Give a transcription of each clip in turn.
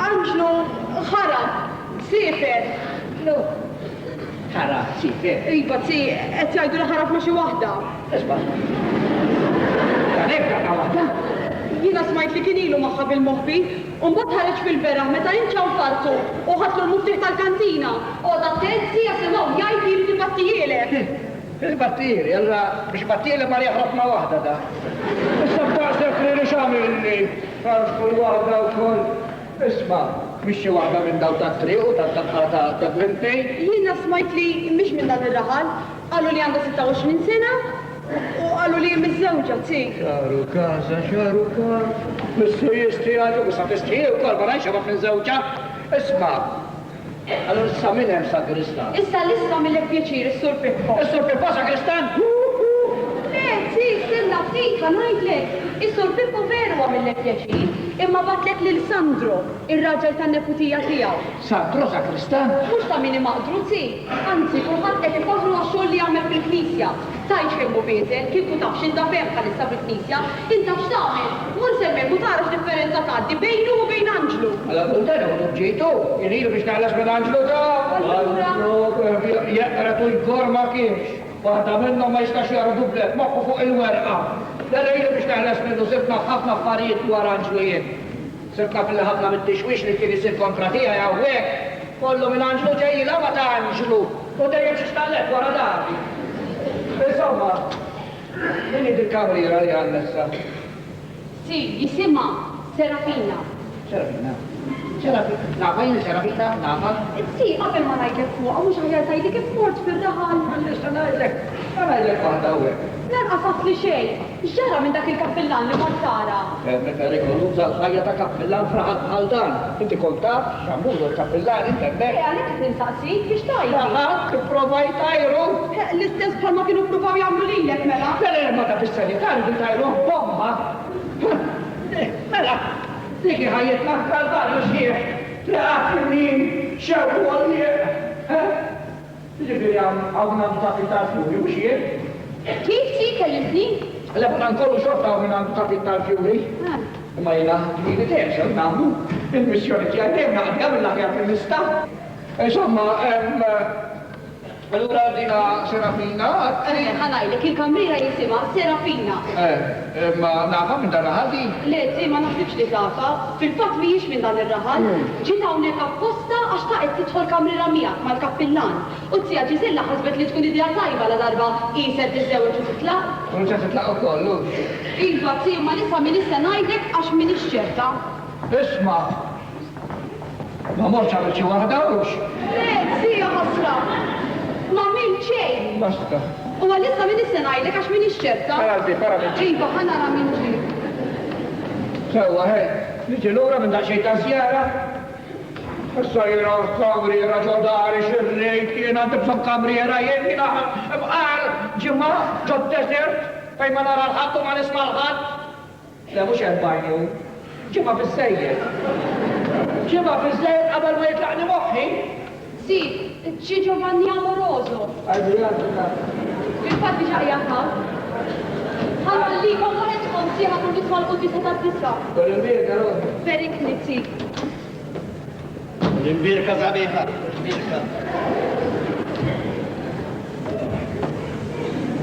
Angelo ħarab, sefer. No, ħarab, sefer. Iva, si, qed jgħidu li ħarab ma' xi waħda. Isma'. Tanebda ta' waħda? Jiena smajt li kien ilu magħha bil-moħħbi, u mbagħad ħareġ fil-beraħ meta jinċaw fartu u ħadlu l-muftiħ tal-kantina. Oda tenzi jasimgħu jgħid li tibattijielek. Il-battieri, allora biex battieri ma jaħrab ma' waħda da. Issa b'daqsek li xamil li kull waħda wkoll. Isma', mhix xi waħda minn daw tat-triq u ta' Gwentej. Jiena smajt li mhix minn dan ir-raħal, qalu li għandha 26 sena u qalu li miż-żewġa si. Xaru kaza. Missu jistijadu, bissa tistiju kol, ma rajxa ma minn-żewġa. Isma', allora issa min hemm sagristan? Issa l-issa mill-ek pjaċir, is-sur Pippo. Is-sur Pippo sagristan? Le, si, stenna ftika, ngħidlek. Is-sur Pippo veru għamillek pjaċir, imma batlek lil Sandro, ir-raġel tan-neputija tiegħu. Sandro sagristan? Mhux ta' min imaqdru, si. Anzi, kulħadd qed ifaħru għax-xogħol li jagħmel fil-Knisja. Tajx kemmu bietek, kieku taf x'inta fehm bħalissa fil-Knisja, inta x'tagħmel? Mur semmek u tara x'differenza tgħaddi bejnu u bejn Angelo. Alla puntana u ġejtu, jirilu biex naħlas minn Angelo da. Jaqratu l-korma kienx. Waħda minnhom ma jistax jara dublet, moħħu fuq il-werqa. Jirilu biex naħlas minnu sibna ħafna affarijiet dwar Angelo jien. Sibna fil-ħafna mit-tixwix li kien isir kontra tiegħi hawnhekk. Kollu minn Angelo ġejji la ma ta' Angelo. U dejjem x'istallet wara darbi. Insomma, min il-kamriera li għannessa? Si, jisimha Serafina. Serafina? Nafa jien Serafina? Nafa? Si, qabel ma ngħidlek fuqha mhux aħjar tgħidli kif mort fir-raħal. Nista' ngħidlek waħda hawnhekk. Lanqas li xejn. X'ġara minn dak il-kappillan li mort tara? Meta rikolluża l-ħajja ta' kappillan fraħal bħal dan. Inti kont taf x'għamlu l-kappillan inti hemmhekk. Għalhekk qed ninsaqsik biex tajli. Aħat ipprovaj tajru. L-istess bħalma kienu ppruvaw jagħmlu lilek mela. Ma ta' fis-sanitarju din tajru bomba. Mela, dik ħajjitna f'kal-dar xieħ. Tlaqat fil-min, xew għalliek. Ġifieri għawna mtafittar fjuri, mhux jien? Kif si kellimtni? La bħan kollu xorta għawna mtafittar fjuri. Ma jina ġmini terġa namlu il-missjoni tiegħi dejjem naqdi mill-aħjar fil-lista. Insomma, allura dina Serafina. Ħanajlek il-kamriera jisimha Serafina. Ma nafa minn dan ħaldi? Le, si ma naħsibx li tafa. Fil-fatt mhijiex minn dan ir-raħal. Ġiet hawnhekk apposta għax taqgħed tidħol kamriera miegħek mal-kappillan. U tija Ġisella ħasbet li tkun idea tajba la darba qiset tiżżewweġ u titlaq. U ġa titlaq ukoll. Iva, si ma nisa min issa ngħidlek għax m'iniex ċerta. Isma' ma morċ għamil xi waħda hux? Le, si ħasra. Ma min xejn. Basta. U għalissa min issa ngħidlek għax m'iniex ċerta. Parati. Iva, ħanara min ġi. Sewa, niġi lura minn daqsxejn ta' żjara. Issa jira kamriera ġodari xirrejt, jien għandi bżonn kamriera jien bqal ġimgħa ġod desert fejn ma nara l-ħadd u ma nisma' l-ħadd. Le mhux erbajni hu. Ġimgħa fis-sejjer. Ġimgħa fis-sejjer qabel ma jitlaqni moħħi. Si, ġi Giovanni Amoroso. Fil-fatt biex aqjaħħa. Ħallikom ma jitkom siħa kun nitfall u tisa ta' tisa. Kol il-birka ru. Verik nitsi. Il-birka sabiħa.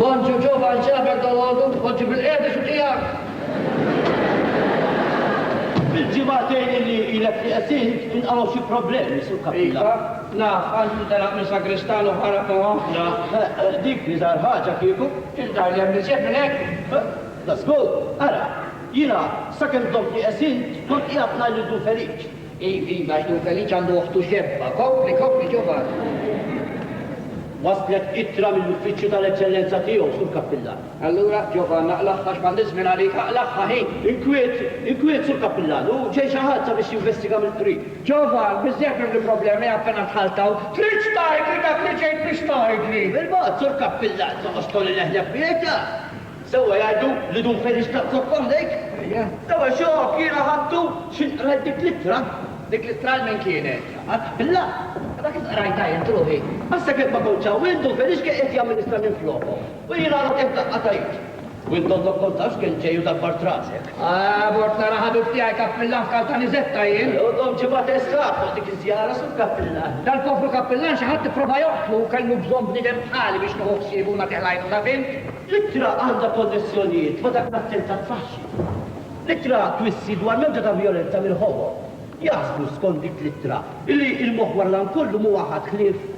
Bonġu ġovan ġabek dal-għodu, bonġu bil-qedi xutijak. Bil-ġimatejn li ilek li għasin inqawaw xi problemi sul kapilla. Naf, għandu talaq minn sagristan u ħarab ma' Dik li żar ħaġa kieku. il-dar li għamil ġeb minn hekk. Dasgol, ara, jina sakemm dom li għasin kont qiegħed ngħid du Feliċ. Iva, xtu Feliċ għandu uħtu xebba. Kopli ġovan. Waslet ittra mill-uffiċċju tal-eċċellenza tiegħu sur kappillan. Allura, ġovan, naqlaħħa x'bandis minn għalik, aqlaħħa ħin. Inkwiet sur kappillan u ġej xi ħadd sabiex jinvestiga mill-triq. ġovan, bizzef minn problemi appena tħaltaw. Trid tajdli dak li ġejt biex tajdli. Bil-bad, sur kappillan, toqgħod li neħlef bieta. Sewa jgħidu li dun Feliċ taqsokkom lejk. Sewa xogħok jiena ħadtu x'inqra dik l-ittra. Dik l-istral minn kienet. Billah. Dak rajta jentruħi. Għassa kif ma konċaw, windu Feliċ qed jagħmel istra minn floku. U jiena għal kif daqqatajt. وانت kontax kien ġeju dal-bartrasek. Bort nara ħabibti għaj kappillan f'kaltani zetta jien. Jodom ġibat estraf, dik iż-żjara sul kappillan. Dal-kofru kappillan xaħat prova joqtlu kellu bżon bnidem bħali biex nħuħsibu na tiħlajnu da fint. L-ittra għanda konnessjonijiet ma dak l-attenta tfaxxi. L-ittra twissi dwar mewġa ta' violenza mill-ħowo. Jasbu skont dik l-ittra illi il-moħwar lan kollu mu waħad ħlief.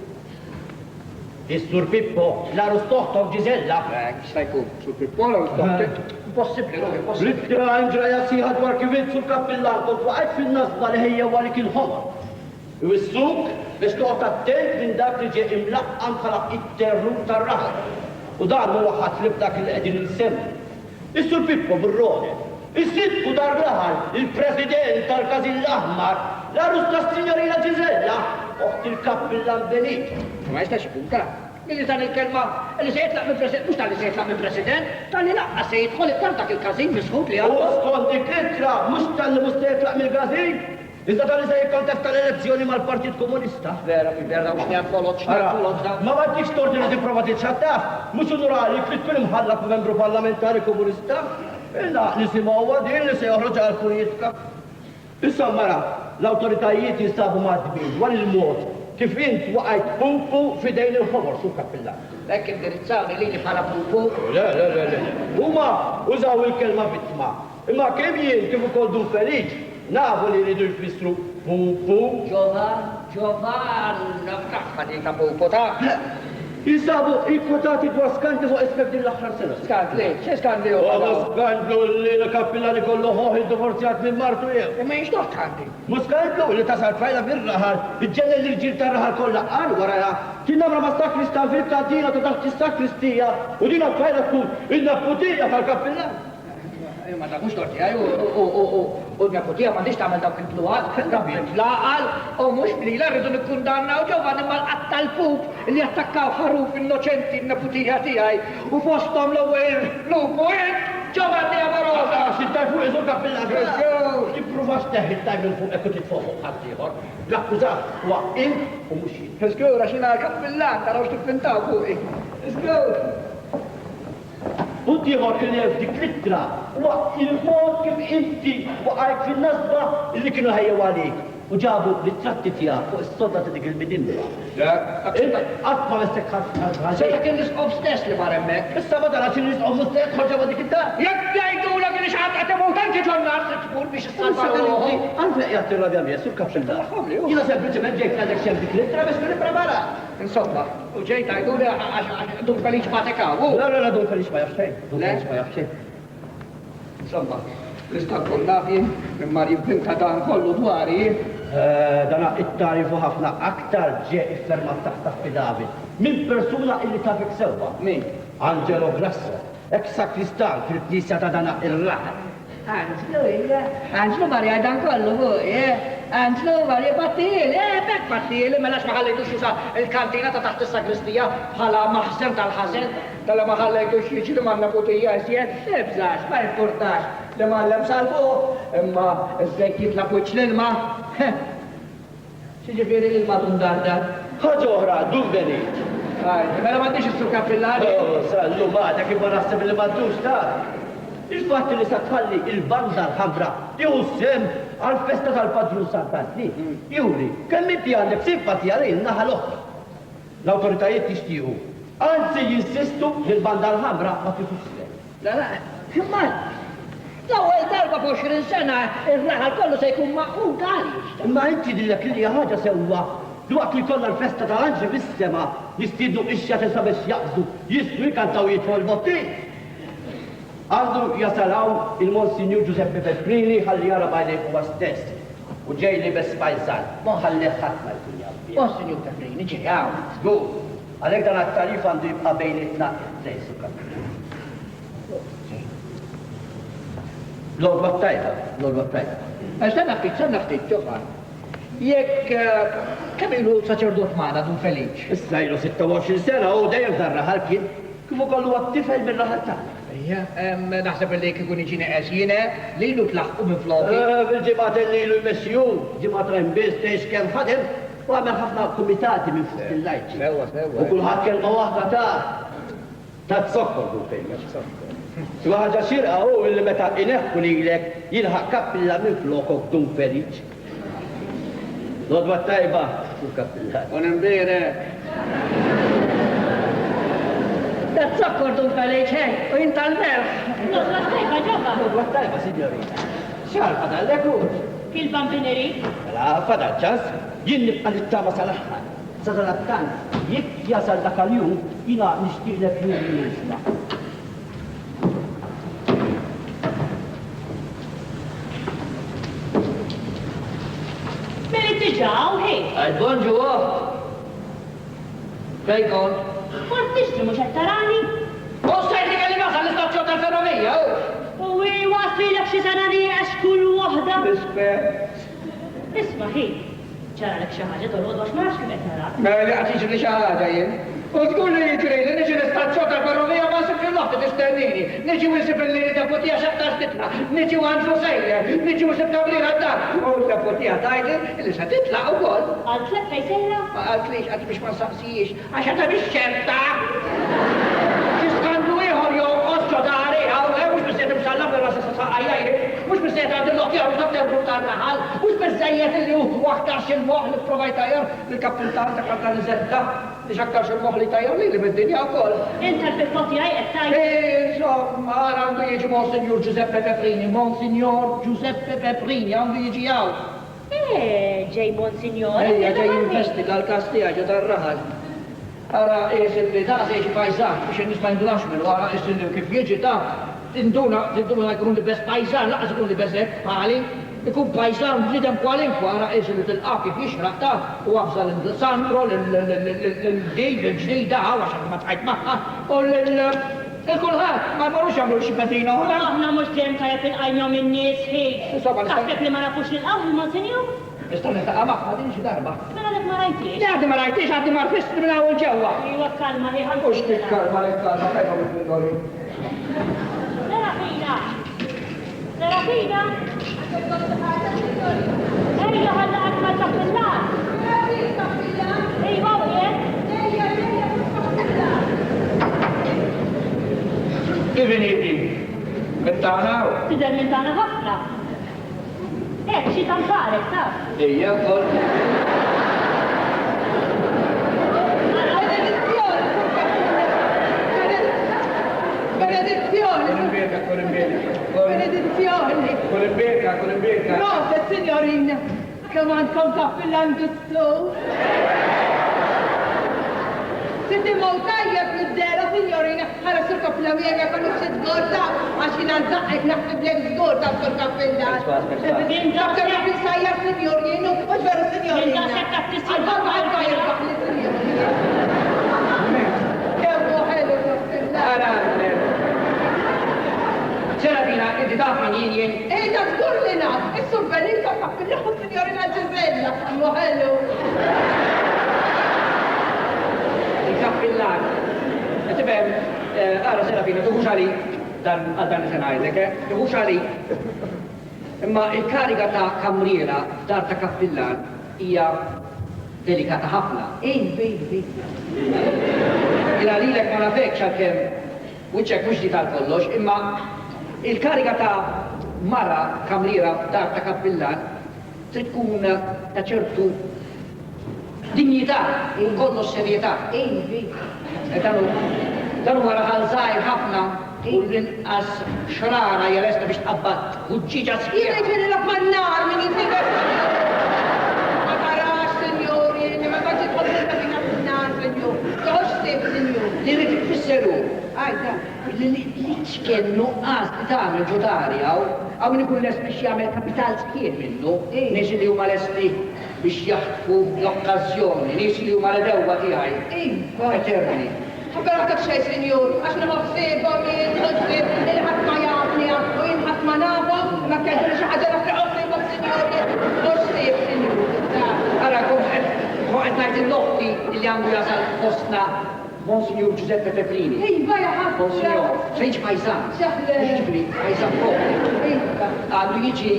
Is-Sur Pippo, l-arus toħtom Ġizella. Xtajku, Sur Pippo, impossibli, impossibli. L-ittra ġra jasiħa dwar kivit sul kappillan kont waqgħet fin-nasba li ħejja għalik il-ħomor. Wissuk biex toqgħod attent minn dak li ġie imlaqqam bħala it-terru tar-raħal. U dan mu waħad ħlib dak li qegħdin insemmu. Is-Sur Pippo bir-rode. Is-sidku dar raħal, il-President tal-Kazin l-Aħmar, l-arus tas-Sinjorina Ġizella, oħt il-kappillan Benito. Ma jistax punta. Milli dan il-kelma li se jitlaq mill-President, mux tal-li se jitlaq mill-President, tal-li laqqa se jidħol iktar dak il-kazin misħut li U għal. skont dik l-ittra, mux tal-li mux se jitlaq mill-Kazin, iżda tal-li se jikkontesta l-elezzjoni mal-Partit Komunista. Vera, u xnjam kolot, Ma għaddix torti li tipprova titxattaf, mux unurali kif tkun imħallaq membru parlamentari komunista, illa nisimaw għadin li se joħroġ għal-politika. Issa mara, l-autoritajiet jistabu maħdbin dwar il-mod kif int waqajt pupu fidejn il-ħomor su kappillan. Lekk indirizzawni li li bħala pupu. Le. Huma użaw il-kelma vittma. Imma kemm jien kif ukoll dun feliċ, nafu li jridu jfissru pupu. Ġovan, naftaħħa dik ta' pupu ta' Jisabu ikkwotati dwar skandli fuq ismek din l-aħħar sena. skandli, xe skandli u Għama skandlu li l-kappillani kollu ħoħi divorzjat minn martu jew. Ma jiex doħt skandli. Muskandlu li tasal fajla bir-raħal, iġġenna l-irġil tar-raħal kollha qal wara kien namra ma sakristan fil-kantina ta' taħt is-sakristija u din fajla tkun il-naputija tal-kappillan. Ma da mux torti għaj u n-naputija ma diċ tamel dawk il-tluqat, rabbi tlaqal u mux blila rridu nikkundannaw ġovan imma l-qatta l-pup li attakkaw ħaruf innoċenti n-naputija tijaj u fostom l-ewel lupu ġovan di għamarosa. Xittaj fuq iżu kappillan. Tipprovax teħi tajm il-fuq ekku titfoħu ħaddieħor. L-akkużat huwa int u mux jien. Skura xina kappillan, tarawx tippintaw fuqi. Skura. Uddiħor il dik l-ittra huwa il-mod kif inti waqajt fin-nasba li kienu ħejjew għalik u ġabu l-tratti tiegħek fuq is-sodda ta' dik il-bidimba. Qatt ma messek ħadd. Sejta kien nisqob stess li baremmek. Issa ma dara xi nisqgħu mustaq ħorġa dik id-dar. Jekk jgħidulek li xħat għatemu tanti ġonnar se tkun biex s-salva. Għanfeq jgħatti rabja mija sur kapxilla. Jina sempliċement ġejt għadek xem dik l-ittra biex kun ipprepara. Insomma, u ġejt għajduli għax dun feliċ batekaw. La, dun feliċ ma jafxejn. Dun feliċ ma jafxejn. Insomma, nistan kollafi, imma jibbinta dan kollu dwari. Dana it-tarifu ħafna aktar ġe iffermat taħt affidavit minn persuna illi tafek sewwa. Min? Angelo Grasso, ex-sakristan fil-knisja ta' dana ir-raħal. Angelo Maria dan kollu fuq, Angelo Maria Battili, bekk Battili, melax maħallejtu xusa il-kantina ta' taħt il-sakristija bħala maħżen tal-ħazen, tal-ma ħallejtu xieċi li manna putija jisjen, ebżax, ma importax, li mallem salfu, imma iżdek jitla puċ l-ilma, xieġifiri l-ilma dundarda. ħaġoħra, dun beni. Mela m'għandix is-sur kappillari. Sallu maħda kif ma naħseb li m'għandux ta' il-fatt li sa tħalli il-banda l-ħamra jew sem għal-festa tal-Padrun Sant'Anni. Juri, kemm inti għandek simpatija lejn naħa l-oħra. L-awtoritajiet jixtiequ, anzi jinsistu li l-banda l-ħamra ma tifux. La, imma l-ewwel darba f'20 sena ir-raħal kollu se jkun maqud għaliex. Imma inti dillek li ħaġa sewwa dwaqt li kollha l-festa tal-Anġi bis-sema jistidnu ixja tesa biex jaqbdu, jistru jkantaw jitfu l-botti. Għandu jasalaw il-Monsignor Giuseppe Pellegrini ħalli jara bajlejk huwa stess. U ġej li bes pajzan, ma ħalli ħatma jkun jabbi. Monsignor Pellegrini ġejaw. Żgur, għalhekk dan għat-tarif għandu jibqa' bejnietna lejsu L-odwa tajba. Stanna ftit, ġofa. Jekk kemm ilu saċerdot magħna dun feliċ. Issa ilu 26 sena u dejjem dar-raħal kien kif ukoll huwa t-tifel mir-raħal tagħna. Naħseb li ikun iġini qesjina li ilu tlaħqu minn floki. Bil-ġimgħat li ilu jmexxiju, ġimgħat rembis tgħix kemm ħadem u għamel ħafna kumitati minn fuq il-lajġi. Sewa. U kulħadd kelma waħda ta' t-sokkor dun fejn. Waħda xirqa u li meta ineħħu lilek jilħaq kappilla minn flokok tum feliċ. Lodwa tajba, sur kappilla. Unimbire. Tazzakkur tum feliċ, u jintal-merħ. Lodwa tajba ġobba. Lodwa tajba, signorina. Xar fadallek u? Fil-pampineri? La fadal ċas, jien nibqa nittama sal-aħħar. Sadal-attan, jekk jasal dak al-jum, jina nixtieqlek jum nisma'. Ġaw, hej. Għal-bonġu għu. Fejkon? Fortixti mux għattarani? U stajti għalli masal l-istazzjon tal-ferrovija, u? U wasli l xi sanani għax kull wahda? Bispe. Isma, hej. ċara l xaħġa tolgħod għax marx kif għattara. Ma li għatix li xaħġa jien. U tkun li jitri li neġi l-istazzjon tal-ferrovija ma sib fil-noħti t-istennini. Neġi wisib il-lini ta' potija xabta stitna. Neġi għanġu sejle. Neġi wisib ta' blira dar. U ta' potija tajli li sa titla u għol. Għaltlek fejsejla? Ma għaltlix għat biex ma nsaqsijiex. Għaxa ta' biex ċerta. Xiskandu iħor jow osċo ta' għarija. Mux bis-sejt msallam l-rasa sa' għajajri. Mux bis-sejt għad l-lotti għu ta' tempu ta' naħal. Mux bis-sejt li u waħtax il-moħ li provajtajar l-kapitan ta' karta li zedda. Li xakkarx il-moħ li tajjar li mid-dinja u koll. Inta l-pippoti għaj għettaj? Insomma, għandu jieġi Monsignor Giuseppe Peprini. Monsignor Giuseppe Peprini għandu jieġi għaw. Ġej Monsignor. Ejja, ġej investiga l-kastija ġo tar-raħal. Ara, li da' seħi pajzan, biex nisma jindulax minn wara, li kif jieġi ta' tinduna jkun li bes pajzan, laqas jkun li besek, għali, ikun pajzan b'nidem kwalinkwa, ara li tilqa' kif jixraq ta' u għafza l-Sandro, l-Dejv, l-ġdida, għaxa ma tħajt maħħa, u l-kulħat, ma marrux għamlu xipatina għuna. Aħna mux kem tajab il-għajnjom il-nies, hej. Taħseb li ma nafux il-għaw, Monsignor? Nista' niltaqa' magħha din xi darba. Mela dak ma rajtiex. Għaddi ma rajtiex, għaddi ma rfist minn hawn ġewwa. Iwa kalma li ħallu. Mhux tikkalma lek kalma kajma bil-dori. Nera fina. Nera fina. Ejja ħalla għadma tappillar. Ejwa u jek. Kif initi? Mittana? Tidher minn tagħna ħafna. Xi tanfarek, taf. Ejja, kol. Benedizione! Benedizione! Kolimbeka. Proset, signorina! Come għandkom kappillan gustlu? Sitti mawtajja fil-dera, signorina, ħara sur kappillan miega kon nifsit gorda, għaxina nżaqqek naħfib lek zgorda sur kappillan. Doktor naħfib sajjar, signorina, mux veru, signorina. Għalba jirbaħ li, signorina. Kemmu ħelu kappillan. Serafina, inti taf min jien. Da zgur li naf, is-sur Belinka kappillan, signorina Ġizella, kemmu ħelu. Il-kappillan. Tibem, għara Serafina, tuħux għali dan senajtek, tuħux għali. Imma il-kariga ta' kamriera dar ta' kappillan hija delikata ħafna. Ej. Ila lilek ma nafekx għalkemm wiċċek mhux di tal-kollox, imma il-kariga ta' mara kamriera dar ta' kappillan trid tkun ta' ċertu dinjità, kollu serjetà. Dan huwa raħal żgħir ħafna u l-inqas xrara jelesta biex tqabbad uġġiġa sħiħa. Jiġifieri l-appannar min jisibek. Ma tarax, sinjori, ma taġi tħossibha minn appannar, sinjor. Toħx sib, sinjor. Li rrid tfisseru. Għajda. Li ċken nuqqas li tagħmel ġodari għaw min ikun lest biex jagħmel kapital sħiħ minnu, nies li huma lesti biex jaħtfu l-okkażjoni, nies li huma l-dewwa tiegħi. Eterni. Però dak xej, sinjor, għax nħossibhom nħossib il-ħadd ma jafni u jinħadd ma nafu, ma kellu xi ħaġa nafriqhom sinjor, nħossib, sinjor. Ara, qed ngħid il-lotti li għandu jasal fostna Monsignor Giuseppe Peprini. Iva, jaħab. Monsignor, sejġ pajzan. Jiġri, pajzan propri. Għandu jiġi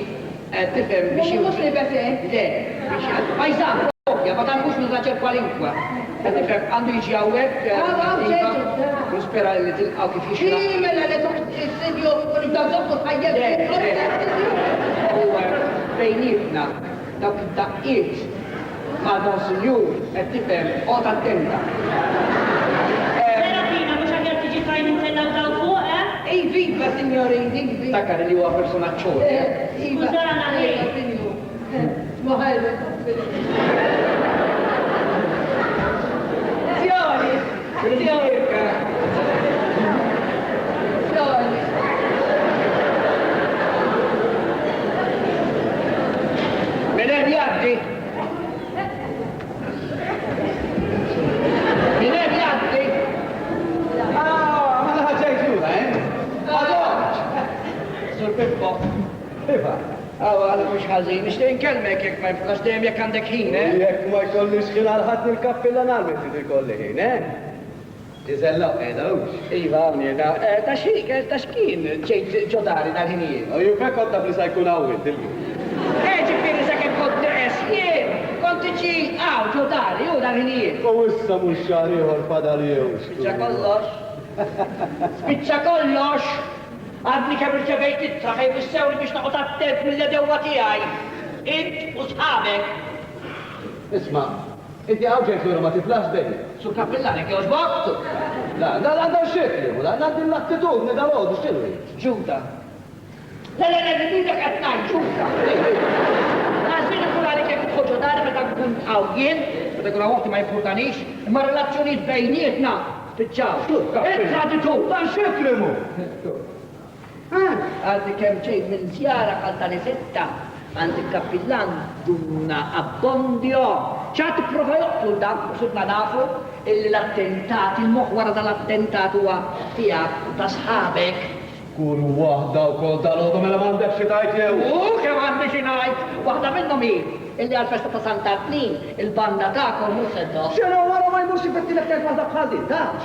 tifhem biex Mux li bese. Le, biex pajzan propri Italia, ma tanto non sa ċerpa lingwa. Għandu jiġi għawek, nispera li tilqaw kif jixra. Mela li t-sidju, d-dazzokku t-ħajjeb. Huwa bejnietna dak id-daqqiet ma' Monsinjur qed tifhem qod attenta. Vera fina, mhux aħjar tiġi trajning tellaw daw fuq, eh? Viva, signori, viva. Takar li huwa personaċċjoni. Skużana, lei. Muħajba. Sjoni, Rirka. sjoni. Minen jaddi. Minen jaddi. Ma ħaġajtu, Sur Pippo. Iva. Għala mux ħazin, nishtiq nkellmek jek ma jibqax dejjem jek għandek ħin, eh? Jekk ma jkollix ħin għal ħadd il-kappillan għal minn ikolli ħin, eh? Tiżellaw qiegħdawx. Iva, għamnina, ta' xkien ġejt ġodari dal-ħinijiet. U jufek kont taf li sa jkun għawit, il-għu. Ġifiri sa' kem kont jien, kont ġi għaw ġodari, u dal-ħinijiet. U issa mux xariħor fadal jew. Spiċċa kollox. Spiċċa kollox. Għadni kemm irċevejt ittra ħej bissewli biex naqgħod attent mill-edewa tiegħi. Int u sħabek. Isma, inti għawġej sura ma tiflax bejni. Sur kapillanek jogħġbok? La, għandha xekli, la, għandha l-attitudni dal-għodu x'inhu. Ġuda. La, nidilek qed ngħid ġuda. Għażmin ikun għalik jekk tħoġġu ġodari meta nkun għawjien, meta kun għawti ma jimpurtanix, imma relazzjonijiet bejnietna spiċċaw. Ittra ditu, dan xekli mu. Għaddi kem ġejt minn zjara għal sitta għandi kappillan dunna abbondio. ċat prova joqtlu dak, sudna nafu illi l-attentati, il-moħ wara dal-attentat huwa tiegħek u ta' sħabek. Kun wahda u kol dal-għodu mela m'għandek xi tajt jew. Kem għandi xi ngħid, waħda minnhom hi illi għal-festa ta' Sant'Arnin il-banda ta'kom mhux seddo. Xena wara ma jmurx ifettilek kif għandha bħal din, tax.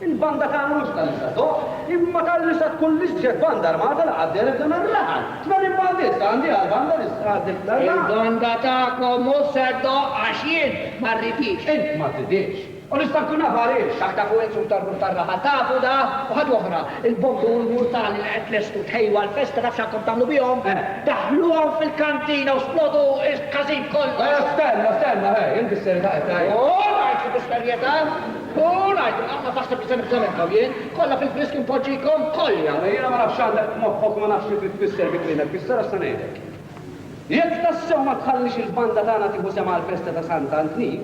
Il-banda ta' mhux tal-istato, imma tal-istat kull istġed banda armata la għaddelek dan ar-raħal. Tman il-bandista għandi għal-banda l-istgħaddil Il-banda ta'kom mhux seddo għax jien ma rridix. Int ma tidix. U nista' nkun naf għaliex. Taħta fuq insum tar-raħal tafu da u ħadu oħra. Il-bombu u l-murtani li qed lestu tħejju għal-festa naf x'għandkom tagħmlu bihom. Daħluhom fil-kantina u splodu il-każin kollu. Stenna, inti s-serjetà qed tajja. Ngħid bis-serjetà. Ngħid, ma taħseb li se nifżamek jien, kollha fil-frisk impoġġikom kollha. Jiena ma nafx għandek moħħok ma nafx li tfisser bitlina, tfisser sa ngħidlek. Jekk tassew ma tħallix il-banda tagħna tieħu sema l-festa ta' Sant'Arnin,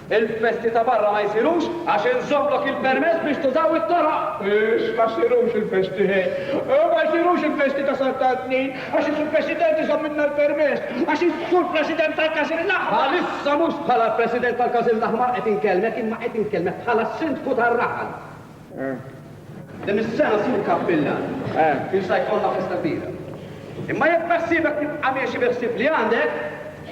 il-festi ta' barra ma jsirux għax inżomlok il-permess biex tużaw it-toroq. Ma jsirux il-festi ma jsirux il-festi ta' Sant'Arnin għax il-President iżomm minna l-permess, għax il-President tal-Każin l-Aħmar. Għalissa mhux bħala President tal-Każin l-Aħmar qed inkellmek imma qed inkellmek bħala sindku tar-raħal. Din is-sena sur kappillan. Kien sa jkollna festa kbira. Imma jekk beħsibek tibqa' miexi beħsib li għandek,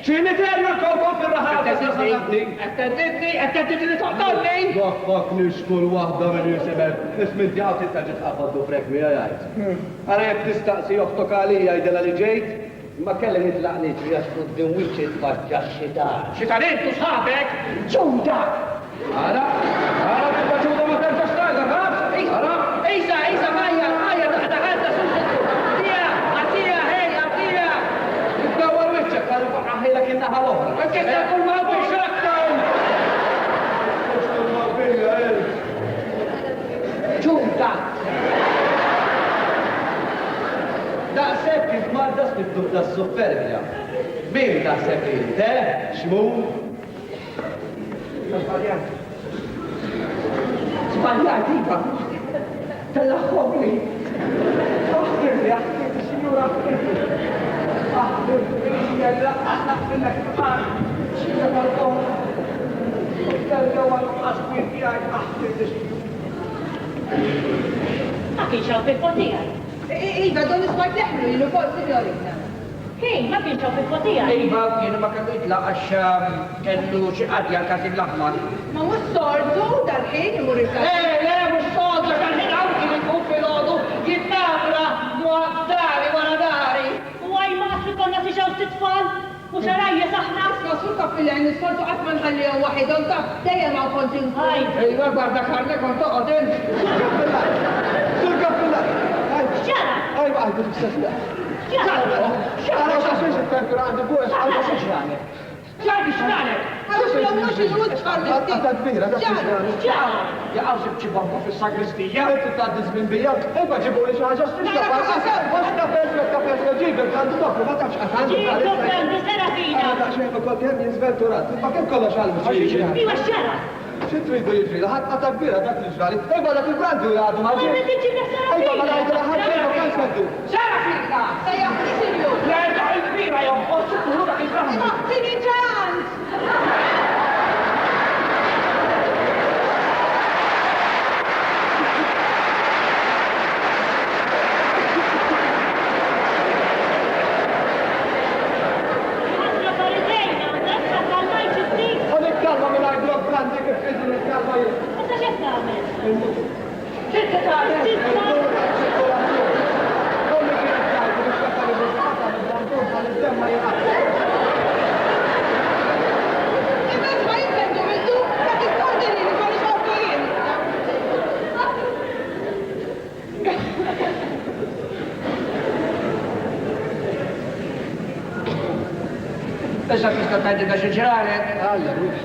ċimiterju l-kowkol fil-raħal ta' Sant'Arnin. Attenditni toqtolni! Doffak nixkur wahda minn jisibek, nisminti għaw tistaġi tqabaddu frek mi għajt. Għara jek tistaqsi joħtok għalija jidela li ġejt, ma kelli nitlaqni ġrijax kuddin wiċċi tfaġġa xitar. Xitarin tu sħabek, ġuda! Għara t-faġuda ma terġax tajda, għara? Isa, Maja, daħda suġġetu. Għatija, Dawar wiċċek, għallu faqqaħila kienna ħal-oħra. Kessa kull ma għabbi xaktaw! Ġuda! Daqseb kif mardas nibduq da s-sofferja. Min daqseb inte, xmu? Sbagliati, Iva! Tellaħħobli! Aħtirli, signora, aħtirli! Jalla, naqfillek bħal, xina bal-kom. Terġaw għal-qasbir tijaj, aħtirli, Ma kienx hawn fil-potija. Iva, don ismajt leħlu, jilu kol, signorina. Kien, ma kienx hawn fil-potija. Iva, jiena ma kellu jitla għax kellu xi qadja l-Każin l-Aħmar. Ma mux sordu, dal-ħin imur il-kas. Le, mhux sodu, tal-ħin hawn kien ikun fil-għodu, jittabra dari wara dari. U għaj ma għax konna tiġaw t-tfal, mux xarajja saħna. Asma, sur kappillajn, nisfortu għatma nħallija wahid, unta dejjem għaw kontin. Ejwa, guarda karne kon toqodin. Sur kappillaj! Xara? Ajba, għajdu t-sessla. Xara? Xara, xaxiex il-tempura għandi buħes, għajba xaxiex ċarki x'għanek? Għax mux il-wut ċarli. kbira, da Xara? Jaqaw xibċi bomba fil-sagristija. Għajtu t-taddis minn bija, ejba ġibu li xaħġa strisla. Għax ta' ġibel, għandu dokru, ma tafx għandu. Ġibu għandu Serafina. Għandu xejn ma kont jem jinżvelturat, ma kem kollox għalmu. Iwa xara? Xintridu jifri, ħat ta' kbira dak li ġrali. Ejba dak il-brandu għadu Ma maġi. tiġi la Ejba ma Serafina. għajdu ħat ejba kan sveddu. Sara fika! Sejja, sinju. La jgħu il-kbira jom, ossu kuħu dak il-grammi. Tini ċans. Għandra farizejna, għandra tal-majt ġittik. Għodik kalma minn għajdu brandi kif fidu l-kalma jim. Issa xed tagħmel? Ċitta ta' Imbagħad ma jittendu mintu, ma tikkordini li kolli xortu jien. Issa tista' tajdi da xi ġranek. Għalla, rux.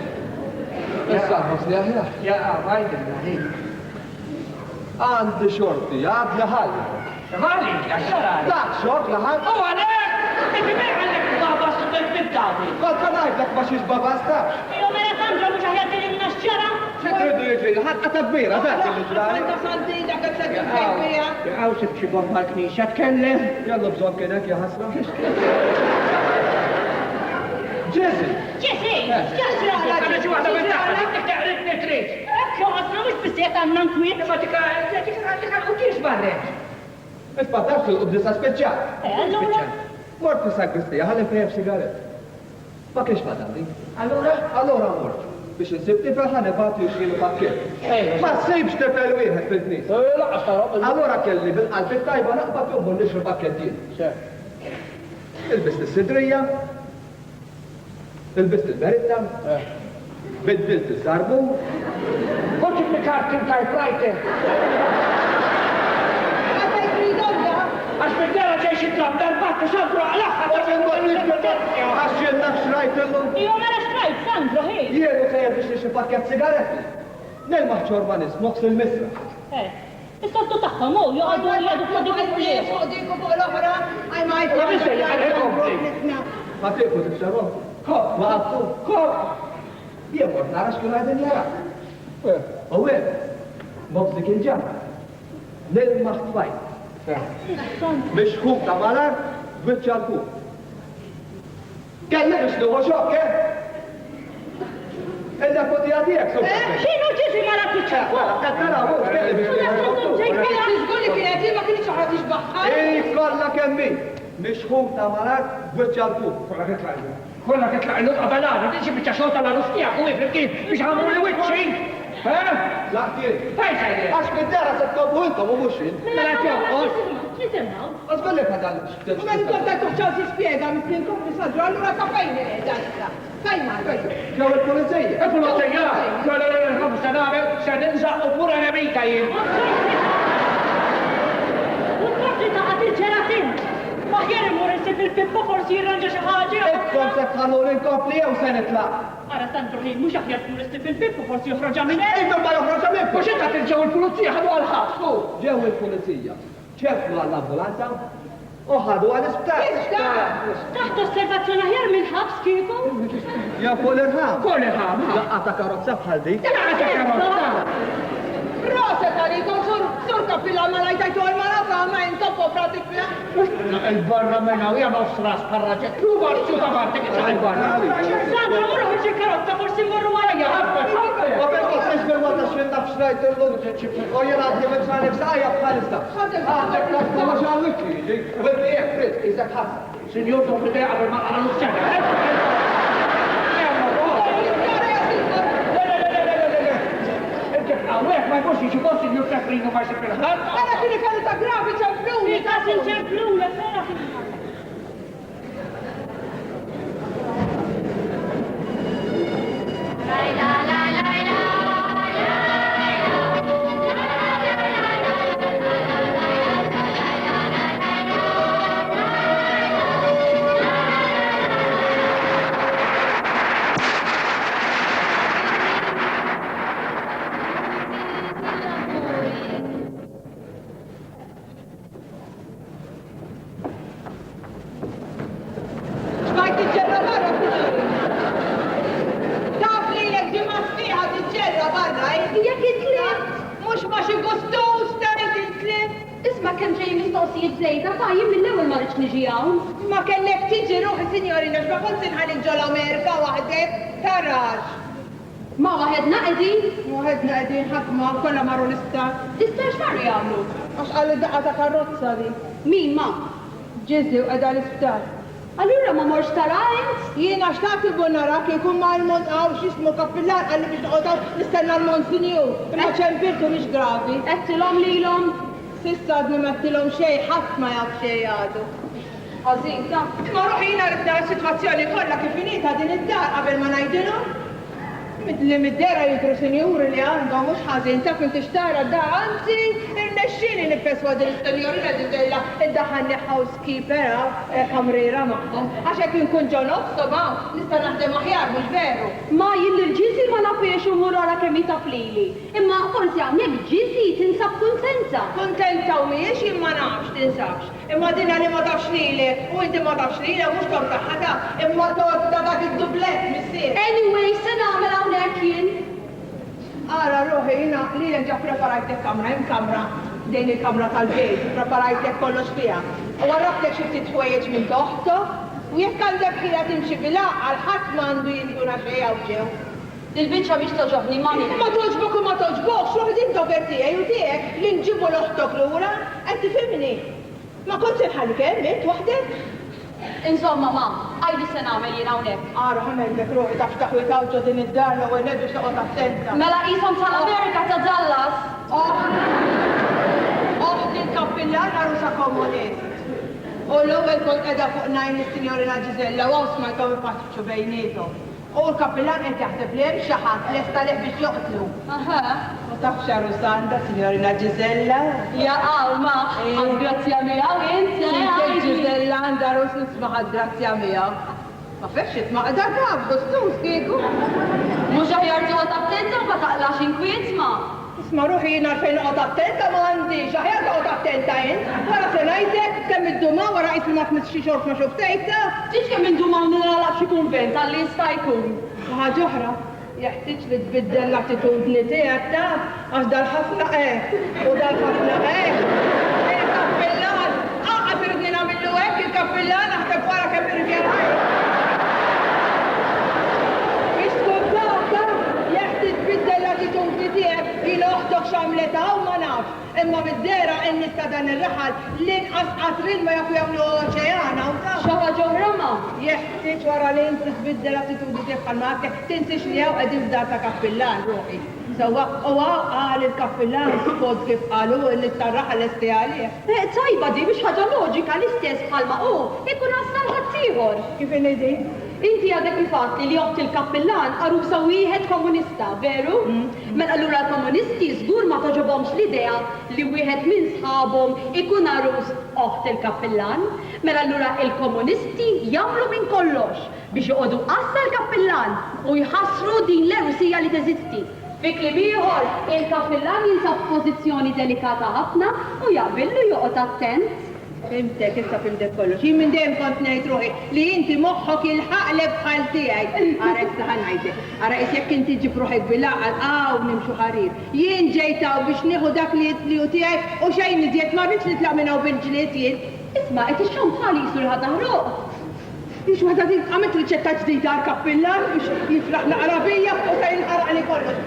Issa għafos li aħjar. Ja, għajdilna, ħin. Għandi xorti, għad laħal. Għali, għaxarani. Dak xort laħal. U għalek! Inti meħallek baba s-bintati. Kont għanajdlek ma xiex babastax. Jo mela Sandra mhux aħjar tilimna x'ġara? ċetridu jifri, ħat għatabira, dak il-ġrali. Anta salti dak il-segħu fejfija. Għaw xibċi bomba l-knisja, tkellem. Jallu bżon kienek jaħasra. Ġezi! Ġesi, Għana ġi għada bintaqqa, dik taqritni trid. Ekku għasna mux bissiet għanna nkwiet. Ma tika u kiex barret. Isbatax il-qubdisa speċjal. Allura? Mort fis-sagristija, ħalli fejn sigaret. Ma kienx madalli. Allora mort. Biex nsib tifel ħane batu jxilu pakket. Ma sibx tifel wieħed fil-knis. Allora kelli bil-qalbi tajba naqbad jobbu nixru pakkettin. Il-bist il-sidrija, il-bist il-beritta, biddilt il-zarbu. Konċi b-kartin typewriter. Għata jfridodda. Għax bid-dera ġejx it-tlab dal-batta xadru għal-axħa. Għax jenna xrajt illum. Jo mela xtrajt, Sandra, hej. Jieru fejn biex nixri pakket sigaretti. Nel maħċorbanis, moks il-misra. Is-sottu tagħhom hu joqogħdu jgħidu fuq dik il-kullies. Fuq dik u fuq l-oħra. Għaj ma jfridodda. Ma bisej, għalek Ma tiqfu t-xarrom. Kop, Ma għabtu. kop. Jien mort nara xkun għadin jara. U għed, moks dik il-ġam. Nel maħtfajt. Biex kub ta' malar, bieċa l-kub. Kelli biex nuħu xok, Illa poti għadijek, Xinu ġiġi mara piċċa? Kattara, u kelli biex nuħu Tizgulli kienet ma kienx ħadd ixbaħħal. kolla kemmi. Biex kub ta' malar, bieċa l-kub. Kolla ketlaq il-luqa balada, tiġi bieċa xota la rustija u ifri kif biex għamlu li wicċi. Laqtien. Fajsa Għax bid-dera se t-tobu intom u muxin. Mela tjoqqos. Nisimgħu. Għazgħalli fadal. U ma nkonta tuħċaw tispiega miskin kompli sadru, allura ta' fejn ġalsa. Fejn ma Ġew il-polizija. Il-pulizija, kolla l-ħom sanabel, se ninżaq u pura nebika jien. U t-tafli taqgħet il-ġeratin. Maħjar imur isib il-pippa forsi jirranġa xi ħaġa. Ikkom se tħallu l-inkompli jew se nitlaq. Ara Sandra, hej, mhux aħjar tmur isib il-pippa forsi joħroġa minn hekk. Intom ma joħroġ minn Mux inta tilġew il-pulizija ħadu għal-ħabsu. Ġew il-pulizija. ċeflu għall-ambulanza u ħadu għal-isptar. Taħt osservazzjoni aħjar minn ħabs kieku? Ja fuq l-irħam. Fuq l-irħam. Laqqa ta' karozza bħal dik. Laqqa ta' karozza. Proset għalikom, sur kapilla ma lajtajtu għal-marata, ma jintoppo pratikla. Il-barra minna u jgħam ostras parraġet. Tu barċu ta' bartek il-barra. Sandra, morru ħiġi karozza, forsi morru għalja. Ma perko s-sess bil-wata xfinna f'xrajt il-lum. U jena għaddi minn ċanek sajja bħalista. Għadek l-għadda ma ġawiki. Għaddi jgħafrit, iżak ħassa. Sinjur tom bidej għabel ma għalu s-sena. Għawek ma jkunx jiġi bossi li juftakrin u ma jisib il-ħat. Għana kini kalli ta' grafi ċemplu. Kasin ċemplu, la fera xi gustus tajt intlif. Isma' kemm ġej mistoqsijiet żejda tajjeb mill-ewwel ma rridx niġi hawn. Ma kellek tiġi ruħi sinjorina x'ma kont inħalli ġol Amerika waħdek tarax. Ma waħedna qegħdin. Waħedna qegħdin ħadma kollha marru l-istat. Issa x'marru jagħmlu? Għax qalu daqqa ta' karozza di. Min ma? Ġizzi u qiegħda l-isptar. Allura ma morx tara int? Jiena xtaqt ibu nara kif huma l-mont għaw x'ismu kappillar qalli biex noqgħod nistenna l-Monsinju. Imma ċempirtu mhix gravi. Qedtilhom lilhom. Sissa għadni ma għattilhom xejn ħadd ma jaf xejn għadu. Għażin ta' Ma ruħina ribda s-sitwazzjoni kollha kif inita din id-dar qabel ma ngħidilhom. Li mid-dera jidru sinjuri li għandhom mhux ħażin taf inti xtara da anzi irnexxieli nippeswa din is-senjorina Ġizella iddaħħalni housekeeper kamriera magħhom. Għax hekk inkun ġo nofsu ma nista' naħdem aħjar mhux veru. ma jill-ġizi ma nafiex umur ora kemm taflili. Imma forsi hawnhekk ġizi tinsab kuntenta. Kontenta u mhijiex jien ma nafx tinsabx. Imma dinha li ma tafx lilek u inti ma tafx lilek mhux torta ħata imma torta dak id-dublet missier. Anyway, se nagħmel hawnhekk jien. Ara ruħi jina li ġa preparajtek kamra, jem kamra, din il-kamra tal-bejt, preparajtek kollox fija. U għarrabtek xi ftit ħwejjeġ minn toħto, u jekk għandek ħila timxi bil-aqal ħadd m'għandu jinduna xejn hawn ġew. Il-biċċa biex toġobni mani. Ma toġbok u ma toġbokx, ruħi din dover tiegħi u tiegħek li nġibu l-oħtok lura, qed tifhimni. Ma kontx inħalli kemm int waħdek? Insomma, ma, għajdi se nagħmel jien hawnhekk. Ara ħamellek ruħi taf taħwi tawġa din id-dar u għened biex toqgħod attenta. Mela qishom tal-Amerika ta' Dallas. Din kappillar għarusa komunist. U l-ewwel kont qiegħda fuq najn is-Sinjorina Ġizella u smajthom ifaċċu bejniethom. U l-kappillar qed jaħseb li hemm xi ħadd lesta leh biex joqtlu. Aha. U taf x'aru sanda, Sinjorina Ġizella? Ja qalma, għangrazzja miegħu int. Sinjor Ġizella għandha rus nismaħ grazzja miegħu. Ma fefx itmaqda kaf, gustus kieku. Mhux aħjar toqgħod attenta ma taqlax inkwiet ma. Isma' ruħi jiena għalfejn noqgħod attenta ma għandix, aħjar toqgħod attenta int. Wara se ngħidlek kemm id-duma wara qismi ma tmiss xi xorf ma xuftejta. Ġiġ kemm induma nilgħalab xi kunvent għalli jista' jkun. ħaġa oħra, jeħtieġ li tbiddel l-attitudni tiegħek taf għax dar ħafna u dar ħafna Il-kappillan, aqqa iridni nagħmillu hekk il-kappillan naħseb wara kemm irġelaj. Biex tkun taf, jeħtieġ tbiddel l-attitudni tiegħek li oħtok x'għamletha u ma nafx. Imma mid-dera in-nies ta' dan ir-raħal l-inqas qatrin ma jafu jagħmlu oċeana u taf. Xi ħaġa oħra ma. Jeħtieġ wara li inti tbiddel attitudni tiegħek bħal ma tinsix li hawn qegħdin f'dar ta' kappillan ruħi. Sewwa u qal il-kappillan skont kif qalu li tar-raħal lesti għalih. Tajba di biex ħaġa loġika l-istess bħalma ikun għasna ħaddieħor. Kif inidi? Inti għadek il-fatti li joħt il-kappillan għarusa wieħed komunista, veru? Mela allura l-komunisti żgur ma toġobhomx l-idea li wieħed minn sħabhom ikun arus oħt il-kappillan. Mela allura il-komunisti jagħmlu minn kollox biex joqogħdu qassa l-kappillan u jħassru din l-erusija li teżisti. Fi kliem ieħor, il-kappillan jinsab f'pożizzjoni delikata ħafna u jaqbillu joqgħod attent. Fimtek, issa fimtek kollox. Jien minn dejjem kont ngħid ruħi li inti moħħok il-ħaqleb bħal tiegħi. Ara issa ħanajdlek. Ara jekk inti ġib ruħek bil-aqal nimxu ħarir. Jien ġejtaw biex nieħu dak li hu tiegħi u xejn iżjed ma rridx nitlaq minn hawn bil-ġlied jien. Isma' qed ixxamm bħali jisur ħadaħruq. Biex waħda din għamilt riċetta ġdida għal-kappillan biex jifraħ l-Arabija u se jinħaraqni kollox.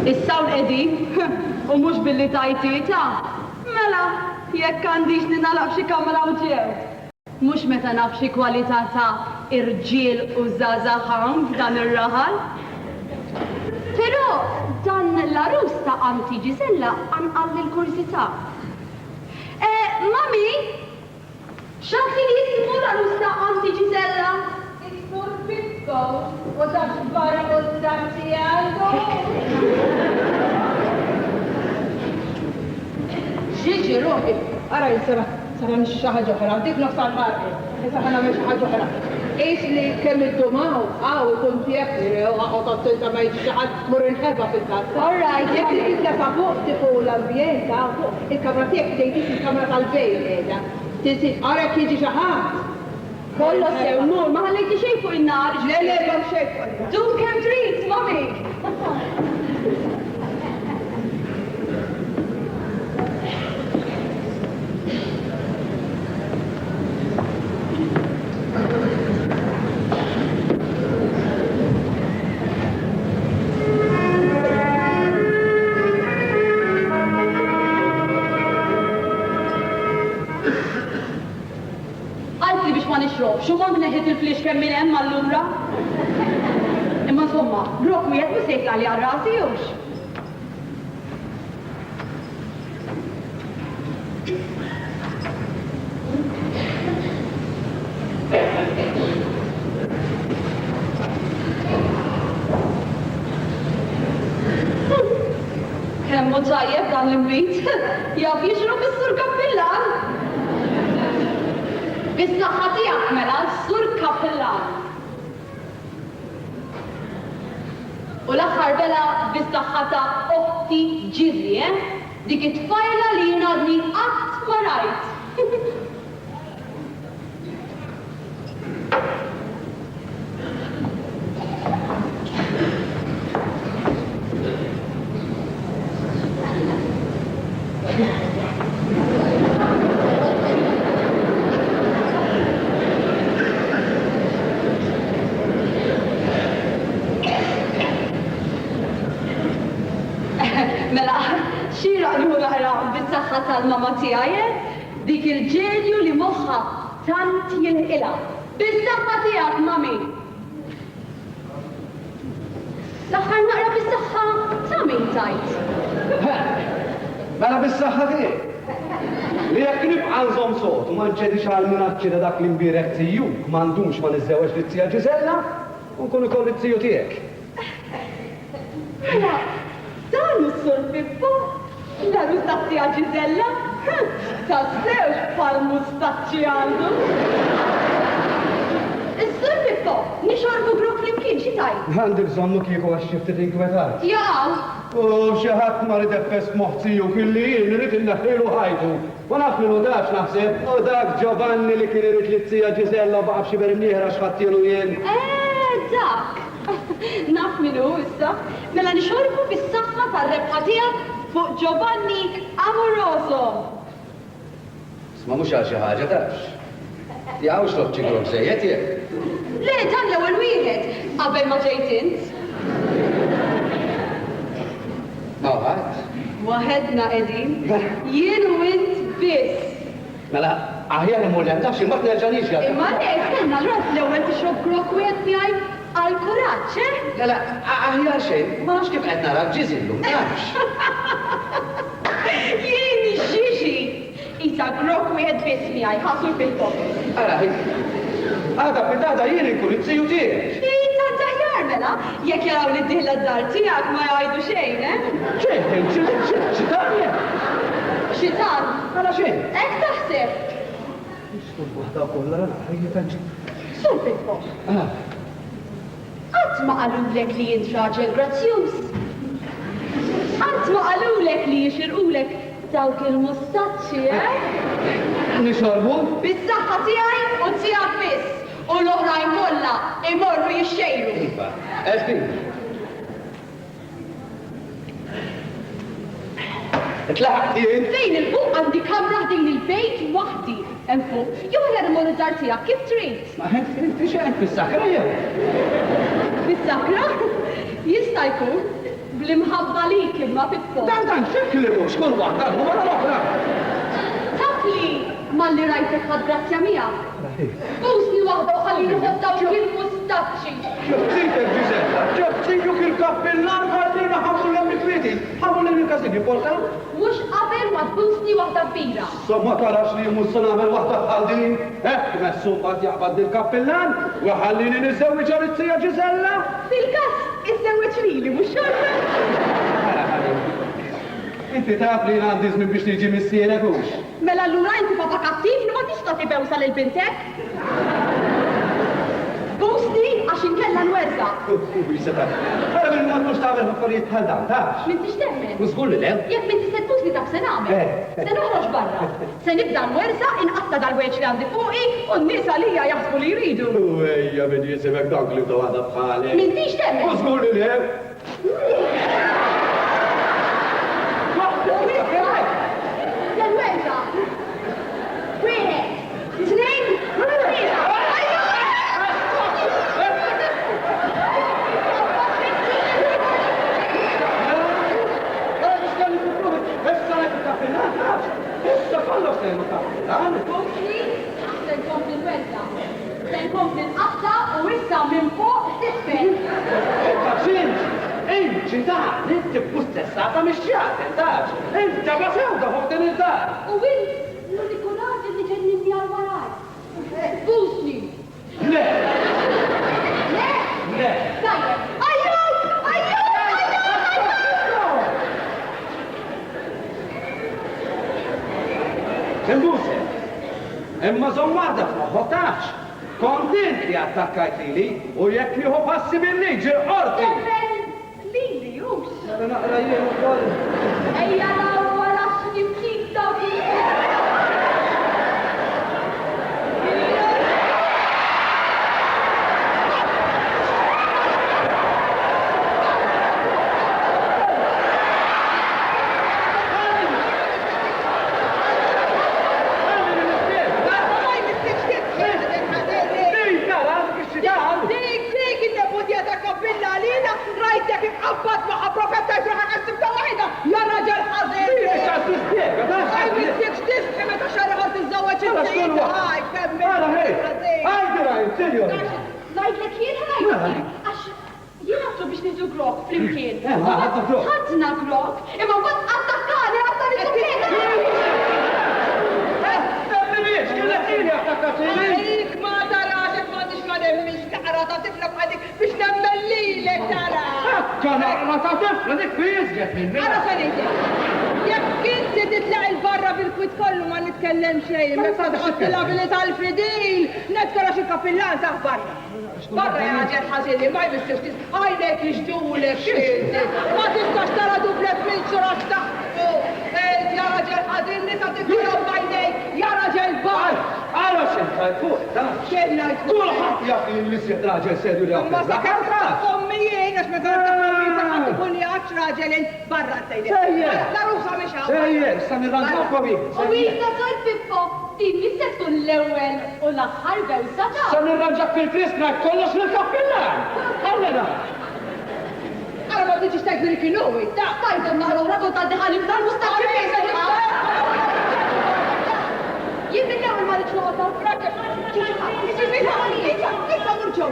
Is-sawl qegħdin u mhux billi tajtita. Mela, jekk għandix ninalaq xi kamra u ġew. Mhux meta naf xi kwalità ta' irġiel u żgħażagħ f'dan ir-raħal. Però dan l-arus ta' Anti Ġizella għanqalli l-kurzità. Mami, x'għandi li jismu l-arus ta' Anti Ġizella? Ismur Pitko u dak barra u Santiago. Ġiġi ruħi, ara jisara mhix xi ħaġa oħra, dik nofsa l-ħarqi, issa ħana mhix ħaġa oħra. Ix li kemm id-dumaw, ikun tiegħek għaqgħod attenta ma jiġi xi ħadd mur inħeba fil-kassa. All right, Jekk li titlefa fuq tifu l-ambjent fuq il-kamra tiegħek tgħidix il-kamra tal-bejn qiegħda. Tisib ara jekk jiġi xi ħadd. Kolla sew, mur, ma ħallejti xejn fuq in-nar. Le, ma xejn fuq in-nar. Du kemm trid, mami. Xu ma neħed il-flix kemm minn hemm allura? Imma insomma, brok wieħed mhux se jitla' li għal rasi jux. Kemmu tajjeb dan l-imwit, jaf jixrob is-sur Kappillan. Bis-saħħa tiegħek mela s-sur Kappillan. U l-aħħar bela bis-saħħa ta' oħti Ġirri, dik it-tfajla li jien għadni qatt ma rajt. Bis-saħħa tal-mama tiegħi, dik il-ġenju li moħħa tant jinqilha. Bis-saħħa tiegħek, mami. L-aħħar naqra bis-saħħa ta' min tajt. Mela bis-saħħa tiegħek. Li jekk nibqa' nżomm sod u ma nċedix għal minaċċi ta' dak l-imbierek tiegħu m'għandux ma niżżewweġ lit-tija Ġisella u nkun ukoll it-tiju tiegħek. Mela, dan is-sur Pippo. La mustaċċi għal Ġisella? Tassewx bħal mustaċċi għandu. Is-sur Pippo, nixorbu grok flimkien xi tajt? Għandi bżonnu kieku għax xifti tinkwetat. Jaqgħu. U xi ħadd ma rid effess moħħtiju kelli jien irid inneħħilu ħajtu. Ma naf minnu dax naħseb, u dak Giovanni li kien irid li t-tija Ġisella baqa' b'xi bernieħra x'ħattielu jien. Dak. Naf minnu issa, mela nixorbu bis-saħħa tar-rebħa tiegħek fuq Giovanni Amoroso. Isma' mhux għal xi ħaġa tafx. Jgħu x'loħġi grok żejjed jekk. Le, dan l-ewwel wieħed qabel ma ġejt int. Mawħad? Waħedna qegħdin, jien u int biss. Mela, aħjar imur li għandax imbagħad nerġa' niġi. Imma le, stenna l-ras l-ewwel tixrob grok wieħed tiegħi għal kuraġġ, La, aħjar xejn, ma nafx kif qed nara ġiżillu, nafx. Jien ix-xixi. Isa grok wieħed biss miegħi ħasur fil-pop. Ara, għada bidada jien inkun it-tiju tiegħek. Isa taħjar mela, jekk jaraw li d-dieħla d-dar tiegħek ma jgħidu xejn, ċejn, xitan jekk. Xitan? Għala xejn. Hekk taħseb. Istur waħda kollha ħajja Sur Pippo. Qatt ma qalulek li jint raġel grazzjuż. Qatt ma qalulek li jixirqulek dawk il-mustaċċi, Nixorbu? Bis-saħħa tiegħi u tiegħek biss. U l-oħrajn kollha imorru jixxejru. Iva, esbi. Tlaħaq jien. Fejn il-fuq għandi kamra din il-bejt waħdi. Hemm fuq, jew ħjar imorru dar tiegħek kif trid. Ma inti x'għed fis-sakra jew? Bis-sakra? Jista' jkun bl-imħabba lik imma Pippo. Dan xekli mhux kull waħda wara l-oħra. Taf li malli rajtek ħad-grazzja miegħek. Busni waħda u ħallini ħoddaw il-mustaċċi. ġobtitek Ġisella, ġobtitek il-kappillan ħallina ħamlu l-emmitwiti. ħamlu l-emmitwiti, porta? Mhux qabel ma tbusni waħda kbira. Somma tarax li jmus nagħmel waħda bħal din. Messu mbagħad jaqbad il-kappillan u ħallini niżewwiġ għal-tija Ġisella. Fil-każ iżewweġ lili mhux Inti taf li għandi żmien biex niġi missierek hux. Mela allura inti papa kattiv li ma tista' tibewsa lil bintek? Busni għax inkella nwerza. Għara minn ma tmux tagħmel affarijiet bħal dan, taf? Min tixtemmen? Mużgur li lew. Jekk min tista' tbusni taf se nagħmel. x'namel? Se noħroġ barra. Se nibda n-wersa inqatta dal-weċ li għandi fuqi u n-nisa li jaħsbu li jridu. Ejja, bidi jisimek dak li għada bħalek. M'intix temmen. Użgur li le. L-wersa. Wieħed, tnejn, tlieta. Kompli l-qatta u issa minn fuq tisfel. Inti dan, inti b'ustessata mixċjata, taċ. Inti għasewda fuq din id-dar. U int l-uniku raġel li ġenninni għal-waraj. Busni. Le, Le? le. Tajjeb. Ajjut! Ajjut! Imbuse, imma zommada f'moħħotax. Kontent li attakkajt li u jekk liħu passi mill-liġi qorti. Temmen lili jux. Għara naqra jien ukoll. Ejja law wara x'nimtik dawk dik il-nebudja ta' kappilla għalina, rajtek imqabbat maħa profetta jisruħ għasib ta' wahida, ja raġel ħazin. Għaj mistik xtisqi meta xarħar t-zawċ il-ġejt, għaj, kemmi. Najt l jien ħajt. Għax jien għattu biex nizu grok flimkien. ħadna grok. ħadna grok, imma bat attakkani għatta nizu Għalik ma taraxek ma tix ma nemmix taqra ta' tifla bħadik biex nemmellilek tara. Ma ta' tifla dik bizget minn Għara sanejtek, jekk inti titlaq il-barra bil-kwit kollu ma nitkellem xejn, mekk tħottila bil-tal-fidil, netkara xi kapillan taħ barra. Barra jaġer ħazili, ma jbistix tis, għajnek iġdulek xinti, ma tistax tara dublek minn xurax taħtu, ja raġel ħazili ta' tikkola bajnek, ja raġel bar. Għara xinta jfuq, ta' Xenna jtkun. kulħadd jaf li l-isjet raġel sedju li Ma sa' għafna. kanta kommijien, għax ma kanta kommijien, ta' għandu kun jaċ raġelin barra t-tejli. Sejjer. La ruħsa miex għaw. Sejjer, sa' nirranġa komi. U jista sar Pippo, din se tkun l-ewwel u l-aħħar bewsa ta' Sa' nirranġa fil-kristna kollox l-kappillan. Għallena. Għara ma tiġi stajt li kienu, ta' tajdom naħra kont għaddi ħalim tal-mustaċi jien din l-ewwel ma rridx noqgħod frakka. Issa murġaw.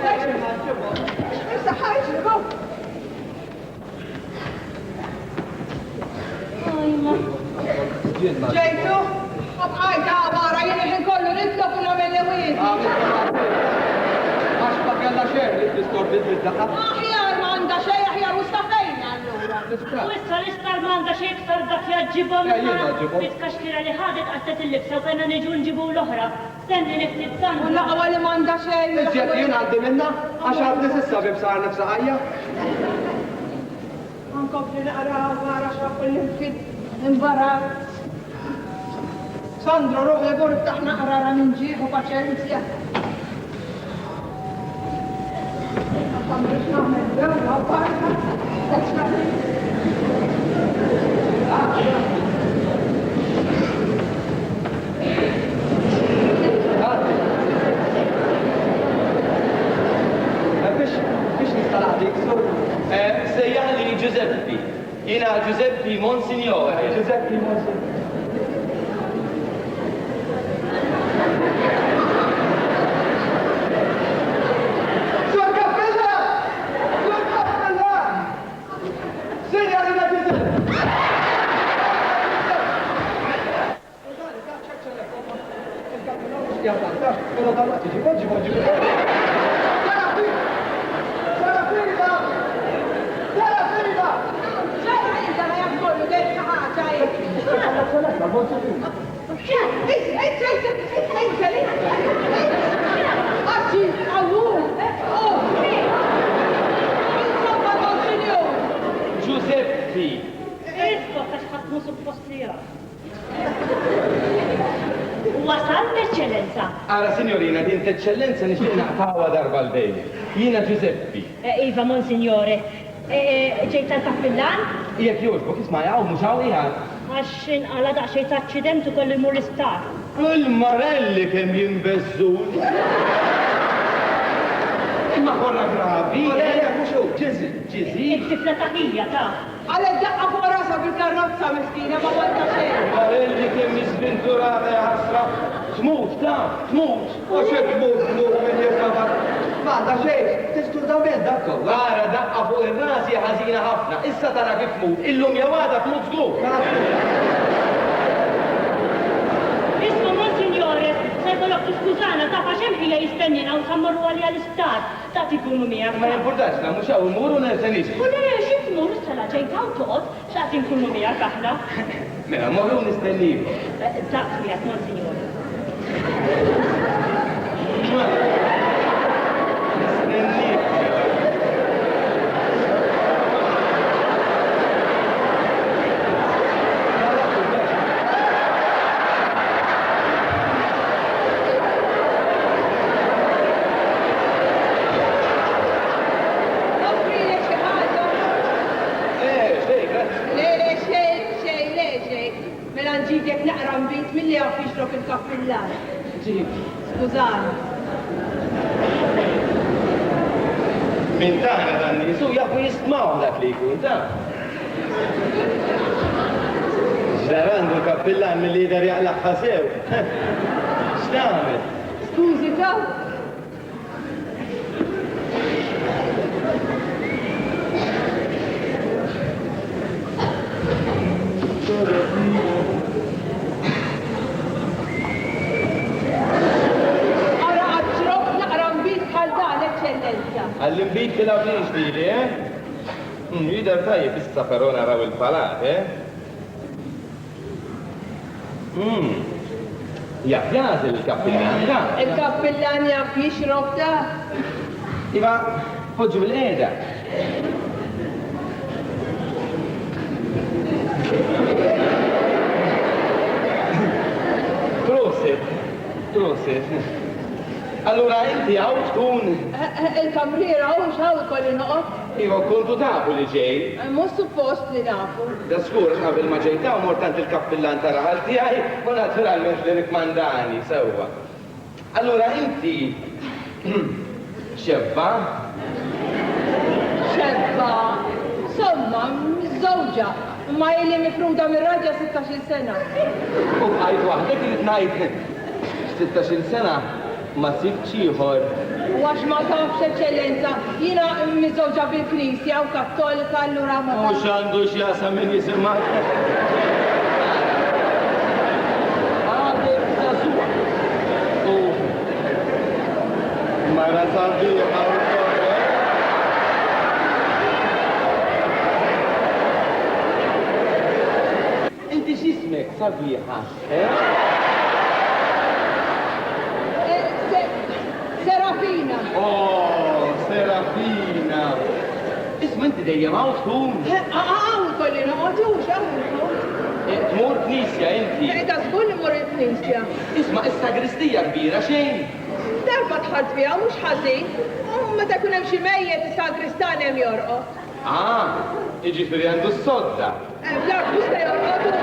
Issa ħarġ li baw. Ġejtu? Għabħajta għabara jien kollu nitlob u namel lewiet. Għax ma kella xer li t-diskordi d-daqqa. Aħjar ma għanda xej, aħjar mustafejn allura. U issa l-istar m'għandha xi iktar dak jaġġibhom Ja, jiena ġibhom. bit-kaxkira li ħadet qattet il-libsa u kena niġu nġibu l-oħra. Stenni niftit U sanna. laqwa li ma għanda xej. Iżjed jien għaddi minna, għax għaddi sissa bibsar nifsa ħajja. Għankobli naqra għara xafu l-infit imbarat. Sandro, ruħi għur taħna għara minn ġieħu paċenzja. Għamil xnaħmel dewla barra. Biex nistalaqdik, Sejjaħ li Giuseppe. Jina Giuseppe Monsignore. Giuseppe Monsignore. Giuseppe. Isbot għax ħadd mu suppost li jara. Wasal l-Eccellenza. Ara, signorina, din t-eccellenza nixtieq naqtawa darba l-bejn. Jiena Giuseppi. Iva, Monsignore. Ġejt tal-kappillan? Jekk jogħġbok isma' hawn mhux hawn ieħor. Għax inqala daqsxejn ta' accident ukoll imur l-isptar. Il-marelli kemm jinbeżżun. Imma korra gravi. Mhux hu, ġiżi. Il-tifla taħija ta' Għala d-daqqa fuq rasa bil-karrozza miskina ma għalta xejn. Marelli kemm jiżvinturata ja ħasra. Tmut, ta' tmut. Għaxek tmut minn jirkabar. Manda xejn, tistudament dakko. Ara daqqa fuq ir-rasi ħażina ħafna. Issa tara kif tmut. Illum jew għada tmut żgur. Isma, Monsignore, se jkollok tiskużana ta' faxem hija jistennina u sammorru għalija l-isptar. Ta' tikunu miegħek. Ma jimpurtax na mhux hawn imuru nersenix. U le, x'ismu nistala ġejta u toqgħod ta' tinkunu miegħek aħna. Mela, morru nistenniku. Ta' miegħek, Monsignore. Offri li xi ħaġa. Xej, grazzi. Le, xejn. Mela nġibek naqra mbit milli għaf jixrok il-kappillan. Ġib. Skużani. Min tagħna dan nisu jafu jismaw dak li jkun ta'. X'darandu l-kappillan mill-lider jaqlaqha sew. X'tagħmel? Skużi ta' Ara għadġrok naqra mbit bħal dan l-Eccellenza. Għall-imbit fil-għablix dili, Jider tajjeb issa però naraw il-palat, Jaf il-kappillan, ta' Il-kappillan jaf jixrok ta' Iva, poġġu bil-qeda. Proset. Allura inti għaw tkun. il-kamriera u xaw ikolli noqgħod. Iva, kontu tafu li ġej. Mhux suppost li nafu. Da skur, qabel ma ġejta u mortant il-kappillan tara ħalti għaj, u naturalment li rikmandani, sewa. Allura inti. Xebba? Somma, mżewġa. Ma jili mifruda mir-raġa 16 sena. U għajt waħdek li t-najt 16 sena ma sibx ieħor. Għax ma tafx Eccellenza, jina mżewġa bil-Knisja u Kattolika allura ma Mux għandu xjasa min jisimak. Għadek sasua. U mara sabiħa u Inti xismek sabiħa, Serafina. Oh, Serafina. Isma inti dejjem għaw tkun. Għaw kolli noqgħodux, għaw Tmur knisja inti. Da żgur li mor il-Knisja. Isma is-sagristija kbira xejn. Darba tħadd fiha mhux ħażin. U meta jkun hemm xi mejjed is-sagristan hemm jorqod. Iġifieri għandu s-sodda. La busta jorqod.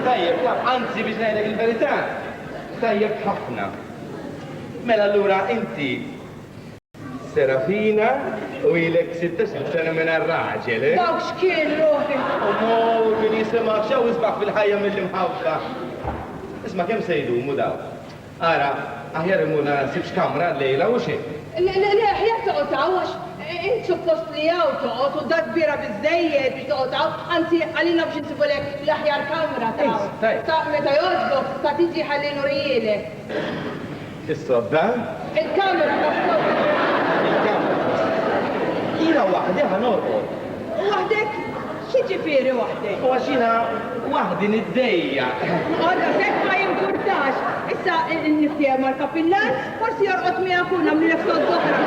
Tajjeb, anzi biex ngħidlek il-verità. Tajjeb ħafna. Mela allura inti Serafina u ilek 16 sena minn ar-raġel, Dawk xkien ruħi. Mor min jisimak xew isbaħ fil-ħajja mill-imħawka. Isma' kemm se jdumu daw. Ara, aħjar imuna sibx kamra l-lejla u xejn. Le, ħjaq toqgħod għax int suppost li hawn toqgħod u dak kbira biżejjed biex toqgħod hawn, anzi għalina biex insibulek l-aħjar kamra ta' ta' meta jogħġbok ta' tiġi ħalli nurijielek. Is-sodda? Il-kamera tas-sodda. Il-kamra. Ila waħdeha norqod. Waħdek? Xi ġifieri waħdek? U għaxina waħdi niddejja. Għadda sekk ma jimpurtax. Issa niftija mal-kapillan, forsi jorqod miegħek u nagħmlilek sodda oħra.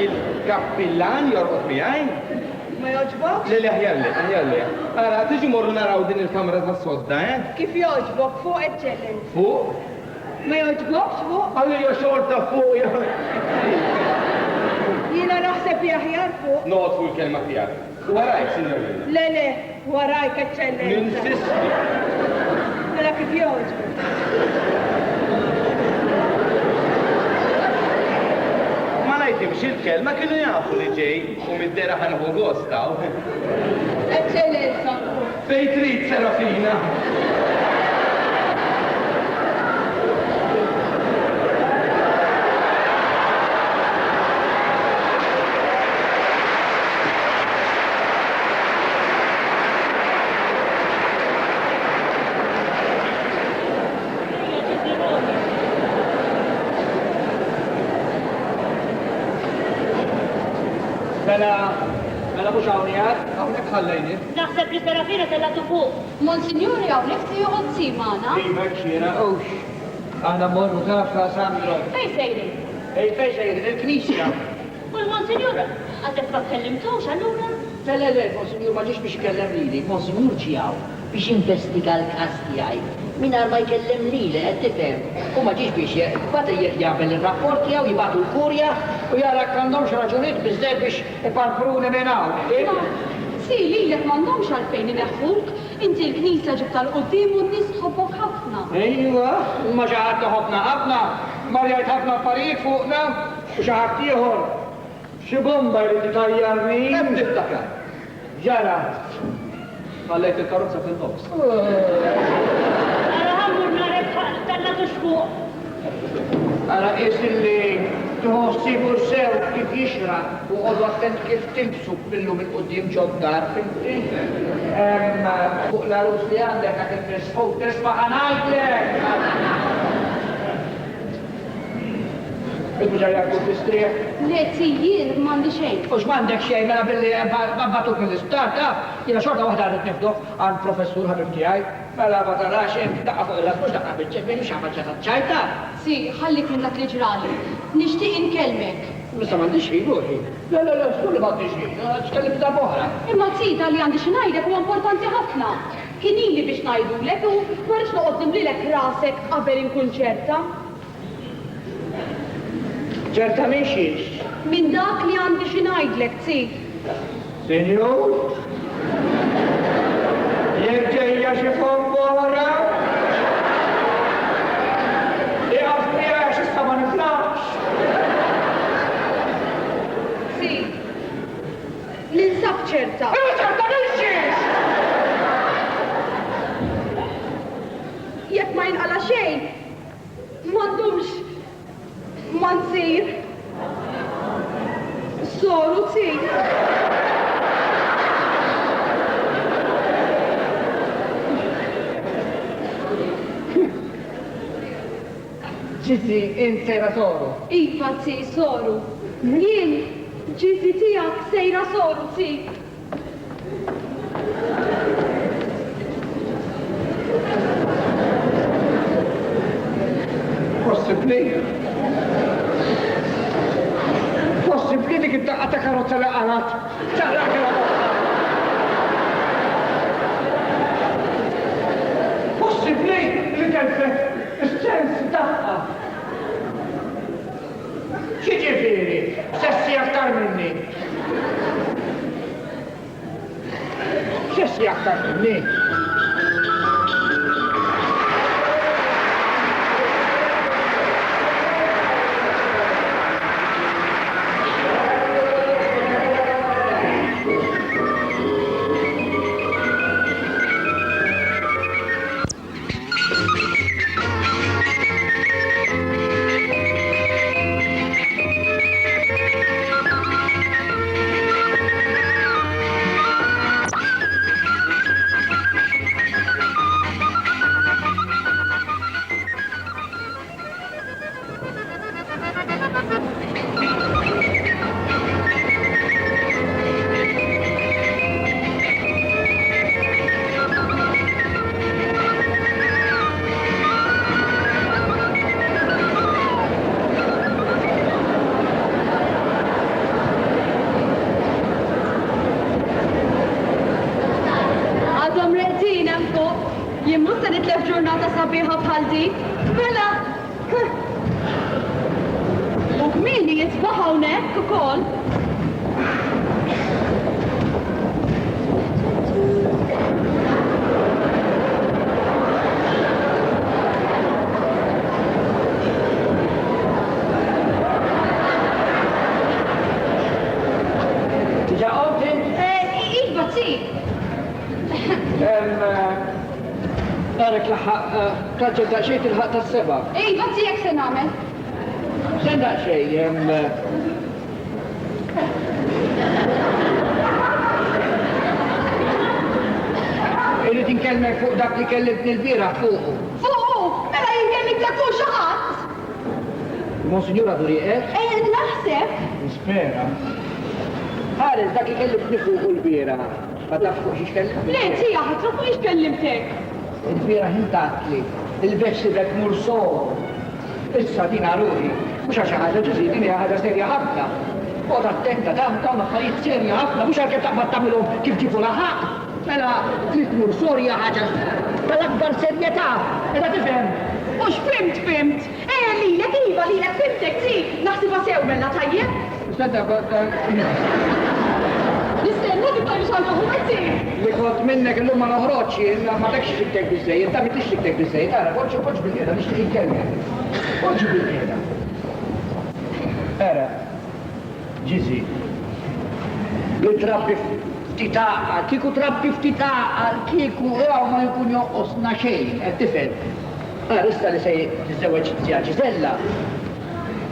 Il-kappillan jorqod miegħi? Ma Ma joġbok? Le, ħjalli. Ara, tiġi morru naraw din il-kamra ta' sodda, eh? Kif joġbok fuq eċċellent? Fuq? Ma joġbokx fuq? Għalli jo xorta fuq, Jiena naħseb jaħjar fuq. Not fuq il-kelma tijak. Warajk, signorina. Le, warajk eċċellent. Ninsisti. Mela kif joġbok? Ma najtimx il-kelma kienu jafu li ġej u mid-dera ħanħu gostaw. Eċċellenza. Fej trid, Serafina. Mela mux għawnijat, għawnek ħallajni. Naħseb li Serafina tellatu fuq. Monsignori hawnhekk se joqgħod si magħna. Iva xira, ux. Għana morru kafa, Sandro. Fej sejri? Ej, fej sejri, il-knisja. U l-Monsignora, għadek ma tkellimtux allura? Le, Monsignor ma ġiex biex kellem lili, Monsignor ġijaw biex investiga l-kas tiegħi. Minar ma jkellem lili, qed tifhem. U ma ġiex biex bata jagħmel ir-rapport tiegħu jibgħatu l-kurja u jara għandhomx raġunijiet biżżejjed biex iparpruni minn hawn. Si, lilek m'għandhomx għalfejn ineħħuk, inti l-knisja ġibta l-qudiem u n-nies tħobbok ħafna. Ejwa, ma ġaħat ħafna ħafna, marjajt ħafna affarijiet fuqna, u xaħat ieħor. Xi bomba jrid itajjarni. Hemm tiftakar. Ġara. Għallejt il-karozza fil-nofs. Ara ħammur narek tellatu xfuq. Ara illi tħossibu sew kif jixra u għodu attent kif timbsu billu minn qoddim ġoddar, finti? Fuq l-arus li għandek għak il-fisfuq, tisma ħanajdlek! Il-bġajja kut istrieħ. Le, jien m'għandi xejn. Ux m'għandek xejn mela billi babbatuk mill-istar, jena xorta waħda għadet nifduħ għal professur ħabib tiegħi. Mela ma tarax inti daqqa fuq il-lat mux daqqa bil-ċefin mux għamil ċefat ċajta. Si, ħallik minn dak li ġrali. Nixtieq inkelmek. Missa m'għandix xejn ruħi. La, skulli m'għandix xejn, tkellim da boħra. Imma tsita li għandi xi ngħidlek huwa importanti ħafna. Kien ili biex ngħidulek u ma rridx noqgħod nimlilek rasek qabel inkun ċerta. ċerta minn xiex. Minn dak li għandi xi ngħidlek, si. Senjur? Jek ġejja xi fombora? Iqaf miegħek issa ma niflax. Si. Ninsab ċerta. ċerta minn xiex! Jekk ma jinqala xejn, m'għandhomx ma nsir. Soru tsir. Ġizzi, insejra soru. Iva tsi, soru. Jien, ġizzi tijak sejra soru tsi. Possibli? Possibli dik id-daqqa ta' karozza li għalat. Ċaqlaq la Possibli li telfet is-sens taqqa. Xieġifieri, sessi aktar minni. Sessi aktar minni. mreqtin hemm fuq. Jien mhux se nitlef ġurnata sabiħa bħal dik. Mela. U kmieni jitbaħ hawnhekk ukoll. Għarek laħħaq, kħalġel daqxej il-ħaq tas-seba. Bazzi jek se nagħmel. Sen daqxej, irrid inkellmek fuq dak li kellimtni l-bieraħ fuqu. Fuqu? Mela jien kellimtek fuq xi ħadd? Monsignora Duriqek? Naħseb. Nispera. Ħares dak li kellimtni fuqu l-bieraħ. Ma taf fuq xiex kellimtek? Le, tija, ħatra fuq xiex kellimtek. Il-bieraħ intatli, il-vexi bek mursor. Issa dina ruħi, mux għaxa ħaġa ġuzi, dini ħaġa serja ħafna. Bod attenta, dawn affarijiet serja ħafna, mux għalke taqbad tamilhom kif ġifu laħaq. Mela, trid mursor hija ħaġa tal-akbar serjetà, edha tifhem. Mux fimt. Lilek iva, lilek fimtek, si. Naħsiba sew mella tajjeb. Nistenna li bħal xalma ħuħati. Li kont minnek l-lum ma noħroċi, ma tekx xiktek bizzej, ta' mi tix xiktek bizzej, tara, poġġu bil-keda, nixtieq jitkellem. Poġġu bil-keda. Era, ġizi, li trabbi ftitaqal, kiku trabbi ftitaqal, kiku għaw ma jkun joqqosna xejn, tifel. Issa li se jizzewġ zja Ġisella.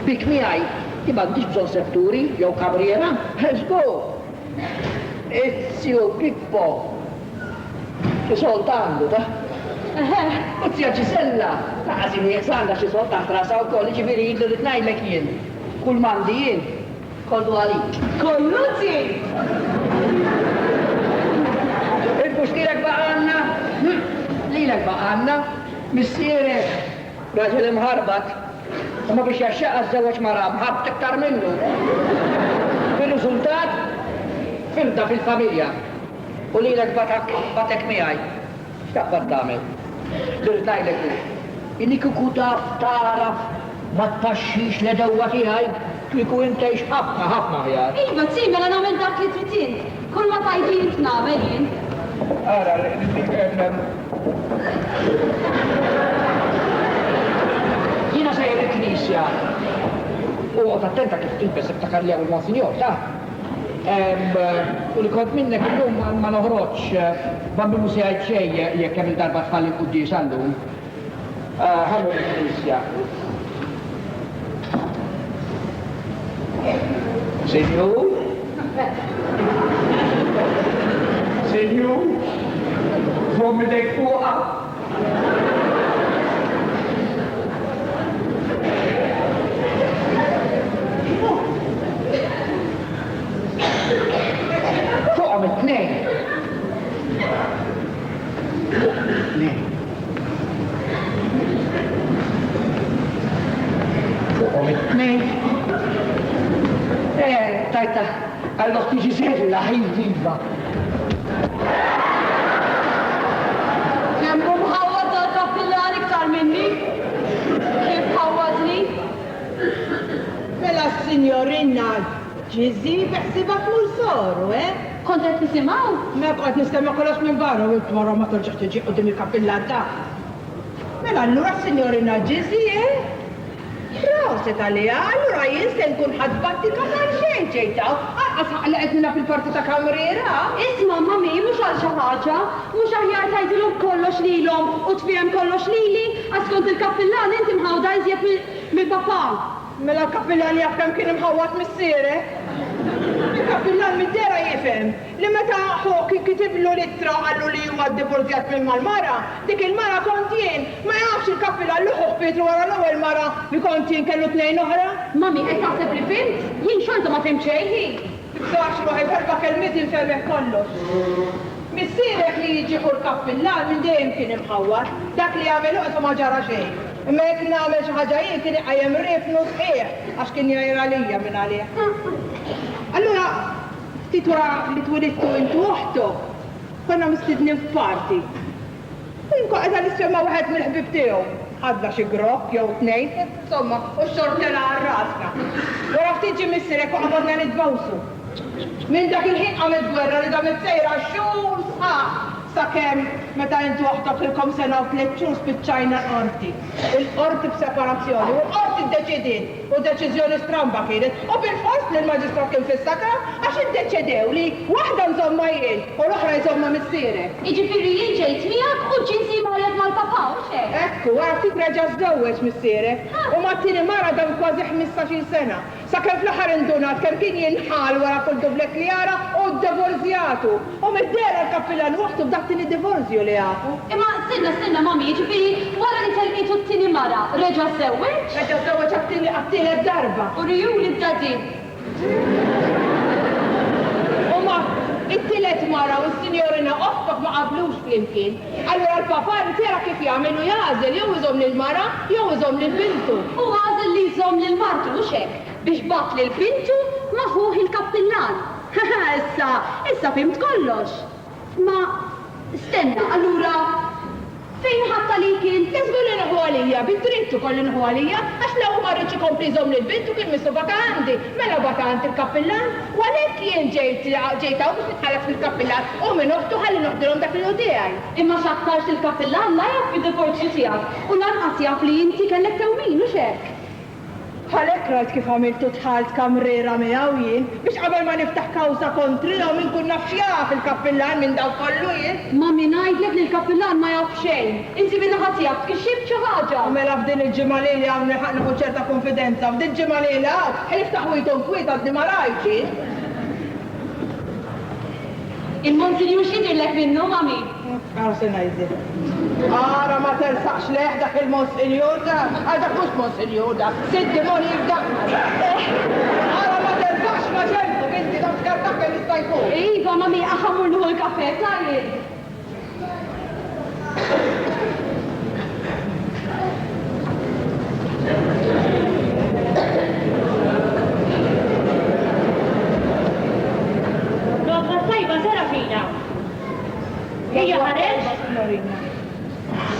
Bik miħaj, ti m'għandix bżonn setturi, jew kabriera, let's go. Ezio Pippo, che soltanto, ta? U zja Ġisella, għazini jeksanda xie soltant rasa u kolli ġifiri jiddu li tnajdlek jien. Kull mandi jien, kollu għalik. Kollu zi! Il-bux lilek baqanna, lilek baqanna, missierek, raġel imħarbat, ma biex jaxxaqqa z-żewġ mara mħarb tiktar minnu. Fil-riżultat, filda fil-familja. U lilek batek miħaj. Xtaqbad tamel. Dirtajlek u. Inni kiku taraf ma tpaxxix l-edewwa tiegħi, kiku intejx ħafna ħjar. Iva, zi, mela nagħmel dak li trid int. Kull ma tajtin int nagħmel jien. Ara, jina sejjer il-knisja. U attenta kif tilbes iftakar li għaw il-Monsinjor, ta? U li kont minnek il-lum ma noħroċ, bambi musi għajċej jek kemm il-darba tfalli l-Quddis għandhom. Ħallu il-knisja. Senjur? Senjur? From dek fuqa? Fuqom it-tnejn. Fuqom it-tnejn. Tajta, għallok tiġi Ġisella, ħin viva. Kemmu mħawad dal-kappillan iktar minni? Kif ħawadni? Mela s-signorina ġizi beħsibak mul-soru, Kontet nisimaw? Ma bqgħet nistema kollox minn barra u wara ma terġax tiġi qudiem il-kappillan ta'. Mela allura s-signorina ġizi, Proset għalija, allura jien se nkun ħadbattika mal xejn ġejta. Aqqas ħaqlaqetnina fil-parti ta' kamriera. Isma' mami, mhux għal xi ħaġa, mhux aħjar tgħidilhom kollox lilhom u tfiem kollox lili, għax kont il-kappillan inti mħawda iżjed mill-papà. Mela l-kappillan jaf kemm kien imħawwat mis-sierek. Il-kappillan mid-dera jifhem li meta ħoq kitiblu littra għallu li huwa ddivorzjat minn mal-mara, dik il-mara kont jien, ma jafx il-kappillan li ħoq Petru wara l-ewwel mara li kont jien kellu tnejn oħra. Mami, qed taħseb li fimt? Jien xorta ma fimt xejn. Tibżax ruħi ferba kelmiet infemmeħ kollox. Missierek li jiġi ħur kappillan minn dejjem kien imħawwat, dak li jagħmel ħoqtu ma ġara xejn. Imma jekk nagħmel xi ħaġa jien kien iqajjem rifnu sħiħ għax kien jgħajra lija minn għalih. Allura, ftit wara li twilidtu intu uħtu, konna mistidnin f'parti. Kien qed nissemma waħed mill-ħbib tiegħu. Ħadna xi grok jew tnejn, insomma, u x-xortela għar-rasna. Wara ftit ġie missierek u qabadna nitbawsu. Minn dak il-ħin qamet gwerra li damet sejra xhur sħaħ sakemm meta intu waħdok sena u 3 xhur spiċċajna l-qorti. Il-qorti b'separazzjoni u l-qorti ddeċidiet u deċiżjoni stramba kienet u bil-fors li l-maġistrat kien fis-saka għax iddeċidew li waħda nżomma jien u l-oħra jżomma missierek. Jiġifieri jien ġejt miegħek u ġinsi marret mal-papa u xejn. Ekku, wara ftit reġa' żewweġ missierek u mat-tieni mara dan kważi 15-il sena. Sakemm fl-aħħar indunat kemm kien jinħal wara kull dublek li jara u ddivorzjatu. U mid-dera l-kappillan waħdu b'dak tieni divorzju li jafu. Imma stenna mami, jiġifieri wara li telqitu t-tieni mara, reġa' żewweġ? Reġa' żewweġ għat-tielet darba. U rijuli d-dadi. U ma it-tielet mara u s-sinjorina oħbok ma qablux flimkien. Allura l-papa tera kif jagħmel u jażel jew iżomm lill-mara jew iżomm lill-bintu. U għażel li jżomm lill-martu u xek biex bat lill-bintu maħuħ il-kappillan. Issa fimt kollox. Ma stenna, allura fejn ħatta li kien? Kizbu li nħu għalija, bid-drittu kolli nħu għalija, għax law marriċ ikompli zom li l-bintu kien missu vakanti, mela vakanti il-kappillan, u għalek jien ġejta u biex nitħalaf fil-kappillan, u minn uħtu ħalli nuħdilom dak l-udijaj. Imma xaktarx il-kappillan la jaf id-divorzju tijak, u lanqas jaf li jinti kellek tewmin u xek. Għalek rajt kif għamiltu tħalt kamrera miegħu jien biex qabel ma niftaħ kawża kontri u min kun naf x'jaf il-kappillan minn daw kollu jien. Ma min ngħidlek li l-kappillan ma jaf xejn. Inti minn ħadd jaf kixib xi ħaġa. Mela f'din il-ġimgħa lejli hawn nieħu ċerta konfidenza, f'din ġimgħa lejli hawn ħiliftaħ wijtom kwiet għaddi ma rajt jien. Il-Monsinjur x'jidhirlek minnu mami? Għara se ngħidlek. Għara ma tersaqx leħ dak il-Monsinjur da, dak mhux Monsinjur da, siddi moni jibdak. Għara ma tersaqx ma ġentu, binti dak skartak kemm jista' jkun. Iva mami aħamurlu l-kafe tajjeb.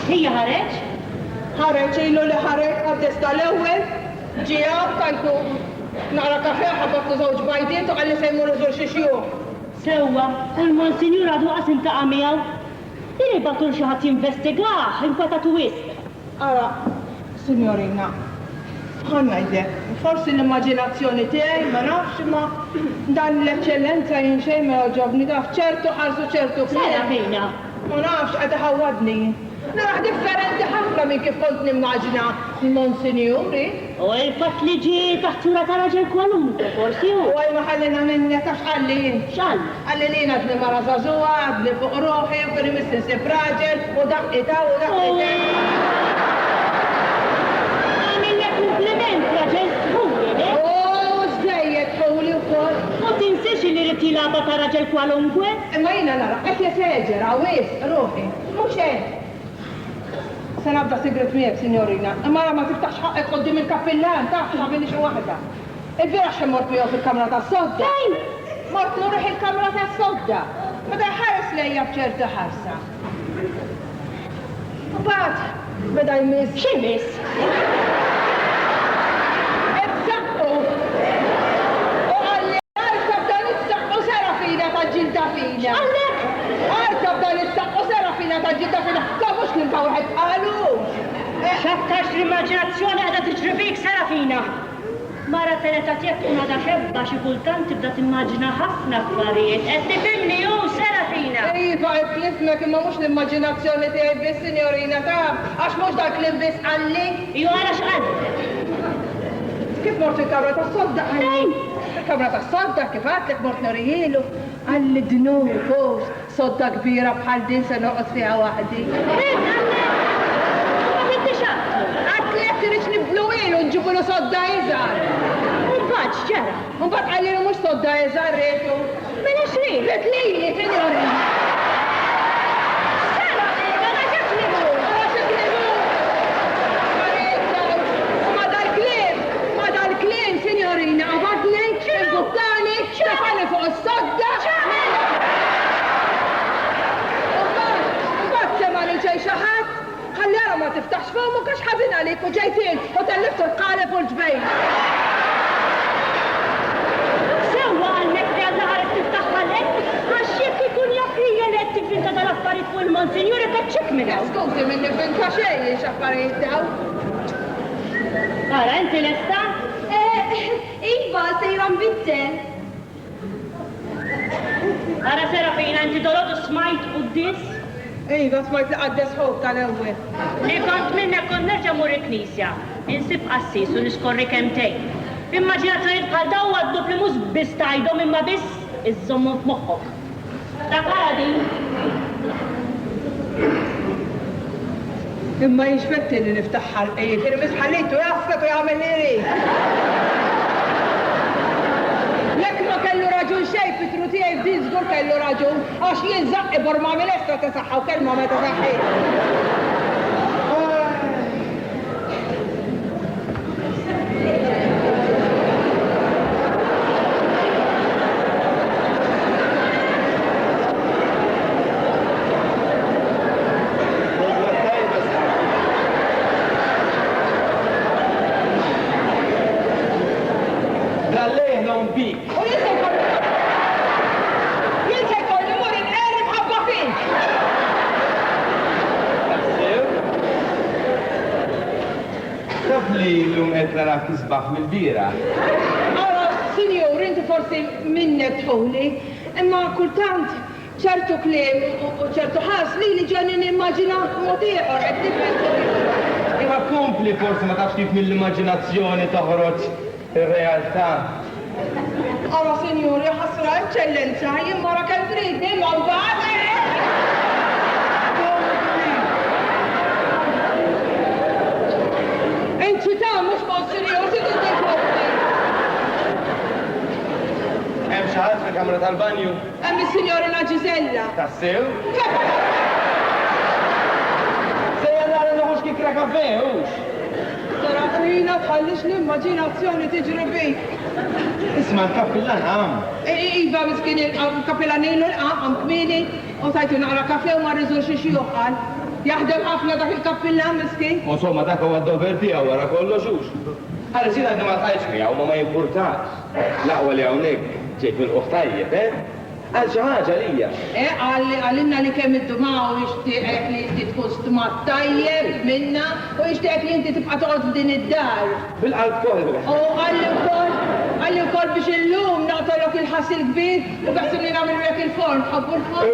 Hija ħareġ? ħareġ ilu li ħareġ għad-testa l-ewwel, ġijab tajtu naqra kafe ħabattu żewġ bajdiet u għalli se jmur iżur xi xjuħ. Sewwa, il-Monsinjur għadu qas intaqa' miegħu. Din ibatul xi ħadd jinvestigah, inkwetat wisq. Ara, Signorina, ħanna jdek, forsi l-immaġinazzjoni tiegħi ma nafx ma dan l-eċċellenza jien xejn ma joġobni daf ċertu ħarsu ċertu Sera fina. Ma nafx qed iħawwadni. Naraħ differenti ħafna minn kif kont nimmaġina l-Monsinjuri. U il-fatt li ġi taħtura ta' raġel kwalunkwe, forsi hu. U ma ħallina minni tax għalli jien. X'għall? Għalli li għadni mara zazuwa, għadni fuq ruħi, u kien imissin sib raġel, u daqqita, u daqqita. Għamillek kompliment raġel sħuli, ne? U żejjed fuli wkoll. U tinsiex li rrid jilagħba ta' raġel kwalunkwe? Imma jiena nara, qed jeseġera, wisq ruħi. Mhux hekk. Se nabda sigret miegħek, Signorina. Imma ma tiftaħx ħaqek qudiem il-kappillan, taf ħabili xi waħda. Il-bieraħ mort miegħu fil-kamra tas-sodda. Fejn? Mort nurih il-kamra tas-sodda. Beda ħares lejja b'ċerta ħarsa. U bagħad beda jmiss. Xi miss? Ebsaqqu. U għalli għalta b'dan is-saqqu Serafina ta' ġilda fina. Għallek? Għalta b'dan is-saqqu Serafina ta' ġilda fina. Kafux kien ta' wieħed qalu. X'aktarx l-immaġinazzjoni qiegħda tiġri fik, Serafina. Mara teleta tiegħek tkun għadha xebba xi kultant tibda timmaġina ħafna affarijiet. Qed tifhimni hu, Serafina. Iva, iflismek imma mhux l-immaġinazzjoni tiegħi biss, Signorina, taf, għax mhux dak li biss qalli. Ju għara x'qaltek? Kif mort il-kamra tas-sodda qalli? Il-kamra tas-sodda kif għadlek mort norijielu. Għalli dnu fost, sodda kbira bħal din se noqgħod fiha waħdi. Għatlek irriċ niblu ilu nġibulu sodda iżar. Mbagħad x'ġara? Mbagħad għalli mhux sodda iżar retu. Mela x'rid? Ret lili, Signorina. Signorina, għabadni, il-buttani, xtafani fuq s-sodda. tiftaħx fomok għax ħazin għalik u ġejtin u telliftu l-qalep u l-ġbejn. Sewa għalmek li għadna ħaret tiftaħ għalek, għax jekk ikun jafrija li għed tifrinta dal-affarijiet fuq il-Monsignore taċċek minna. Skużi minn nifrinta xejn x'affarijiet daw. Ara, inti lesta? Iva, sejra mbitten. Ara Serafina, inti dolodu smajt u dis? Iva, smajt li għaddes ħob tal-ewwel. Li kont minnek kont nerġa' mur il-Knisja, insib qassis u niskorri kemtejn. Immaġinazzjonijiet bħal daw għaddu li mhux biss tajdhom imma biss iżommhom f'moħħok. Dakara din. Imma jiġbettin li niftaħħa l-qejjed, irmis ħallitu jaffet u jagħmel li jrid. Jekk ma kellu raġun xejn fit-tru tiegħi f'din żgur kellu raġun għax jien żaqi borma mill-estra tesaħħa u kelma meta saħħi. Naraw kisbaħ mill-bira. Sinjur, inti forsi minnek tħuli, imma kultant ċertu kliem u ċertu ħas li ġani nimmaġina mod ieħor qed nifhem. Imma kompli forsi ma tafx kif mill-immaġinazzjoni toħroġ ir-realtà. Ara sinjur, ħasra eċċellenza, jien mara kemm tridni ma mbagħad. Inċita mhux Monsignor, Hemm xi ħadd fil-kamra tal-banju? Hemm is-Sinjorina Ġisella. Tassew? Sejja nara noħux kikra kafè, hux? Serafina tħallix l-immaġinazzjoni tiġri bik. Isma' l-kappillan qam. Iva miskin il-kappillanilu l-qam kmini u tajtu naqra kafè u ma rriżux xi joħal. Jaħdem ħafna dak il-kappillan miskin. Insomma, dak huwa d-dover tiegħu wara kollox hux. Ħara sida għandna ma tħajx miegħu ma jimpurtax. L-aqwa li hawnhekk ġejt mill-qof tajjeb, Għal xi ħaġa lija. Għallinna li kemm iddumaw ixtieqek li inti tkun stmat tajjeb minna u ixtieqek li inti tibqa' toqgħod f'din id-dar. Bil-qalb koħel. U għalli wkoll biex illum nagħtolok il-ħasil kbir u beħsib li nagħmlu lek il-forn, tħabbu l-forn.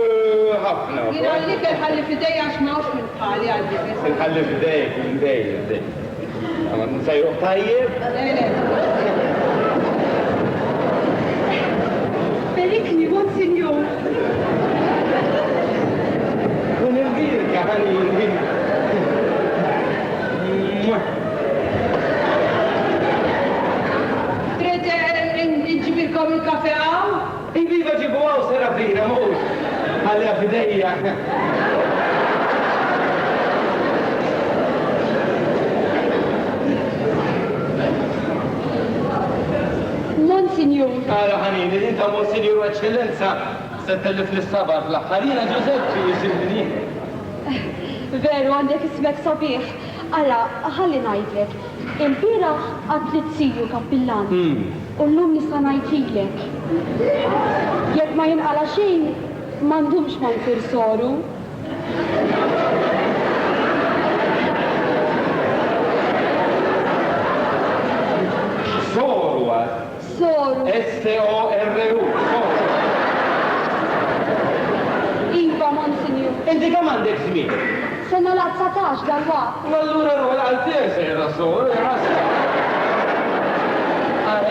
Ħafna. Jien għallik il-ħalli f'idej għax m'hawnx minn bħali għallik. Il-ħalli f'idejk, f'idejk. Għamma nsajruħ tajjeb? Berikni, Monsignor. Kun il-birka, ħani il-birka. Trid nġibirkom il-kafe għaw? Iviva ġibu għaw Serafina, mux. Għalli fidejja. Monsignor. Għala ħanini, inta Monsignor u Eccellenza, settellif l-sabar fl-axħarina Giuseppe jisibni. Veru, għandek ismek sabiħ. Alla, ħalli ngħidlek. Il-bira għad siju kappillan. U l-lum nista' ngħidlek. Jekk ma jinqala xejn, m'għandhomx ma nfirsoru. Soru għad. Soru. S-O-R-U. Iva, Monsignor. Inti kam għandek żmien? Sena l-19 dal-waqt. U allura ruħ l-għaltier sejra soru, rassa.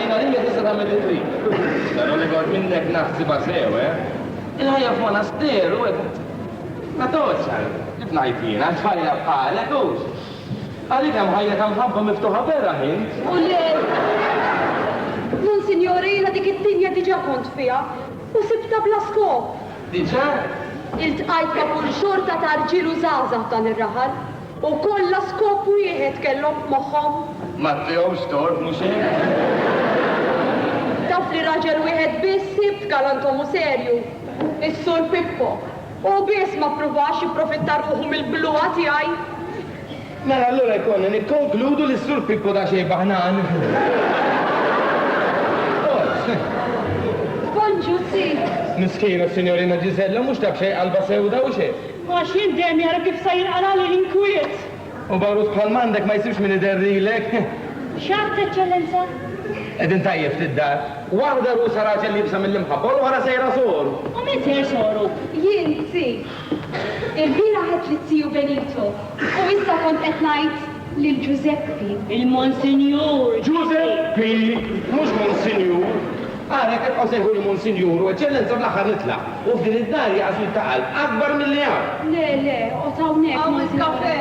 Jina li tista tagħmel it-trik. Daru li għod minnek naħsiba sew, Il-ħajja f'monasteru, ma toċċal. Nifnajtina, ċfajja bħalek, ux. Għalik hemm ħajja kam ħabba miftuħa vera ħin. U le, Monsignore, jina dik id-dinja diġa kont fija u sibta bla skop. Diġa? Iltqajt kapul xorta ta' rġilu żgħażagħ dan ir-raħal u kollha skop wieħed kellhom moħħhom. Ma tihom stort mhux hekk? Taf li raġel wieħed biss sibt galantomu serju, is-Sur Pippo. U biss ma pruvax jipprofitta ruħu mill-bluqa tiegħi. Mela allura jkollna nikkonkludu li s-sur Pippo da xejn baħnan. Bonġu, si. Miskina s-Signorina Gisella mhux dak xejn qalba sewda u xejn. Għax jindem jara kif sajr għalali l-inkwiet. U barut bħal mandek ma jsibx min iderrilek. Xart, Eccellenza? Edin tajjeb tid-dar. Waħda rusa raġel libsa mill-imħabbol u wara sejra sor. U min sejr soru? Jien, si. Il-bira ħed li tsiju Benito. U issa kont qed ngħid lil Giuseppi. Il-Monsinjur. Giuseppi, mhux Monsinjur. Għara kif għasajħu li Monsinjur u Eccellenza bl-aħħar nitlaq. U f'din id-dar jaqsu taqal akbar mill-li għam. Le, otawnek. Għaw kafe.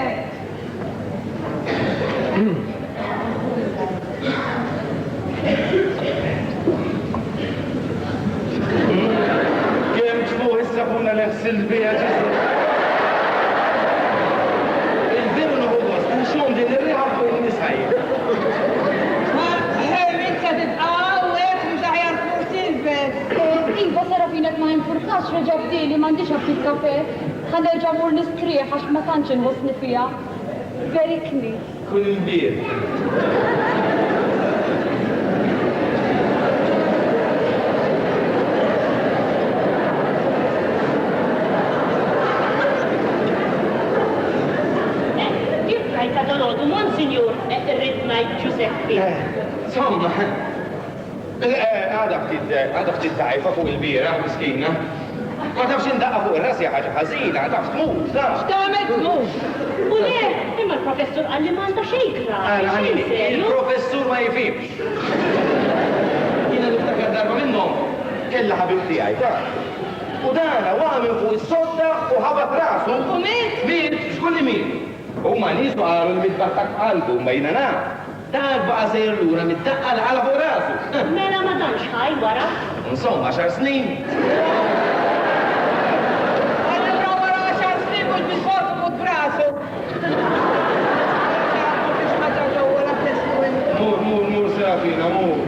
Kem ġfuħ is-sabuna l-ħsil bija ġisru. Il-veru nuħudos, nxum din il-riħa fuq il-nisħaj. Minta tibqaw, mux aħjar fuq silbet. Iva Serafinek ma jinfurkax reġab dili m'għandix għabtit kafe. Ħanerġa' mur nistrieħ għax ma tantx inħossni fija. Verikni. Kull il-bir. Monsignor, rrid ngħid Giuseppi. Somma, għada ftit dajfa fuq il-bira, miskina. Ma tafx indaqqa fuq ir-rasi ħaġa ħażina, taf tmut, taf. X'tagħmel tmut? U le, imma l-professur qal li m'għandha xejn klar. Il-professur ma jifhimx. Jiena niftakar darba minnhom kellha ħabib tiegħi, taf. U dana għamil fuq is-sodda u ħabat rasu. U mit? Mit, x'kulli mit? U ma nisu għaru li mitbattak qalbu, ma jina na. Dak baqa sejr l-ura mit-daqqa l-għala fuq rasu. Mela ma danx ħaj wara. Insomma, 10 snin. Allura wara 10 snin mhux bil-korpu fuq brasu. Mur, Serafina, mur.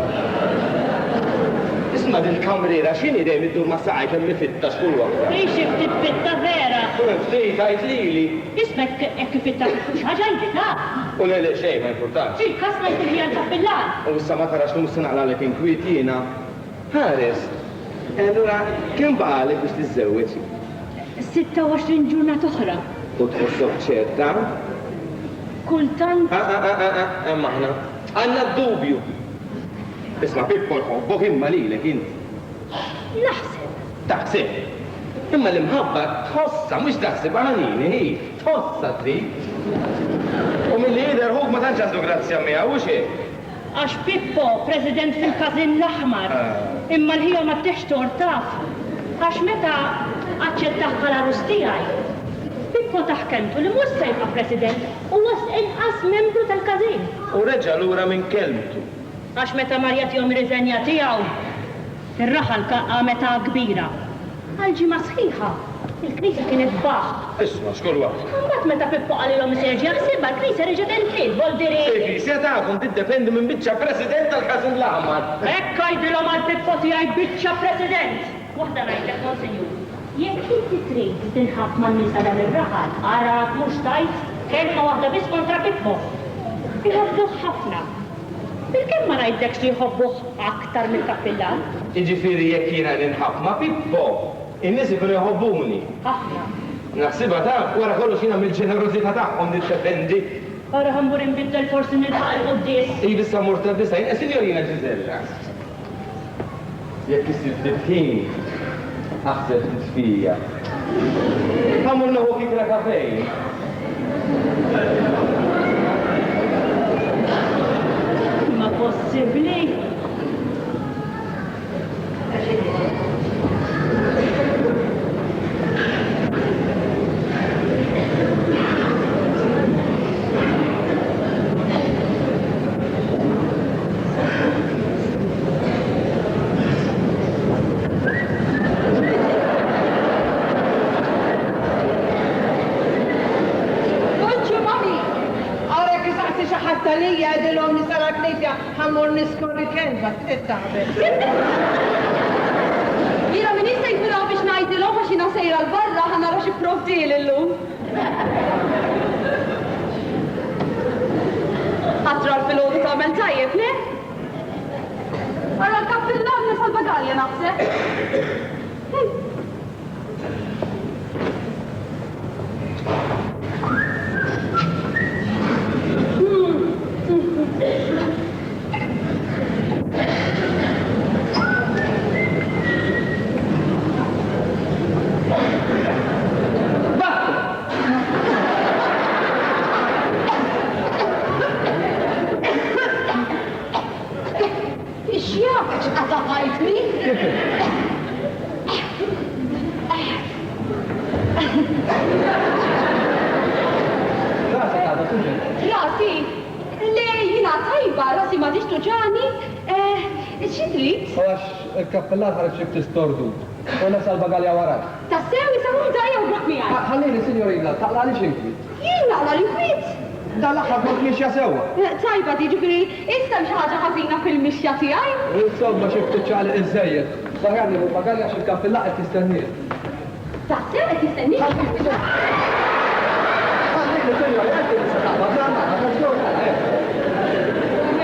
Isma dil-kamrera, xini dejjem id-dur ma saqaj kemm mifittax kull waqta. Rixi ftit fitta vera. Ftit għajt lili. Ismek ekk fitta fux ħaġa jbita. U le xejn ma importanx. Il-kas ma jkun hija l-kappillan. U issa ma tarax kemm se naqlalek inkwiet jiena. Ħares. Allura kemm baqalek biex tiżżewweġ? 26 ġurnata oħra. U tħossok ċerta? Kultant. Emma ħna. Għanna d-dubju. Isma' Pippo l-ħobbok imma lilek inti. Naħseb. Taħseb. Imma l-imħabba tħossa, mhux taħseb għanini, hi. Tħossa trid. U mill-li jidher ħuk ma tantx għandu grazzja miegħu u xejn. Għax Pippo, president fil-Kazin l-Aħmar. Imma l-ħija ma t-teċtor taf. Għax meta aċċettaħ bħala rus tiegħi. Pippo taħkemtu li mhux se jibqa' president u was inqas membru tal-Kazin. U reġa' lura minn kelmtu. Għax meta marjat jom riżenja tiegħu, ir-raħal meta kbira. Għal-ġimgħa sħiħa, il-Knisja kienet baħ. Isma' xkull waqt. Mbagħad meta Pippo qalilhom iserġi jaħsibha l-Knisja reġgħet intil, voldiri. Il-Knisja tagħkom tiddependi minn biċċa president tal-Kazin l-Aħmar. Hekk għajdilhom għal Pippo tiegħi biċċa president. Waħda ngħidlek, Monsinjur. Jekk inti trid tinħabb man-nisa dan ir-raħal, ara mhux tajt kelma waħda biss kontra Pippo. Iħobbuh ħafna. Bil-kemm ma ngħidlekx li jħobbuh aktar mill-kappillan? Jiġifieri jekk jiena ninħabb ma' Pippo, in-nies ikunu jħobbuni. Ħafna. Naħsibha taf wara kollox jiena mill-ġenerożità tagħhom niddependi. Ara ħambur inbiddel forsi nilħaq il-quddies. Issa murta disajn, Signorina Gisella. Jekk isir tibħin, aħseb tisfija. Ħamur naħu kikra kafej. Ma possibbli? Talija għedilom nisara Knisja ħammur niskorri kelba, t-taħbel. Jira min jista jkuraw biex najdilom għax jina sejra l-barra ħana raxi provdil illum. tajjeb, le? Ara l-kappillan nisal bagalja naħseb. Rasi, le jina tajba, rasi ma diċ tuġani, xitrit? Għax il-kappellat ħarġ xib tistordu. U nasal bagalja warak. Tassew jisamu dajja u brak miħaj. Ħallini, signorina, taqla li xinkwi. Jien naqla li kwit. Dal-axar kont miexja sewa. Tajba di ġifiri, issa xaħġa ħazina fil-mixja tijaj? Insomma, xibtu ċali iż-żejjed. Saħjani, bagalja xib kappellat qed tistenniet. Tassew qed tistenni? Ħallini, signorina, qed tistenniet. Bagalja,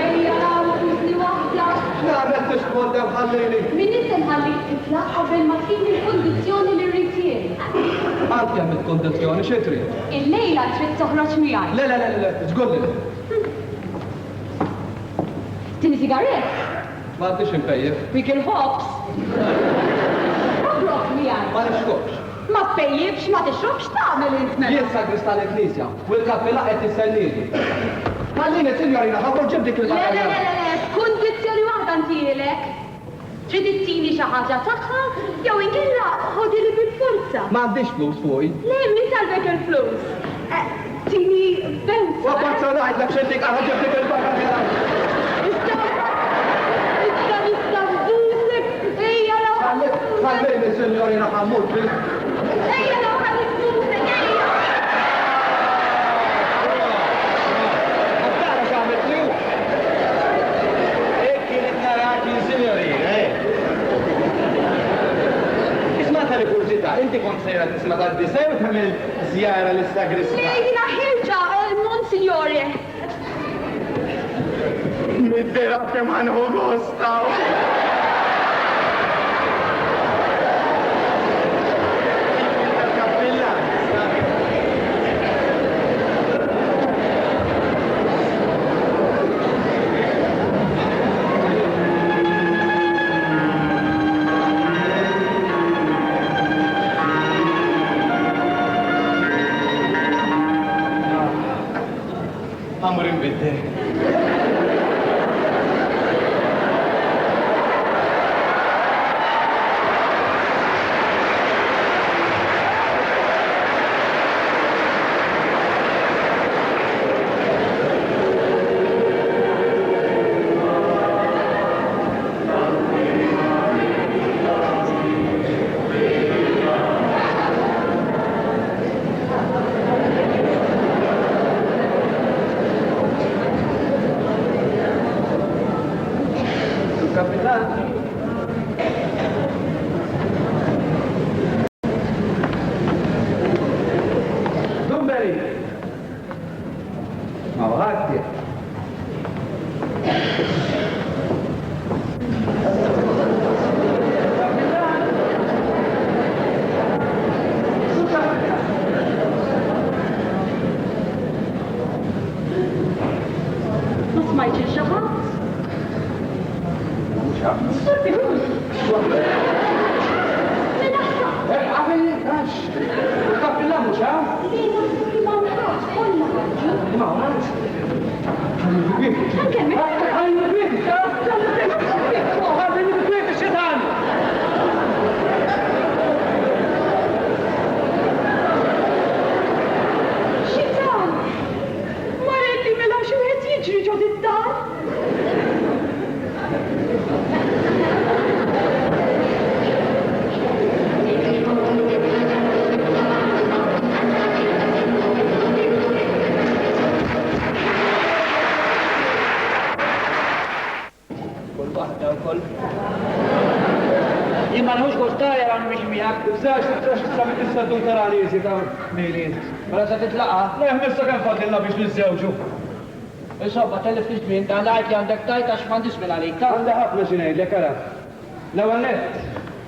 Ejja, użni wahda. Narret tixtmoddew ħallini. Min itten ħalli titla qabel ma tħin il-kondizjoni li rritjeri. Għad jem il-kondizjoni, xitri? Il-lejla trid toħroġ miegħi. Le, ġgolli. Tini sigaret? Ma għaddix impejjef. Dik il-ħobs. Toħroġ miegħi. Ma nixkobx. Ma tpejjibx, ma tixrobx tagħmel int mela. Jien sagris tal-Eknisja u l-kappella qed tistennini. Ħallini, signorina, ħabbor ġib dik il-bagalja. Le, kundizzjoni waħda ntielek. Trid ittini xi ħaġa tagħha jew inkella ħodili bil-forza. Ma għandix flus fuqi. Le, min talbek il-flus? Tini benza. Wabazza naħdlek xeddik għara ġib dik il-bagalja. Nista nbusek. Ejja law. Ħallini, signorina, ħammut bil. Ejja law ħalli nbusek, ejja. Għaddara xaħmet li u. Ekki li naraki, signorina, Isma tal-kurzita, inti kont sejra tisma tal-disaj u tħamil zjara l-istagrista. Lejna ħirġa, Monsignore. Middera kem għanħu gostaw. Amurin bidde. Imma nħuġ għostajja għan miex miħak. Zax, s-sabit s-saddu tarani ta' Mejlin. Mela sa titlaqa? Le, missa kan fadilna biex nizzewġu. Insomma, tellif nixbin, dan lajt li għandek tajt għax m'għandix minn għalik. Għanda ħafna xinejlek, ara. L-ewwel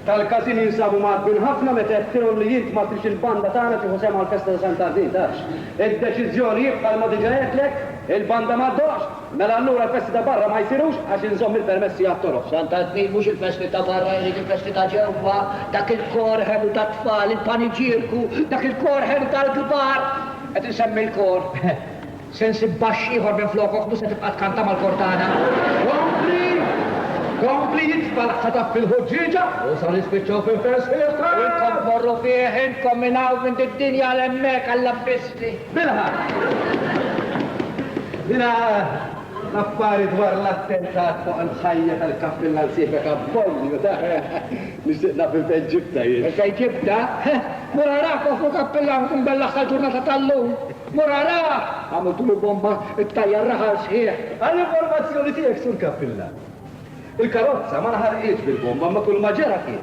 tal-kazin jinsabu maħbin ħafna meta jttiru li jint ma trix il-banda tagħna tieħu sema l-festa ta' Sant'Ardin, tax. Id-deċiżjoni jibqa' l-modi ġajetlek, il-banda ma ddoqx, mela allura l-festi ta' barra ma jsirux għax inżomm il-permessi għat-toroq. Sant'Ardin mhux il-festi ta' barra, jrid il-festi ta' ġewwa, dak il-kor ħelu ta' tfal, il-paniġirku, dak il-kor ħelu tal-kbar. Qed insemmi l-kor. Sensi baxxi ieħor minn flokok mhux se tibqa' tkanta mal-kor tagħna. Kompli jitfall ħataf fil-ħuġġiġa u sar jispiċċaw fil-festi. Inkom morru fih, inkom minnaw minn id-dinja l-emmek għall-abbisli. Bilħa! Dina l-affari dwar l-attentat fuq il-ħajja tal-kappilla nsibek abbolli, nixtiqna fil-Eġibta jien. Fil-Eġibta? Murara fuq kappilla mbellaħ tal-ġurnata tal-lum. Murara! Għamiltu li bomba it-tajjar raħal sħiħ. Għal-informazzjoni tiegħek sur kappilla. Il-karozza ma naħarqiet bil-bomba ma kull ma ġara kien.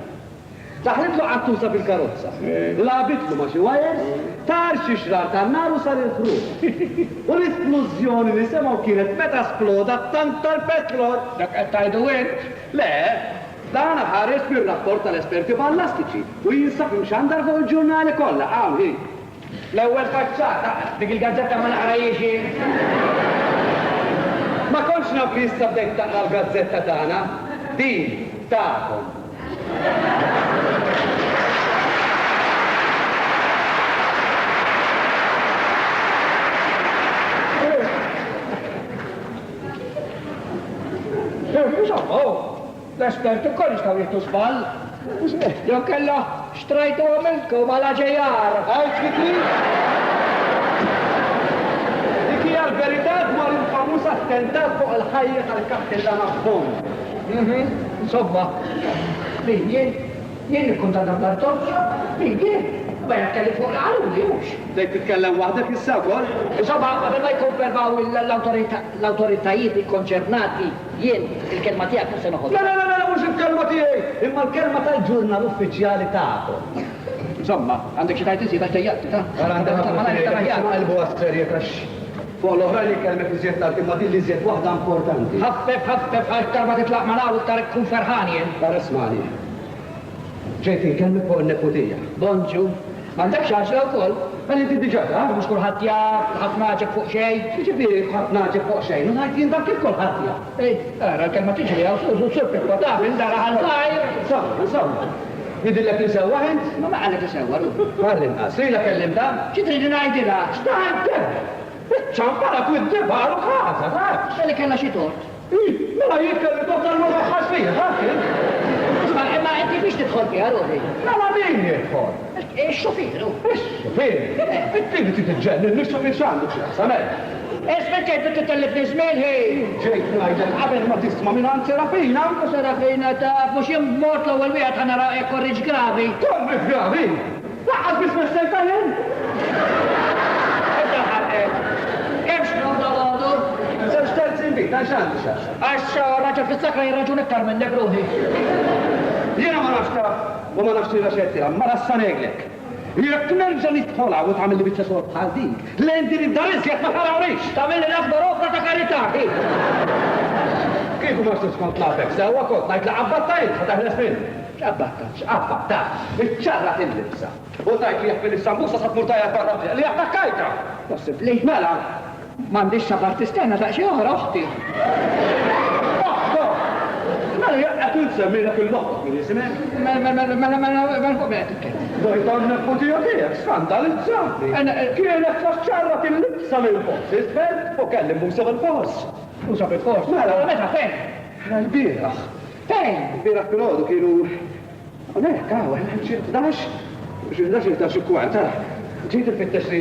Daħlitlu għattusa fil-karozza. Labitlu ma xi wajers, tar xi xrar tan-nar u sar il-ħruq. U l-esplużjoni li semgħu kienet meta sploda tant tal-petrol. Dak qed tgħidu int? Le, dan ħares bir-rapport tal-esperti ballastiċi u jinsab imxandar fuq il-ġurnali kollha, hi. L-ewwel faċċata, dik il-gazzetta ma naqrajiex. Ma konx naf li issa bdejt taqra l-gazzetta tagħna, din tagħkom. L-esperti kol jistgħu jittu żball. Jew kellha xtrajtu għamiltkom għal ġejar. Għajt fitri? Dik hija l-verità dwar il-famuż attentat fuq il-ħajja tal-kappella Mahfouz. Insomma, jien ikkundanna bl-artorġa, jien. Bħja kelli fuq l-għalu li jux. Dejk titkellem waħdek issa wkoll? Insomma, għabel ma jkonfermaw l-autoritajiet konċernati, jien il-kelma tiegħek mhux se noħodha. La, mhux il-kelma tiegħi, imma l-kelma tal-ġurnal uffiċjali tagħkom. Insomma, għandek xi tajt iżjed għax tejjaqti ta'. Għandek qalbu għas-serjet għax fuq l-oħrajn jikkelmek iżjed tal imma din li iżjed waħda importanti. Ħaffef, aktar ma titlaq ma naw iktar tkun ferħan jien. Dar ismani. Ġejt inkellmek fuq il-neputija. Bonġu. Għandek xaġla wkoll? Għal inti diġà taf? Mhux kulħadd jaf, ħadd naġek fuq xejn. Ġifieri ħadd naġek fuq xejn, u ngħid jien dak il-kulħadd jaf. Ara l-kelma tiġri għaw sur taf indara ħal-ħajr. Insomma. Jidillek li sewwa int? Ma għalek li sewwa ru. Għall-inqas, lila kellimta? Xi trid ngħidilha? X'taħdem? Iċċampara kwid-debar u ħaża, taf? X'għalli kellha xi tort? Mela jitkelli doktor ma ħax fija, taf? Ma inti biex tidħol fiha ruħi. Mela min jidħol? Ix-xofieru. Ix-xofier? Inti li titġenni, l-xofier x'għandu x'jaqsam Espektajt bit titellif li żmien ħej. Ġejt ngħidlek qabel ma tisma' minn għand Serafina. Serafina taf mhux jien mort l-ewwel wieħed ħanara korriġ gravi. Korriġ gravi? Laqqas biex mistejta jien? Ibda ħarqek. Kemm x'nobda għadu? Żewġ terzi mbit, għax għandi xax. Għax raġel fis-sakra jirraġun iktar minnek ruħi. Jiena ma nafx taf u ma nafx tirraxettila, ma rassa neglek. Jekk nerġa' nidħolha u tagħmel li biċċa sort bħal dik, l-endi li d-daris jekk ma tarawniex. Tagħmel li nafdar ofra ta' karità. Kieku ma xtiex nafek sewwa kont ngħid la qabbattajt ħa taħles minn. X'qabbatta? Iċċarra il-libsa. U tajt li jekk fil-Istanbul sa tmur tajja barra li attakkajta. Possibbli. Mela, m'għandix xabar tistenna ta' xi oħra oħti. Mela qed insemmilek il-loħħok min jisimek. Mela fuq qed titkellem. Dojt għandek putija tiegħek, skandalizzatni. Kienet faċċarrat il-libsa mill-post, isfel u kellim Musa bil-post. Musa bil-post? Mela, meta fejn? L-bieraħ. Fejn? Il-bieraħ filgħodu kienu hawnhekk hawn xi 11 ta' xi kwarta. Ġiet ifittex li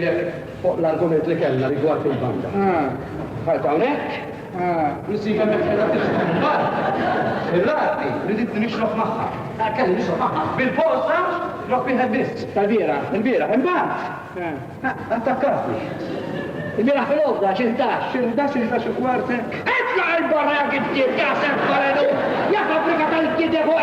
fuq l-argument li kellna rigward il-banda. Ħajt hawnhekk? Nisika meħħeda t-bar. Il-rati, ridit nixrof maħħa. Kelli nixrof maħħa. Bil-posta, rof minħed biss. Tal-bira, il-bira, imbagħad. Attakkatni. Il-biraħ fil-għodda, xintax. Xintax kwarta. Etla il-barra jak id-dieb, jasem barenu, ja fabrika tal-kideb u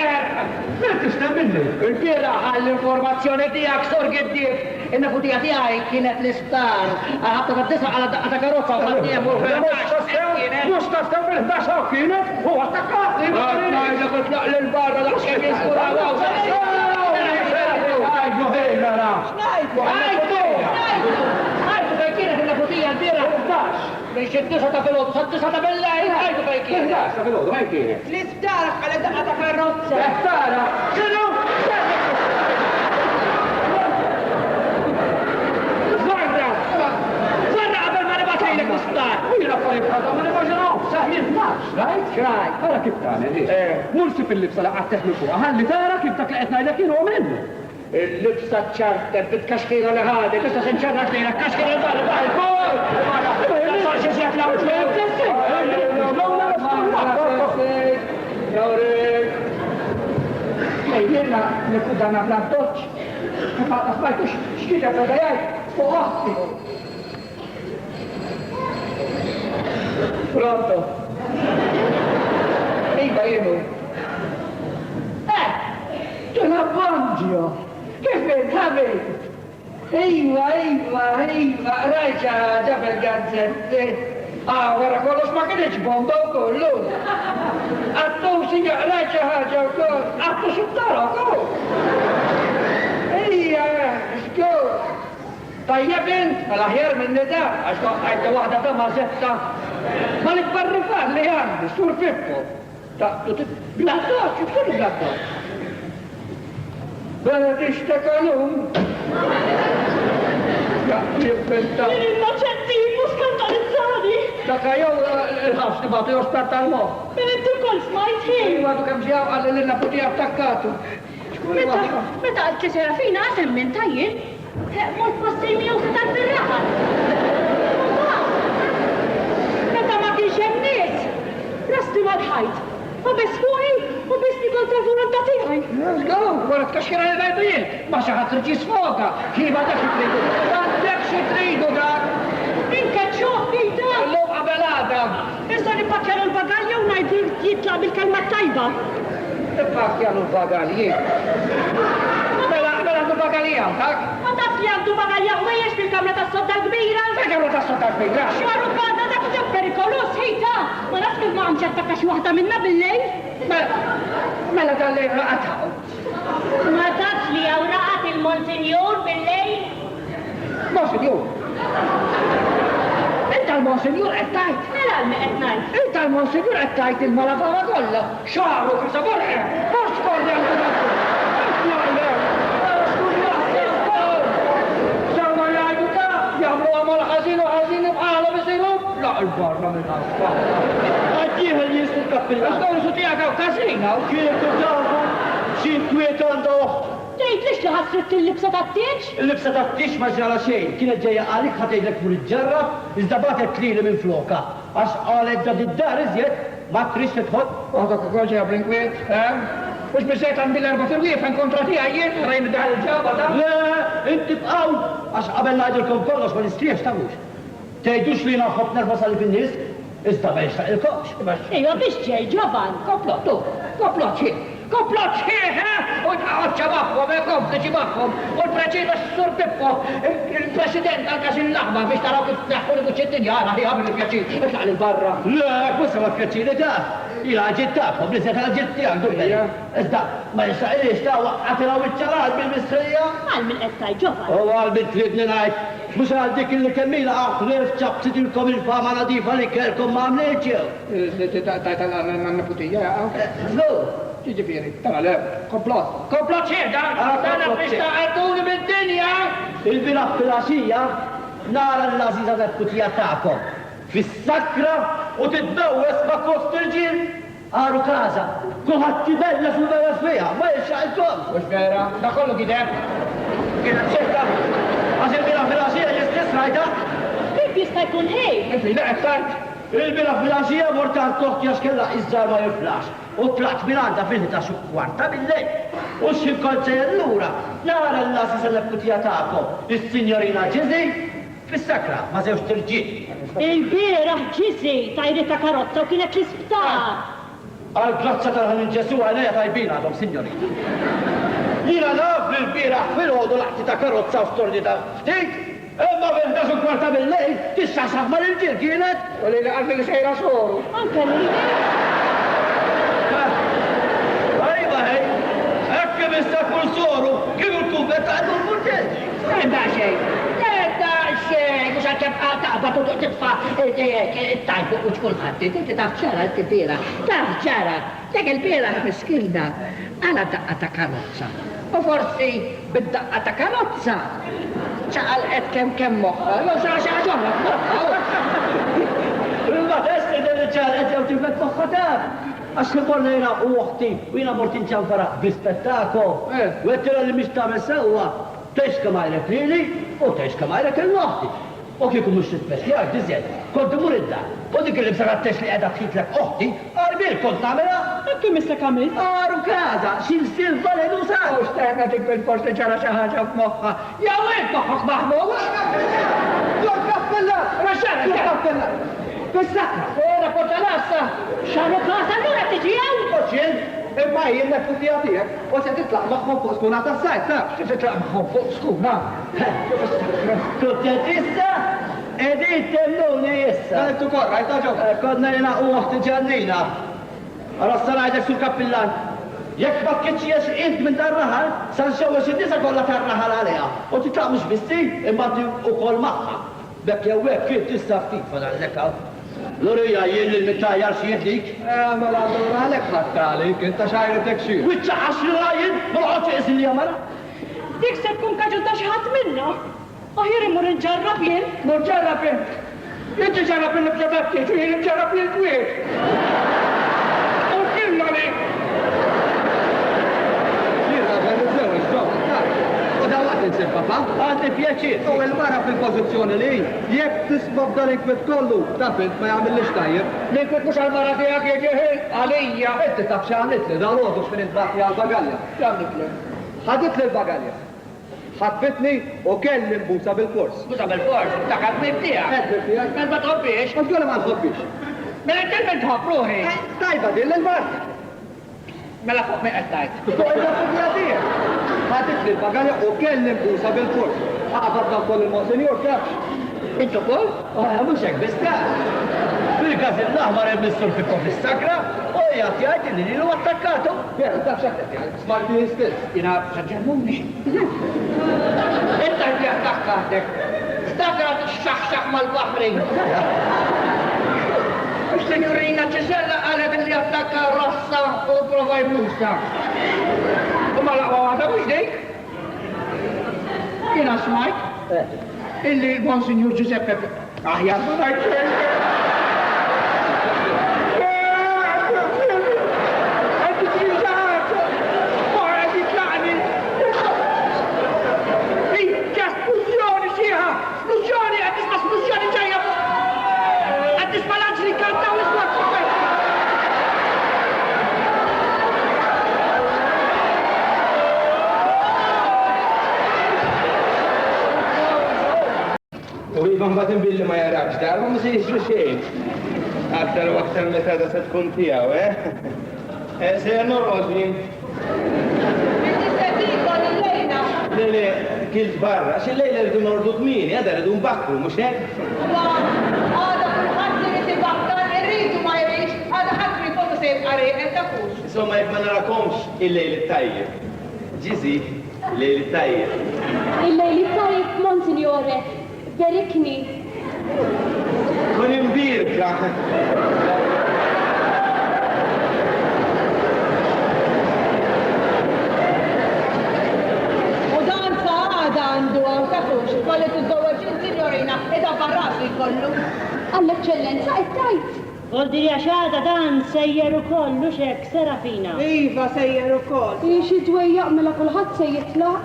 Ma tista minni. Il-biraħ għall-informazzjoni tijak sor id-dieb. Il-nafutija tijaj kienet l-istar. Għabta t-tisa għala daqqa ta' karozza u għaddija Mux tafta bil-11 kienet, u għattakati. Għajda kutla l-barra da' xem jiskura għaw. Għajdu ħejna ra. Għajdu fej kienet il-nafutija l-biraħ 11. Biex id-disa ta' fil-għodu, sa' ta' bil-lejl, għajdu fej kienet. Ta' fil-għodu, għaj kienet. L-iftara għal daqqa ta' karozza. Eħtara, xinu? Zarra qabel ma nibatlejlek l-istar. Jina fuori bħada, ma nimaġinaw, saħjien nax, rajt? Xraj. Għara kif tani, Mursi fil-libsa laqqa teħmi fuqa, ħalli tara kif dak li qed ngħidlek jien huwa minnu. Il-libsa ċarter bit-kaxkira li ħadek, issa se nċarrak lejla kaxkira l-barra bħal-kol! Ma sarx iżjak Ejjena, nikuda nabla d-doċ. Ma smajtux xkida bada jgħid, fuq għafti. Pronto. Iva jenu. Ġena Bangio. Kif ħabib? Iva, rajċa ġabel għadżet. Wara kollox ma kienx bomba u kollu. Għattu sinja rajċa ħagġa u koll. Għattu xibtara u koll. Ija, xkoll. Tajja bint, mal-aħjar minn nida, għax għajta wahda ta' mażetta. Ma l-barrifat li għandi, sur Pippo. Bladdaċ, xibtuni bladdaċ. Bela tixtekalum. Ja, jibbenta. L-innoċenti, mux skandalizzani. Daka jow il-ħafs nibatu jow spart tal-moħ. Men inti kol smajt ħin. Għadu kem ġijaw għalli l-inna puti attakkatu. Meta għalti Serafina għasem minn tajjin, mult passi miegħu se tal-birraħa. Meta ma kienx hemm nies, rasti mal-ħajt. U bes fuqi, u bes nikol tal-volontà tiegħi. Go, wara tkaxxira li dajtu jien. Ma xaħat rġi sfoga. Kiva dak xitridu. Għandek xitridu dak. Inkaċċuħ bita. L-lum qabelada. Issa nipakjalu l-bagalja u ngħidu jitla bil-kelma tajba. Nipakjalu l-bagalji. Mela l-bagalija, tak? Ma dak li għandu bagalja u mejjex bil-kamra tas-sodda kbira. Kamra tas-sodda kbira. Xorru bada dak ġew perikolus, ħejta. Ma nafx kif ma għamċattakka xi waħda minna bil-lejl. Mela tal-lejl raqataw. Ma dak li għaw raqat il-Monsinjur bil-lejl. Monsinjur. Inta l-Monsinjur għettajt. Mela l-mi għetnajt. Inta l-Monsinjur għettajt il-malafara kolla. Xaru kisa borre. Mux kordi għandu għandu. Sama jgħajdu ta' jamlu għamal ħazinu bħala bisiru. La il-barra minn għasfa. Għaddiħ l-jistu kappilla. Għastorsu tijak għaw kasina. Kieku tafu, xie kwiet għandu. Tejt lix li ħassrit il-libsa tat-tieġ? Il-libsa ta' t-tix ma ġara xejn. Kienet ġeja għalik ħatejdlek mur iġġarrab, iżda batet klili minn floka. Għax għalet ġad id-dar iżjed, ma trix titħol. Għadda kukolġi għablin kwiet, Mux bizzejt għan bil-erba fil-wief għan kontrati għajjen, rajn daħal il-ġaba da. Le, inti bqaw, għax qabel najdilkom kollox ma nistriex tawux. Tejdux li naħħob nerva sal fin-nies, iżda ma jistaqilkomx. Ejwa biex ġej ġoban. Komplot xie, u għadċa maħħom, kompliċi maħħom, u l-preċida s-sur Pippo, il-president għal-kasin l-aħma biex taraw kif naħħu li buċċettin jgħara li għamil il-pjaċir, itlaq l-barra. Le, kussa ma pjaċiri ta' ila ġittakom, li seta ġitti għandu iżda ma jistaqilix ta' waqqatilaw il-ċarat bil-mistrija. Għal min qed ġoban. U għal-bint tridni ngħid, mhux għal dik li kemmila aħlif ċabsitilkom il-fama nadifa li kelkom ma għamlitx. Tajta No. Ġiġifieri, tara le, komplot ċeda, tara biex taqarduni mid-dinja. Il-biraħ fil-għaxija nara l-aziza tal-kutija ta'kom. Fis-sakra u titdawes ma' kost il-ġil. Għaru kaza, kuħat tibella fil-vera fija, ma jxaqilkom. Mux vera, da kollu gideb. Kienet ċekka, għax il-biraħ fil-għaxija jistis rajta. Kif jista' jkun ħej? Ifli, laqet tard. Il-biraħ fil-għaxija mortar toħti għax kella iżżar ma jiflax. U tlaqt minn fil-ħita kwarta bil-lejl. U xinkolċe l-lura, nara l-lasi sal-kutija ta'kom, il-signorina Ġizi, fis-sakra ma' żewġ tirġiel. Il-bieraħ ġizi tajrita karozza u kienet l-isptar. Għal-grazza tal-ħanin ġesu għalija tajbin għadhom, signorina. Jina naf li l-bieraħ fil-ħodu laqti ta' karozza u storni ta' ftit, imma bil-11 kwarta bil-lejl tista' saħma l-ġil kienet. U li għalli li sejra soru. Anke li. Ajba hej, ekkim issa kull soru, kif il-kubet għadu l-murġeġi. Senta xejn, mux għal-kem taqbad u titfa tajb u ċkulħat, tinti taf ċara t-tira, taf ċara, tek il-bira miskina, għala daqqa ta' karozza. U forsi bid-daqqa ta' karozza, ċaqal kem moħħa, u xaħġomma moħħa. Imma testi d-ċaqal jew tiflet moħħa ta' għax kiborna jina u uħti, u jina mortin ċanfara bi-spettako, u għettira li mux ta' sewa, teċka majrek lili u teċka majrek il-noħti. U kieku mux t-spessjar, dizjed, kont imur id-dar. U dik li bsarat teċ li għedha tħitlek uħti, għarbil kont namela. Ekkim mislek għamil? Għaru kaza, xil-silva li nusan. U xteħna dik bil-post li ċara xaħġa f'moħħa. Ja għed moħħak maħmum? Jor kappella! Raxxana, kappella! Bis-sakra. Ora portalassa, xarru kasa l-għura t-ġijan? Oċin, imma jenna f-futija tijek, u se titlaq maħħom fuq skuna ta' sajt, ta' se titlaq maħħom fuq skuna. Kuttet issa, edit temmuni issa. Għaltu korra, jta ġo. Kodna jena u għahti ġannina. Għara s-sanajdek sul kappillan. Jek ma tkeċċiex int minn dar-raħal, san xewa xid-nisa kollha tar-raħal għaliha. U titlaq mhux bissi, imma ti wkoll magħha. Bekk jew hekk kif tista' ftit fadallek. Lorija jien il-mittajjar xi jieħdik. Ma l-għallura għalek ħattalik, inta xajretek xie. Wicċa għaxri rajin, ma l-għodċi isin li għamara. Dik se tkun kaġunta xaħat minna. Aħjar imur nġarrab jien. Mur ġarrab jien. Inti ġarrab jien bġabakti, xu jien ġarrab jien kwiet. U killa li. Jirra, għarri zewi, xġom, u dawat insib, papa. Għandi pjaċir. U il-mara fil-pozizjoni li jek tisbob dal-inkwet kollu, tafint ma jgħamillix tajjeb. L-inkwet mux għal-mara tijak jieġiħi għalija. Inti taf xaħnit li, dal-għodu xfin il-baqti għal-bagalja. Xaħnit li. ħadit li l-bagalja. ħatfitni u kelli mbusa bil-kors. Mbusa bil-kors, takat mibtija. Mibtija. Men ma tħobbiex. Għazgħola ma nħobbiex. Mela kelmen tħobbruħi. Tajba din l-mart. Mela fuq me għettajt. Fuq il-fuqja tijek. ħadit li l-bagalja u kelli mbusa bil-kors. Għabadna koll il-monsenjor kafx. Intu kol? Mux hekk bista. Fil-każ il-aħmar il-missur fi fis-sakra u jgħat jgħid li lilu attakkatu. Vera, taf xaħtet jgħal, smarti stess. Jina ħagġarmuni. Inta li attakkatek. Stakra t-xaxxax mal-bahrin. Signorina Ġisella għalet li attakka Rossa u prova jmusa. U ma laqwa għada mux dik? Jina smajt? Illi il-Monsignor Giuseppe aħjar ma najt Ivan batin billi ma jarabx dar, ma se jisru xejn. Aktar u aktar meta da se tkun tijaw, Se norqod jien. Inti se tikol il-lejna. Le, kil barra, xil-lejla rridu nordu kmini, għada rridu mbakru, mux hekk? Għada kullħat li tibaktar, irridu ma jirriċ, għada ħatri jkollu se jibqari, enta kux. Insomma, jek ma narakomx il-lejl tajjeb. Ġizi, lejl tajjeb. Il-lejli tajib, Monsignore, berikni. Kun imbirka. U dan sa għada għandu għaw ta' kux, kolli t-żawġin signorina, eda barras jkollu. Għall-eccellenza, it-tajt. Għoldi għaxada dan sejjeru kollu xek, Serafina. Iva sejjer ukoll. Ixi dwejjaq mela kulħadd se jitlaq.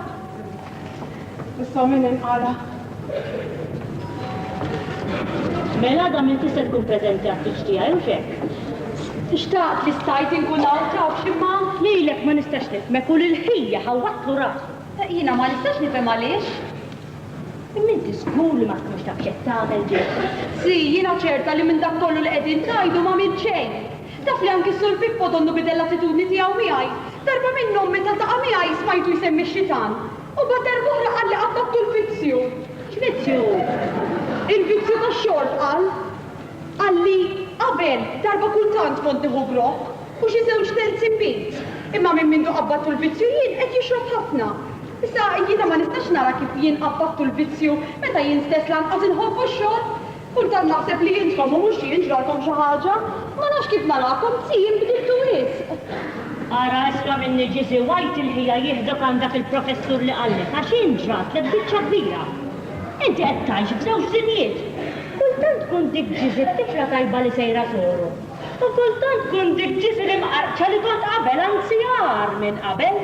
Issa min inqala. Mela da minn tista' tkun preżenti għat-tiġ tiegħi u xek. Ixtaqt li stajt inkun għaw taf ximma. Lilek ma nistax nifmek u l-ħija ħawatlu ras. Jina ma nistax nifhem għaliex. Minti żgur li ma tkunx taf x'qed tagħmel ġej. Si, jiena ċerta li minn dak kollu li qegħdin ngħidu ma minn xejn. Taf li anki Sur Pippo donnu bidel l-attitudni tiegħu miegħi. Darba minnhom meta taqa' miegħi smajtu jsemmi x-xitan. U bad darba oħra qal li attaktu l-vizzju. X'vizzju? Il-vizzju tax-xorb qal. Qalli qabel darba kultant kont nieħu grokk u xi żewġ terzi bit. Imma minn mindu qabbattu l-vizzju jien qed jixrob ħafna. Issa jiena ma nistax nara kif jien qabbattu l-vizzju meta jien stess lanqas inħobbu x-xorb. Kultant naħseb li jintkom u mhux jien ġralkom xi ħaġa. Ma nafx kif narakom sim bidiltu wisq. Ara isra minni ġisi wajt il-ħija jieħdok għandak il-professur li qallek għax inġrat l biċċa kbira. Inti qed tgħix b'żewġ dinjiet. Kultant tkun dik ġiżi tifla tajba li sejra soru. U kultant tkun dik ġiżi li mqarċa li kont qabel anzjar minn qabel.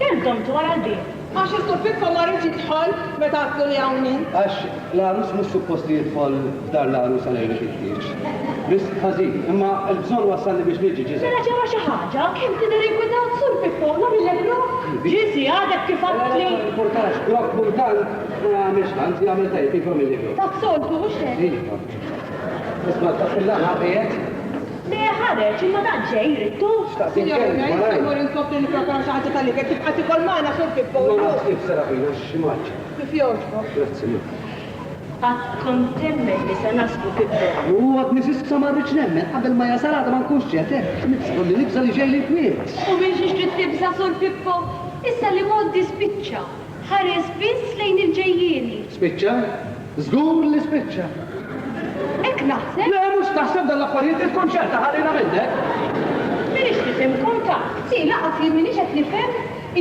Kemm domtu wara l-bib? Għax Sur Pippo ma rridx jidħol meta għatlu li hawnhekk. Għax l-arus mhux suppost li jidħol f'dar l-arus għal il-ħitieġ. Biss ħażin, imma l-bżonn wassalni biex niġi ġiżi. Mela ġara xi ħaġa? Kemm tidher inkwetat Sur Pippo nagħmilek grokk. Ġisi għadek kif għatli. Portax, grok portant, ma għamilx ħanzi għamil tajb ikom il-libru. Tak soltu mhux hekk. Isma' taffillana għabiet? Le ħareġ imma dan ġej rittu. Signori, jgħid inkopri niprokora xi ħaġa tal-li kif tibqa' tikol magħna Sur Pippo. Ma nafx kif Serafina, x'imaġġ. Kif jogħġbok? Grazzi. Għad kontemmen li se naslu Pippo. U għad nisissa ma rridx nemmen, qabel ma jasalata ma nkunx ġetek. Nibsa li nibsa li ġej li kwiet. U biex ixtrid tibsa Sur Pippo, issa li moddi spiċċa. Ħares biss lejn il-ġejjieni. Spiċċa? Żgur li spiċċa. Ek naħseb? Le, mhux taħseb dan l-affarijiet il-konċerta ħallina minnek. Minix tifhem kontatt. Si, laqas li minix qed nifhem.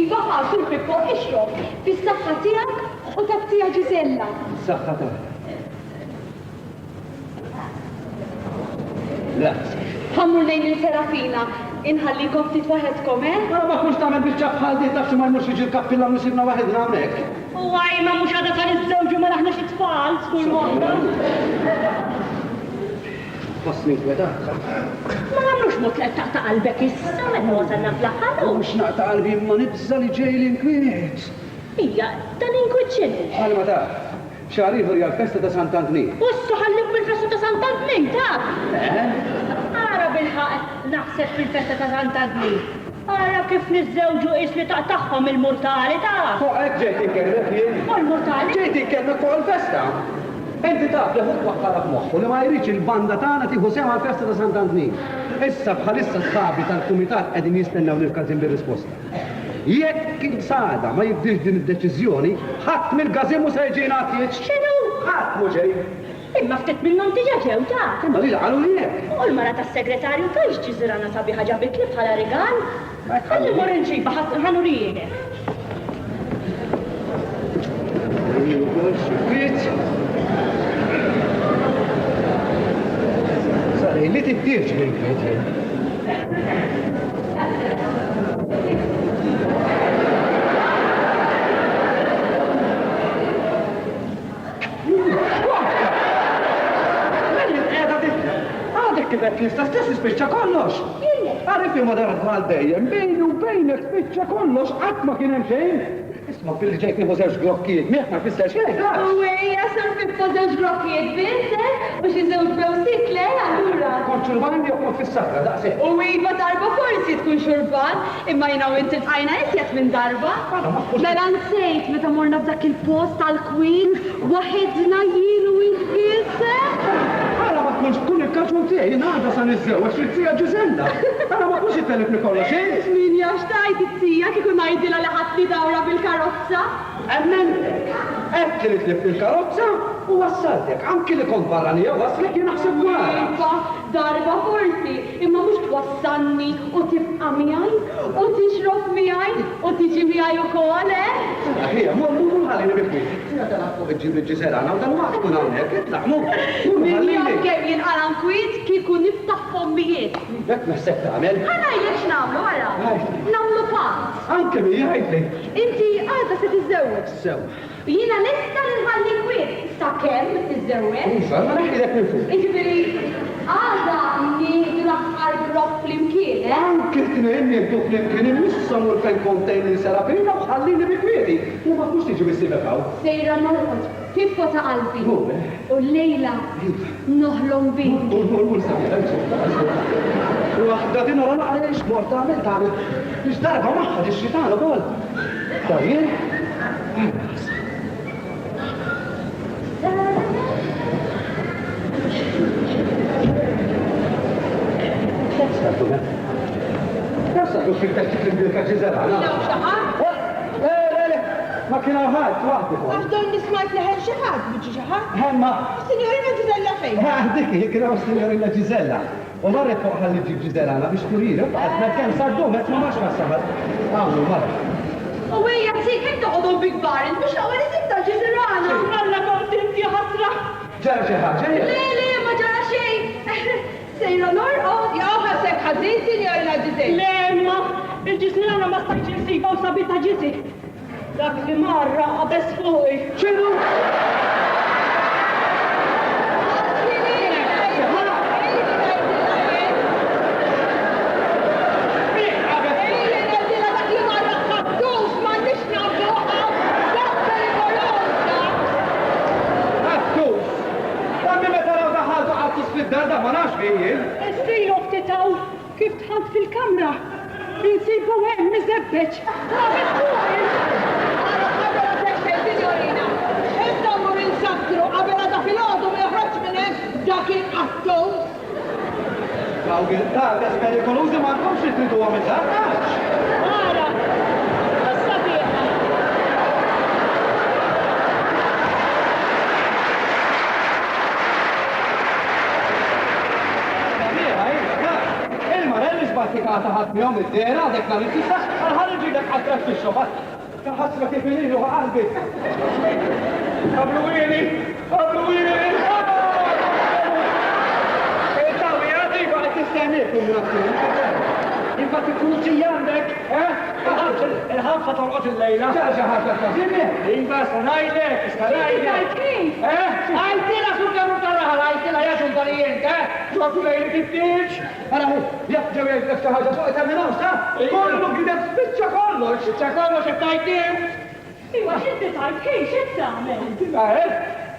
Iva ħa Sur Pippo ixrob fis-saħħa tiegħek u dak tija Ġisella. Saħħa tagħek. La. Ħammur lejn il-Serafina, inħallikom ftit waħedkom, Ma kunx tagħmel biċċa bħal di taf xi ma jmurx jiġi l-kappilla u sibna waħedna hawnhekk. U għaj ma mux għada tal-iż-żewġu ma laħna xi tfal skull waħda. Fasni nkwetat. Ma għamlux mutlet ta' qalbek issa meta wasalna fl-aħħar. Mhux naqta' qalbi ma nibża li ġej l-inkwiet. Hija dan inkwiet x'inhu. Ħalli ma taf. Xahar ieħor hija l-festa ta' Sant'Antni. Ussu ħallik bil-festa ta' Sant'Antni, ta' Ara bil-ħaq naħseb fil-festa ta' Sant'Antni. Ara kif niż-żewġu isli ta' tagħhom il-mortali ta'. Fuq hekk ġejt inkellmek jien. U l-mortali? Ġejt inkellmek fuq il-festa. Enti taf li fuq waqqara f'moħħu li ma jridx il-banda tagħna tieħu sew għall-festa ta' Sant'Antni. Issa bħalissa sħabi tal-kumitat qegħdin jistennew lil Kazim bir-risposta. Jekk insada ma jibdilx din id-deċiżjoni, ħadd mill-Kazim mhux se jiġi ngħatiex. X'inhu? Ħadd mhu ġej. Imma ftit minnhom diġà ġew ta'. Imma li qalu li hekk. U l-mara tas-segretarju ta' ġiżirana sabi ħaġa bikli bħala rigal. Ħalli mor inġiba ħanurijek. Sari, li tibdirġ bil-kwiet. Kibet lista stess ispiċċa kollox. Għarif imma darad bħal dejjem, bejni u bejnek spiċċa kollox, qatt ma kien hemm xejn. Isma' billi ġejt nieħu żewġ grokkijiet, miegħ ma jfisser xejn. U ejja Sur Pippo żewġ grokkijiet biss, u xi żewġ bewsit le allura. Kont xurban jew kont fis-safra daqshekk. U iva darba forsi tkun xurban, imma jiena u inti tqajna isjed minn darba. Mela nsejt meta morna f'dak il-post tal-Queen, waħedna jien u il-kiseb. Ara ma tkunx tkun il-kaġun tiegħi ngħadha sa niżżewweġ fit-tija Ġisella. Ara ma tkunx itellifni kollox xejn. Min jax tajt it-tija kieku ngħidilha li ħadd li dawra bil-karozza. Emmentek, hekk li tlif il-karozza u wassaltek, anki li kont barranija waslek jien naħseb wara. Iva, darba forsi, imma mhux twassalni u tibqa' miegħi u tixrob miegħi u tiġi miegħi ukoll, Ħija, mur ħallini bil-kwiet. Tija telaq fuq iġġib il-ġisera, u dan waqt tkun hawnhekk, itlaq mur. Min jaf kemm jinqaran kwiet kieku niftaħ fommijiet. Hekk naħseb tagħmel. Ħanajlek x'nagħmlu wara? Nagħmlu patt. Anke mi jgħidli. Inti għadha se tiżżewweġ. Sew. Jiena nista nħalli kwiet sa kemm tiżewweġ. Iva, ma naħdilek minn fuq. Iġifieri, għada nieħdu l-aħħar gropp flimkien, eh? Anke tnejn nieħdu flimkien imissa mur fejn kontejn li Serafina u ħallini bi kwieti. U ma tkunx tiġi bissibekaw. Sejra norqod fiffa ta' qalbi. U l-lejla noħlom bik. Waħda din ara naqra x'mort tagħmel biex darba magħha ix-xitan ukoll. Tajjeb. Nafsa tu fil-testi fil-bilka ġizera. Ma kien ħadd waħdi. Għafdol nismat leħen xaħat, bieċi xaħat? Hemma. Signorina Gisella fejn? Dik kien hawn signorina Gisella. U marret fuq ħalli ġib Gisella biex turira, għadna kemm sar domet ma max masabat. Għamlu marret. U għejja tsik kem toqgħodu big-bar, mhux l-ewwel isib ta' ġiżirana. Alla kont inti ħasra. Ġara xi ħaġa? Le, ma ġara xejn. Sejra norqod. Jaw ħaseb ħażin, Signorina Gisella. Le, ma il-ġisirana ma stajċ insiba u sabita ġisi. Dak li marra qabes fuqi. ċinu? Kif tħalt fil-kamra? Insibu hemm miżebbeġ. Qabes fuqi. Signorina, ibda mur insabtru qabel għada fil-għodu ma joħroġ minn hemm dak il-qattus. Għaw għil-tardes perikolużi ma nkomx li tridu għamil tardax. Ara, issa biħa. Il-marelli sbattikata ħatmjom id-dera, dek la nittisax, għal-ħarġi dek għal-trat fil-xobat. Ħasra kif il-lilu għalbi. Għabluwini! Għabluwini! Tawi għaddi għad t-istennikum razzini. Infatti il-kurzi għandek, il-ħanfa torqot il-lejla. ċaġa ħarġa t-tazzini? Iva, stanajlek, stanajlek. Għajtila sul kamu tarraħa, għajtila jasun tarijent, ġotu lejli t-tieċ. Għara, jabġaw jgħid ħaġa fuq ta' sta? Kollu għidem spiċċa kollox. Spiċċa kollox jibtajtim. Iwa, xinti tajt kej, xint tagħmel?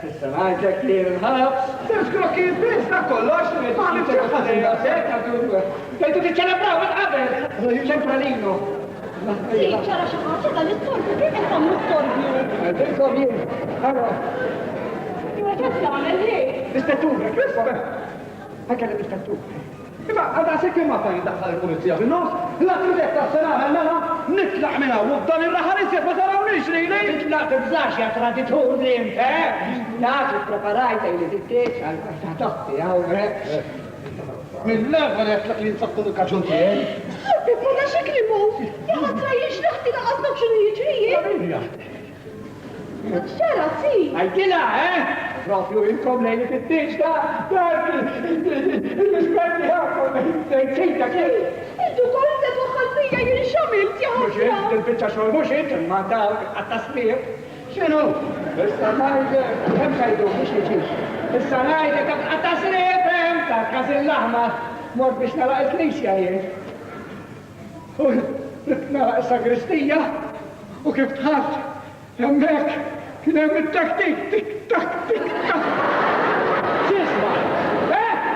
Issa ngħidlek li l-ħabs. Timskrokki l-biz ta' kollox. Ma nibċa ħażina sekka dunque. Kajtu tiċċelebraw il-qabel. Ċentralino. ċara xi ħaġa dal-istorbju, kif qed tagħmlu storbju? Dilkom jien. Allora, Iwa ċed tagħmel lejk? l-ispettura, kif Ħakka l-ispettura. Imma għadha sekk ma ta' jiddaħħal il-pulizija fin-nos, la tridetta s-sena mela nitlaq minna u dan ir-raħar isir ma tarawniex li. Titlaq tibżax ja traditur li int, Nagħti preparajta li titteċ għal toħti hawnhekk. Mill-ewwel jatlaq li nsaqtu l-kaċun tiegħi. Ma da xekli mu. Jaħatra jixraħti naqasnak xinu jiġrijiet. ċara, si. Għajtila, Propju inkom lejli fit-tiex il-rispetti għakom, sejta kif. Intu kolta tuħal fija jirxamilt, jaħatra. Il-bicċa xol muxit, ma daw għattasmir. Xinu? Issa najde, kem sajdu, mux liċi. Issa najde, għattasmir, ta' kazin laħma, mort biex nara il-knisja jien. U nara il-sagristija, u kif tħalt, jemmek, kien hemm it-taktik, tik-tak, tik-tak. X'ismaj?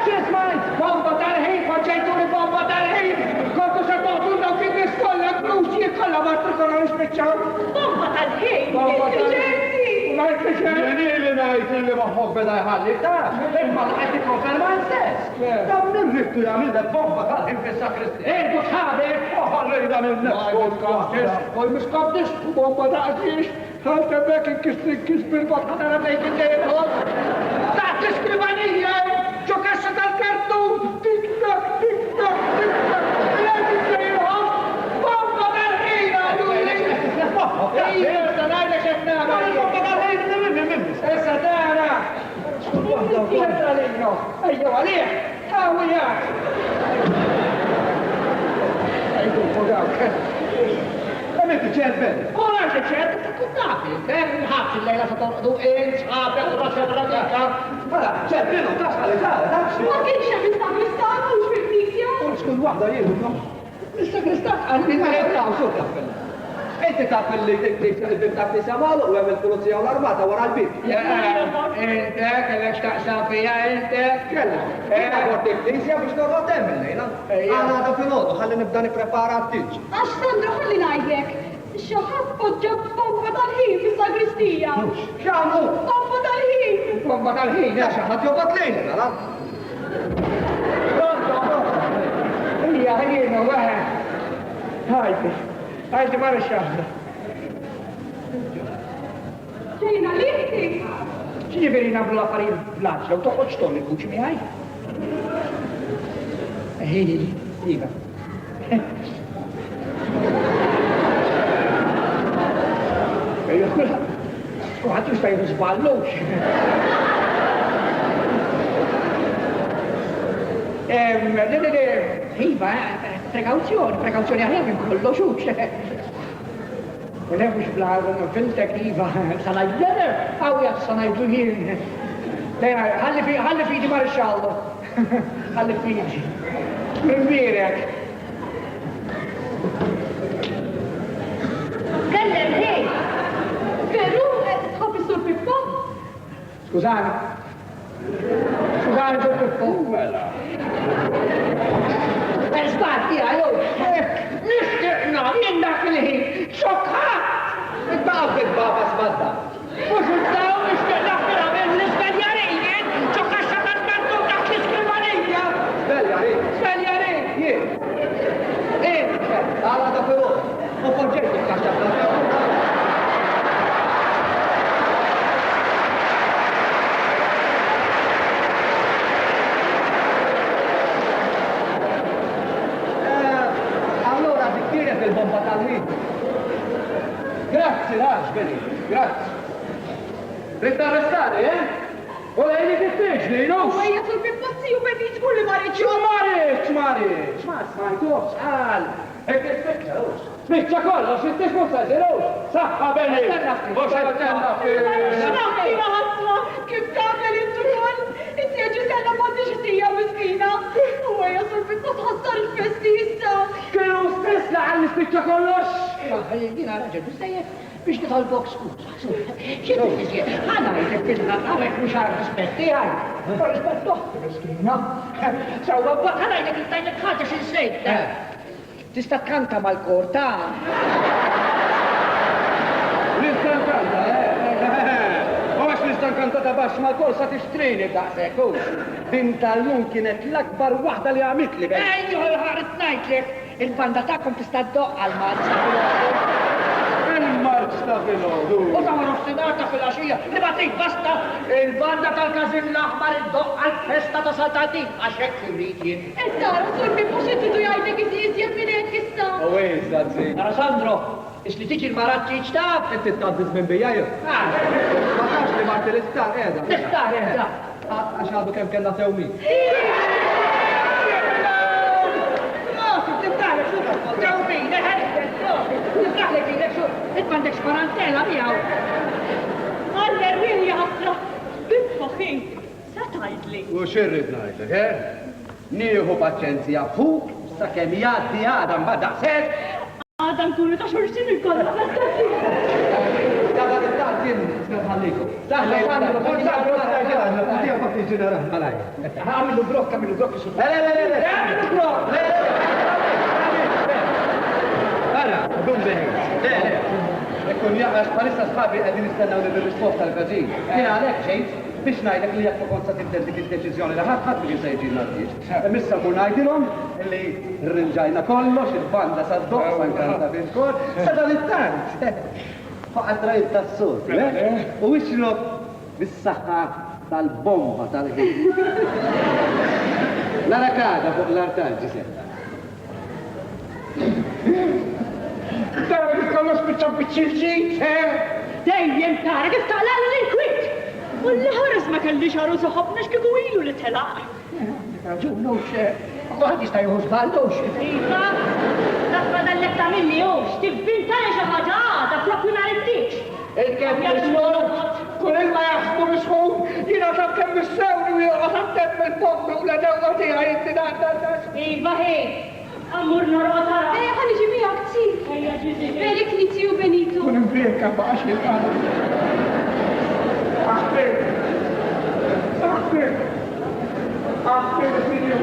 X'ismaj? Bomba tal-ħin, konċejturi bomba tal-ħin! Kontu se toħdulna kien niskolla kruċi kollha ma trikolla nispiċċaw. Bomba tal-ħin! Bomba tal-ħin! Ma jtliċċeni li ngħid li moħħok beda jħalli ta' imma qed tikkonferma stess. Dan nirriftu jagħmel dak bomba tal-ħin fis-sakristija. Erdu ħadet oħolli da minn nefsu. Poi mhux kabdix bomba daqsiex. Ħalta bekk inkis bil-botħa tara bejk id-dejjed. Taħt l-iskrivanija, ġokaxxa tal-kartun, tik-tak, tik-tak, tik-tak. Lejn id-dejjed, bomba tal-ħin għaluli. Issa ngħidlek x'qed nagħmel. Bomba tal-ħin issa tara. Ċentralino, ejjew għalih, ħawiyat. Ejdu fodawk. Semmet iċ-ċervel. Ora ċerċet, tkun nafi, nħabx il-lejla sa torqdu sħabek u raċet radika. Mela, ċervelu, tasħal iżara, Ma kienx hemm is-sagristan mhux fil-knisja? Skull waħda jieħu, no? Il-sagristan għalli ma Taw, sur kaffel. Inti taf li dak li samalu u hemm il-pulizija u l-armata wara l-bib. Inta, kellek taqsam fija, inta. Kella, jiena għort il-knisja biex noqgħod hemm il-lejla. Għana għada fil-ħodu, ħalli nibda nipprepara t-tiġ. Għax Sandra ħalli ngħidlek. Xi ħadd poġġa bomba tal-ħin fis-sagristija. X'għamlu? Bomba tal-ħin. Bomba tal-ħin, Ja, xi ħadd jobgħod lejla, nara. hija ħajjina waħed. Ħajdi mara xaħda. Ġejna li inti. Ġiġifieri nagħmlu l-affarijiet blanċ, lew toħroġ tolli l-kuċi miegħi. Iva. Kuħat jista' jizballux. Iva, prekawzjoni aħjar minn kollox uċ. Unem mux blaħu, fintek Iva, sanajjeder, għawja sanajdu jien. Ħalli fidi marxallu. Ħalli fidi. Rinbirek. Kellem ħej. Veru, tħobbi sur Pippo? Skużani. Skużani sur Pippo. Mela. Sbatti, għajow. Nistiqna, minn dak il-ħin. Xokħat! Id-baqbet baba sbadda. Mux il-daw nistiqna fil-għamil l-isbeljarejn. Xokħat xatat mantu dak l-iskrivarejja. Beljarin. Isbeljarejn. Jien. Għala da fil-ħodu. U forġejt il-kaxċa il-bomba tal-ħin. Grazzi, Raġbeli, grazzi. Rid arrestani, U lejni diffiċli, no? U għajja sur Pippo u bedi ġbur li marriċ. Marriċ. Ma smajtuħx, għal. Ek il-fikċa, Spiċċa kollox, inti xmussa ġilux. Saħħa beni. Mux għal-tenna Xnaħtina ħasma, kif tagħmel intu kol. Inti għagġi tenna bandi xitija miskina. U għajja sur Pippo tħassar il-festi issa. Kienu stess laħal spiċċa kollox. Jina raġel, bizzejek biex nitolbok skuza. Xietu fizjiet, ħana jtek fil-ħat għawek mux għar rispetti għaj. Rispett doħti miskina. Sawa, bat ħana jtek il-tajnek ħagġa xin-sejt. Tista' tkanta mal-kor ta' L-istankanta, U għax l-istankanta ta' baxx mal-kor sa' tixtrini daqsek, Din tal-lum kienet l-akbar waħda li għamit li bej. Ejju, ħarit najtlek, il-banda ta'kom tista' d-doqqa l-marċ. Il-marċ ta' fil-ħodu. U ta' marostinata fil-axija, li batik basta il-banda tal-kazin l-aħmar id-doqqa l-festa ta' saltatin, għaxek fil-ritjien. Tara sur Pippo xittidu jgħidek iżjed minn hekk issa. U zazzi. Alessandro, isli tiġi l-marat ċiċtab? Inti t-taddis minn bijajju. Ma tax li marti l-istar, edha. L-istar, edha. Għax għadu kem kella sewmi. It-mandek xparantela miegħu. Għalla rrini ħasra. Pippo ħin, sa tajdli. U xirrit najdlek, Nieħu paċenzja fuq, sa' kem jaddi għadam bada set. Għadam kunu ta' xorxin il-kolla. Għadda t-taħtin, s-nħalliku. Saħla, Għamilu brokk, su. Għamilu brokk. Ara, dum beħi. Ekkun jaqax palissa sħabi għedin istennaw li bil-risposta l-għazin. Jena għalek ġejt biex najdek li jekk konsa tibdel dik il-deċizjoni li ħadd biex jisajġi l-għazin. Missa kun najdilom li rrinġajna kollox, il-banda sad-doq, sankanta bil-kor, sadan it-tant. Faqad rajt tas-sot, U wixlok bis-saħħa tal-bomba tal-ħin. Nara kada fuq l-artaġi setta. Tara kollox biċċa-biċċilġit, Dejjem tara kif taqlaq l-inkwit. U l-ħares ma kelli xaru soħobna x'kiku ilu li telaq. Raġunux, Għad jista' jieħu żballux. Iva, tasba dallek ta' minni hux, tivvintani xi ħaġa għada propju nhar it-tieġ. Il-kemm nismu, kull ilma jaħsbu bisħu, jiena ta' kemm bissewni u joqgħod attemm il-pommi u l-dewwa tiegħi inti da. Iva ħej, ammur norqod ara. ħani ġimijak tsir. Ejja ġizi. Verik Nizzi u Benito. Kun imbrieka baqax il-qara. Aħfir, figlio.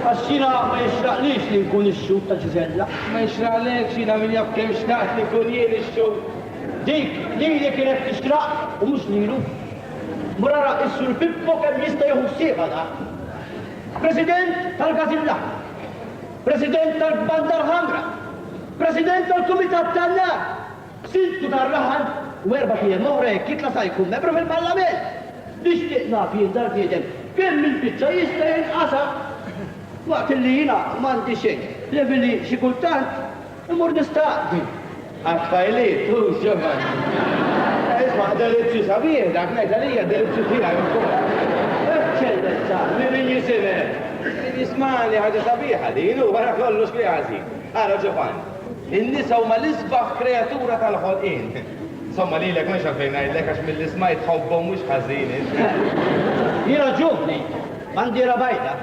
Għaxina ma jixraqlix li nkun ix-xub ta' Ġisella. Ma jixraqlek xina min jaf kemm xtaqt li kun jien ix-xub. Dik li kienet tixraq u mhux lilu. Murara is-sur Pippo kemm jista' jieħu ħsiebha da. President tal-Gazilla, President tal-Banda l-Ħamra, President tal-Kumitat tan-Nar, Sintu tar-Raħal u 4 ijiem oħra jekk jitla' sa jkun membru fil-Parlament. Nixtieq naf jien darbietem kemm il-pizza jista' jinqasam. Waqt li jina m'għandi xejn, li xi kultant imur nistaqdi. Għaffajliet, u xoban. Isma' delibċi sabiħ, dak ngħidha lija delibċi tiegħi wkoll. Eċċellenza, Min jisimek? Jismani ħaġa sabiħa din u wara kollox li ħażin. Ara Ġovan, in-nisa huma l-isbaħ kreatura tal-ħolqien. Insomma lilek mhux għalfejn ngħidlek għax mill-ismajt ħobbhom mhux ħażin. Jina ġubni, għandi rabajda.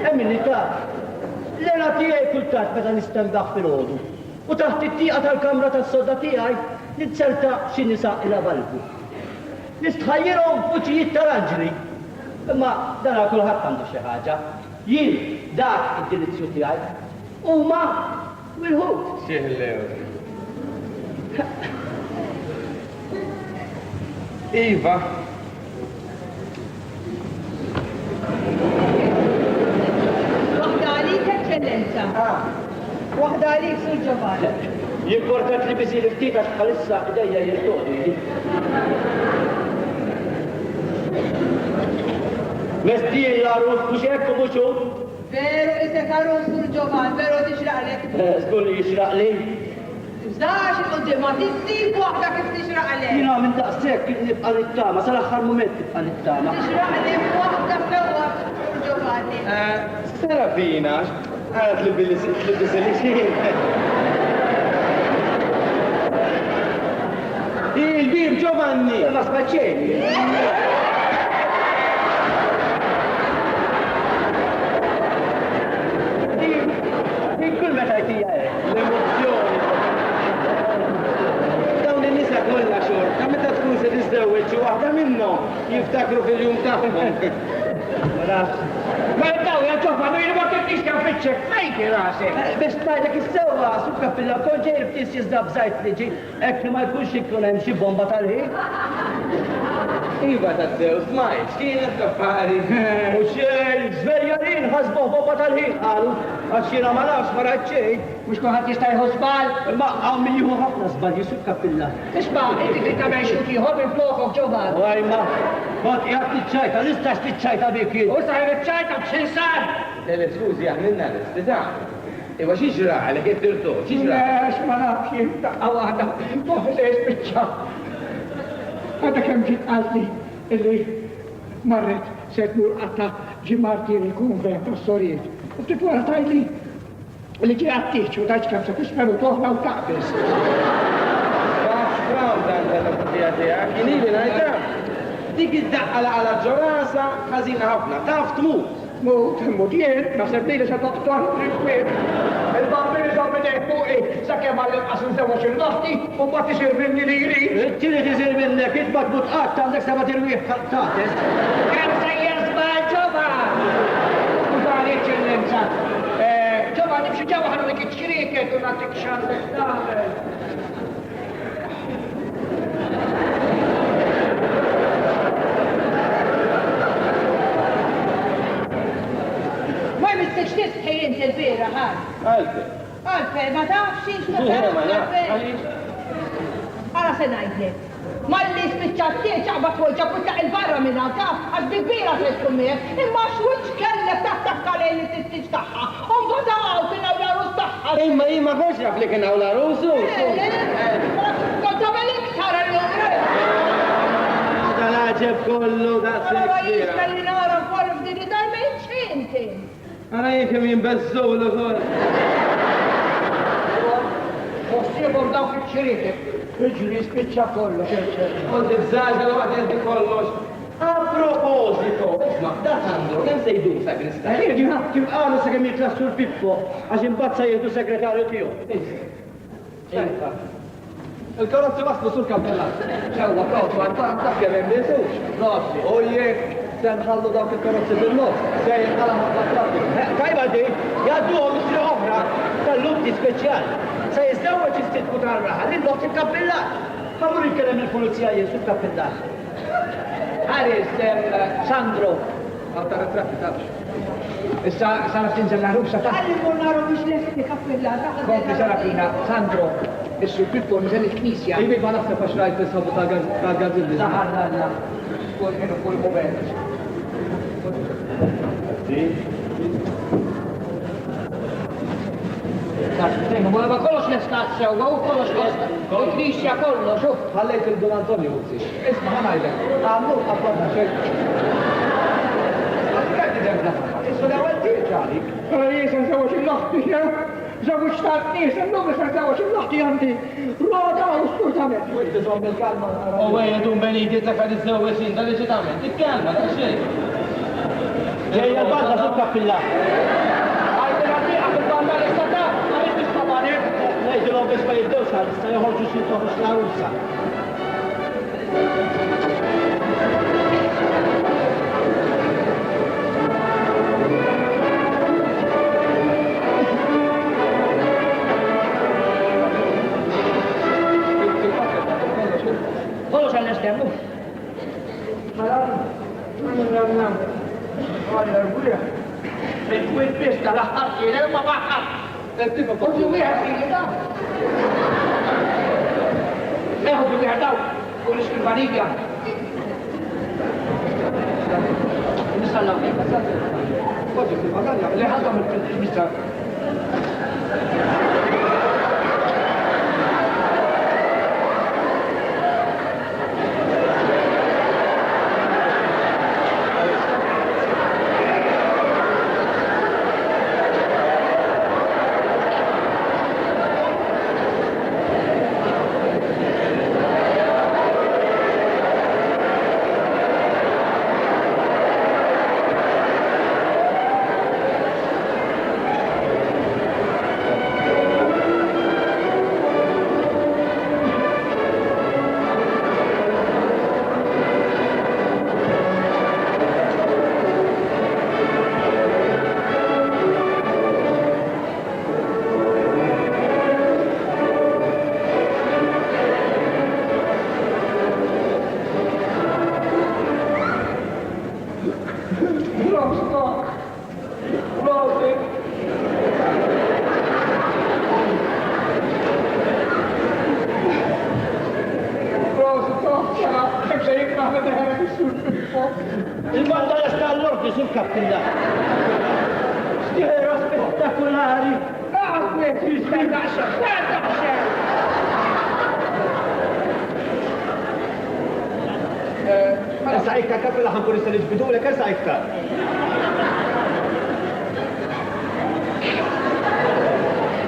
Emmin li taf, l-era tiegħi kultat meta nistendaħ fil-ħodu. U taħt it-tieqa tal-kamra tas-sodda tiegħi nitserta xi nisa ila balbu. Nistħajjirhom fuċijiet tal-anġli. Imma dara kulħadd għandu xi ħaġa. Jien dak id-dilizzju tiegħi huma wil-ħut. Xieħlew. Iva. Waħda għalik, Eccellenza. Waħda għalik, Sur Ġovan. Jimportat li biżi l-ftit għax bħalissa idejja jirtoqdi. Mestijin jaru, mux ekku muxu? Veru isekaru, Sur Ġovan, veru tixraqlek. Zgur li jixraq li. Bżax il-qoddima, tissib waħda kif tixraqlek. Jina minn daqsek nibqa nittama, sal-axħar moment nibqa nittama. Tixraqlek waħda sewa, Sur Ġovanni. Serafina, għadat li bil-seliċin. Il-bib Giovanni! Ma spaċċeni. Din kull meta jtija L-emozzjoni. Dawn in-nisa kollha xorta, meta tkun se tiżdewweġ xi waħda minnhom jiftakru fil-jum tagħhom. Ma daw ja ġofanu jien ma kienx kemm fiċċek fejki rasek. Biex tajdek is-sewwa, sukka fil-konġejr ftis jiżdab żajt liġi, hekk li ma jkunx ikun hemm xi bomba tal-ħin. Iva tassew, smajt, kienet kaffari. U xejn, żverjarin ħasbuh bomba tal-ħin qalu, għax jiena ma nafx ma rajt xejn. Mhux kulħadd jista' jieħu żball. Ma hawn min jieħu ħafna żball jisukka fil-la. Isma' inti trid tagħmel xi ieħor minn flokok Ġovan. Għaj ma, kont qiegħed tiċċajta, nistax tiċċajta bik jien. U saħir iċċajta b'xin sar. Skużi, għamilna l-istida. Iwa xieġra għalek jittirtu, xieġra. Lex ma nafx jien daqqa waħda, toħi se jispiċċa. Għadda kemm ġiet qaltli illi marret se tmur qatta ġimarti il-kunvent tas-Sorijiet. U ftit wara tajli li ġi għattiċ u taċ kemm se tisperu toħla u taqbis. Spraw dan tal-apputija tijak, jinili najta. Dik id-daqqa għala ġorasa ħazina ħafna, taf tmut. Mut jien, naħseb li se doktor il-kwib. Il-bambini żomm idejk fuqi, sakemm għall-inqas nsewwex il-noħti u ma tisir minni li jrid. Tieni tisir minnek, idbak mutqat għandek seba' tirwieħ tates. Kemm sejjer żball Ġovan! Skużani, Eċċellenza. Ġovan, nimxi ġewwa ħallu dik iċ-ċrieket u nagħtik x'għandek tagħmel. kbira ħal. Għalfej. Għalfej, ma tafx xiex ma Ma tafx naf, għalfej. Għara se ngħidlek. Malli spiċċattie ċaqba twolġa puttaq il-barra minna taf, għax bibira se tkun miegħek, imma x'wiċċ kellek taħtak kalejn it-tistiġ tagħha. Umbagħad kien hawn l-arus tagħha. Imma jimma konx naf li kien hawn l-arusu. Kont tagħmel iktar allura. Dal-ħaġeb kollu da' Allora s-sekbira. jista li nara wkoll f'din id-dar ma jinċinti. Għana jinkem jimbezzu l-għol. Fossibor dawk il-ċiritek. Iġri spiċċa kollox. Għod iż-żaġa l għad jenti kollox. A proposito, isma, da Sandro, kem sejdu sagrista? Kif għalu sa' kemm jitlassu l-Pippo, għax imbazza jieħdu segretarju tiegħu. Il-karozzi waslu sul kampellat. Ċewwa, propju, għantak jemem bisux. Propju. U jek se nħallu dawk il-karozzi bil-not. Se jinħala ma' traffiku. Tajba di, jaddu għom istri oħra tal-lubti speċjali. Se jizdawġ istitku tal-raħal, il-lot il-kappellat. Għamur il-kelem il-polizija jesu il-kappellat. Ħares, Sandro. Għalta ritratti tafx. Issa sara tinżel naħrubsa ta' Għalli mur naru biex lesti kappellata. kompli Sarafina, Sandro. Issu Pippo nżel il-knisja. Ibi ma naħseb għax rajt l-sabu ta' gazilli. Zaħarna, kull moment. Ma kollox l-estazza, u kollox l-knisja kollox, u. Ħallejt il-Don Antonio uzzi. Isma ħanajlek. Għamlu għabbarna xejn. Għalli debla. Issu l-ewel tirġali. Jesen zawoċ il-laħti, zawoċ ta' nis, n-nubri sa' zawoċ il-laħti għandi. Roda u skurtament. Witti zom bil-kalma. U għedu beniti ta' kad iż-żewġin, tal-leġitament. Ikkalma, ta' xejn. Ġejja l-banda sul kappellat. Għajdi għaddi għal-banda l-istata, għajdi biex Nejdu l biex ma jiddewx għal, sta joħorġu xintoħux l-aruzza. kollox għall-esternu. Għal-għarbuja. Il-kwit pista laħħar kienem ma baħħar. Uġu wieħed fili da. Neħu wieħed daw. U l-iskrivanija. Nisalla. Uġu fil-magħalja. Li ħadhom il-mista. Il-banda jasta l-ordi sul kappellat. Stiħera spettakulari. Għakwet, jistendaxa, stendaxa! Issa iktar kappella ħankun issa l-ġbidu l issa iktar.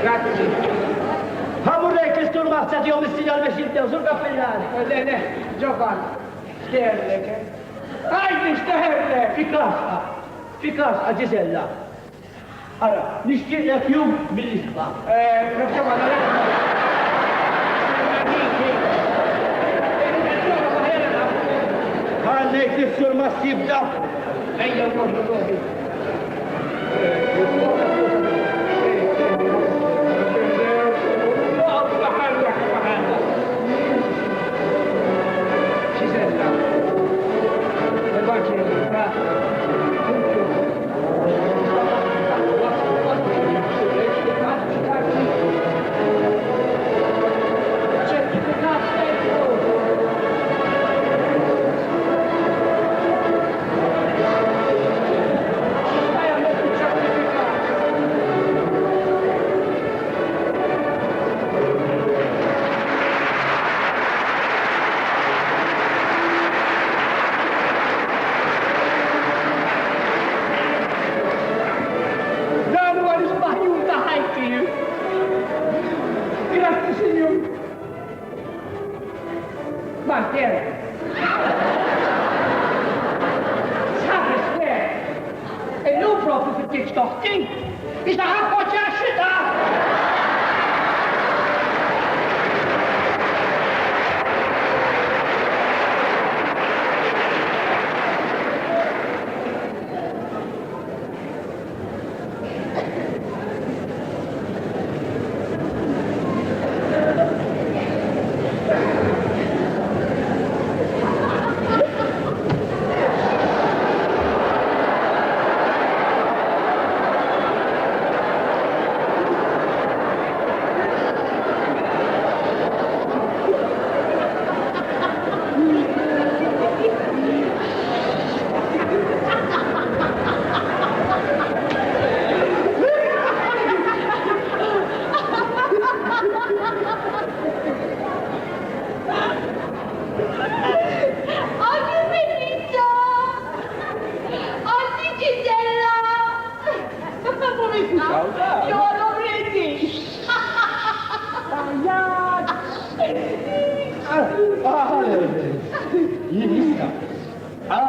Grazie. Ħamurrejk l-istur maħsat jom il-sinjal biex jibdew sul kappellari. Le, Giovanni, stjerlek. Għajdi stjerlek! Fi kasqa Ġisella. Ara, nixtieqlek jum bil-isba. Ħallejk l-istur ma s-sibda. Ejja, l-għordu.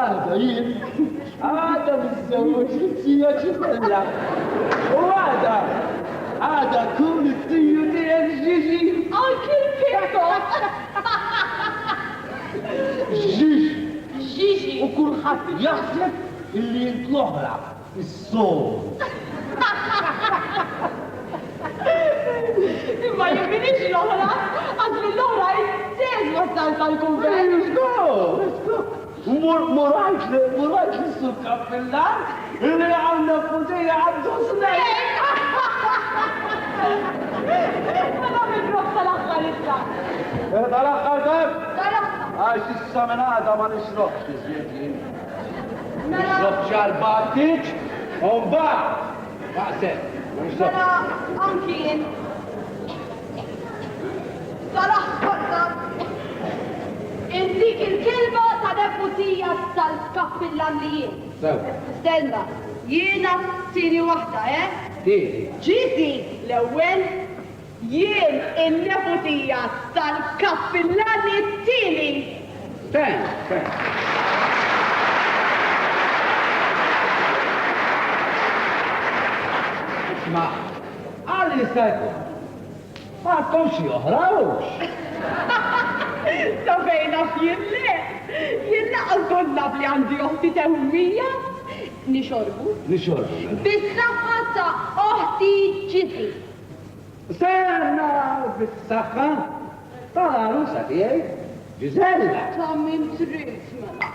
هذا يين هذا بالزوج يا شفلا هذا كل الطيور جيجي Anche il جيجي وكل حد يحسب اللي يطلع لها في الصوت Ma io finisci l'ora, anche l'ora è sesma salta al convento. Let's go. مرايك السكر في اللعب اللي عندنا فوتيه عبد صناعي أنا بنروح طلقة لسه. طلقة كيف؟ طلقة. عايش لسه من هذا ما نشربش زيتين نشرب شرباتك ومن بعد بعدين ما نشربش أنا أنكين. طلقة. Intik il-kelma ta' deputija tal-kappillanlijiet. Stenna, jiena tini wahda, ġiti l-ewwel jien il-deputija tal-kappillani t-tini. Ten. Isma, għalli sajku, ma tkomx joħrawx. Sabejna f'jille, jilla għal-konna li għandi uħti tewmija, nixorbu. Bis-saħħa ta' uħti ġiti. Serna bis-saħħa ta' l-arusa tiegħi, Gisella. Ta' min trid mela.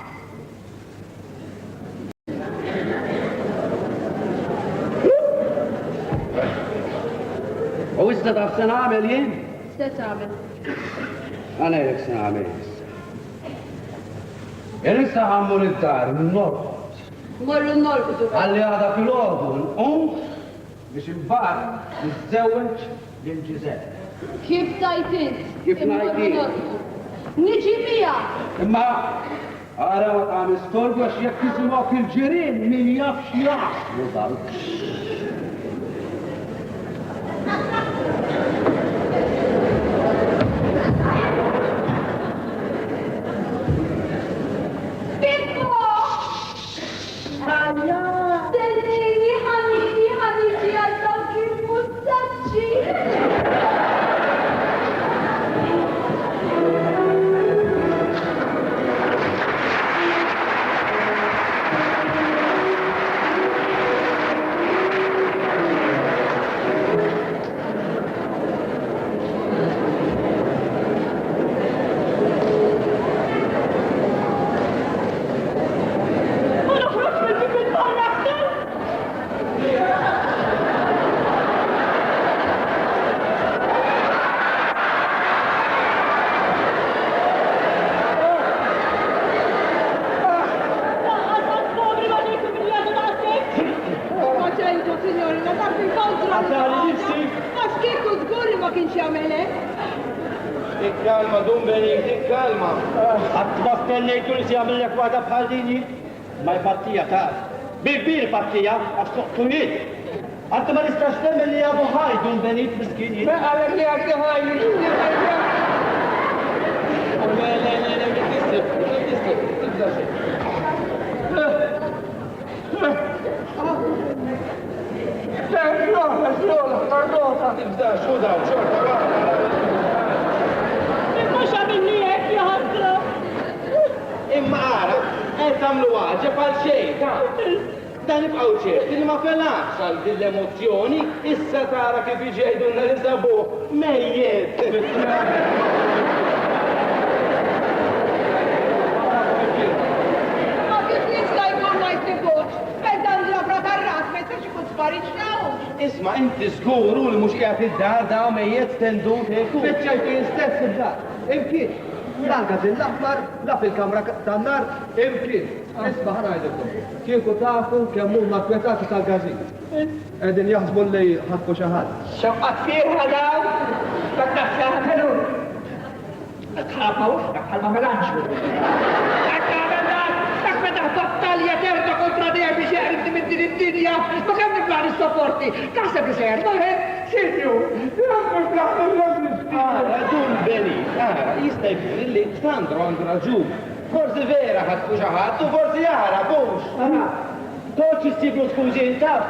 U issa taf se nagħmel jien? Se tagħmel. أنا لك سنعمل لسه عمول الدار النور Morru n-norbdu. اللي هذا في الأردن نقوم مش البعض نتزوج للجزائر Kif tajt int? Kif ngħid jien? Niġi mija. إما أنا وطعم ستورب واش يكتسبوا في الجيرين من يافش يعصبوا ضرب Calma, dum Beniti, calma. Għatma stennejtu li si għamillek wada bħaldini ma jpartija ta' bil partija għax soqtujiet. Għatta ma nistax temmen li għabu ħajdu Benit miskini. Ma għalek li għaddi ħajdu. Tibda, xuda, xorta, Mux għamilni jek jħadra. imma għara, tamlu għagġa pal xejn, dan ibqaw ċerti li ma fenax għal dil-emozjoni, issa tara kif iġejdunna li sabu mejjed. Ma kif nista' jkun ma jtibux, peddan ġabra tar-ras, ma jistax ikun spariċnaw. Isma, inti żguru li mhux qiegħed id-dar da mejjed tendu heku. Feċċajti stess id-dar. Imkien. L-għazin l-aħmar, la fil-kamra tan-nar, imkien. Isma ħanajdilkom. Kieku tafu kemm huma kwetati tal-gazin. Qegħdin jaħsbu li ħatfu xi ħadd. Xaqqat fiha daw, dak jaħmelu. Tħabba wafda bħalma melanġu. Dak meta battalja terta kontra dejjem biex jaqrib minn din id-dinja, ma kemm nibqa' nissopporti. Taħseb li ser, sirju. Dun Beni, jista' jkun li Sandro għandu raġun. Forsi vera ħadku xaħat, u forsi jara, bux. Aha, toċ jistiblu skużi intaf.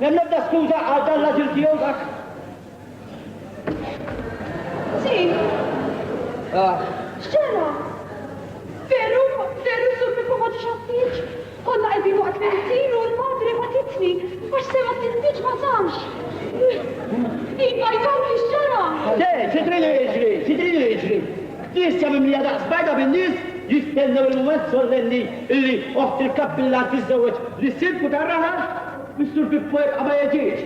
Nem nebda skuża għal dan l-ġil tiegħu dak. Si, x'ġara? Veru sur Pippo ma ġiġ konna qegħdin waqt l-intin u l-madri batitni, għax sema t-tintiġ ma samx. Iba jgħamli x'ġara? Le, xidrilu jiġri. Tista mimlija daqs bajda bin-nies jistennew il-moment sollenni illi oħt il-kappillat tiżżewweġ li s-sirku tar-raħal Mr. Pippo jibqa' ma jeġiex.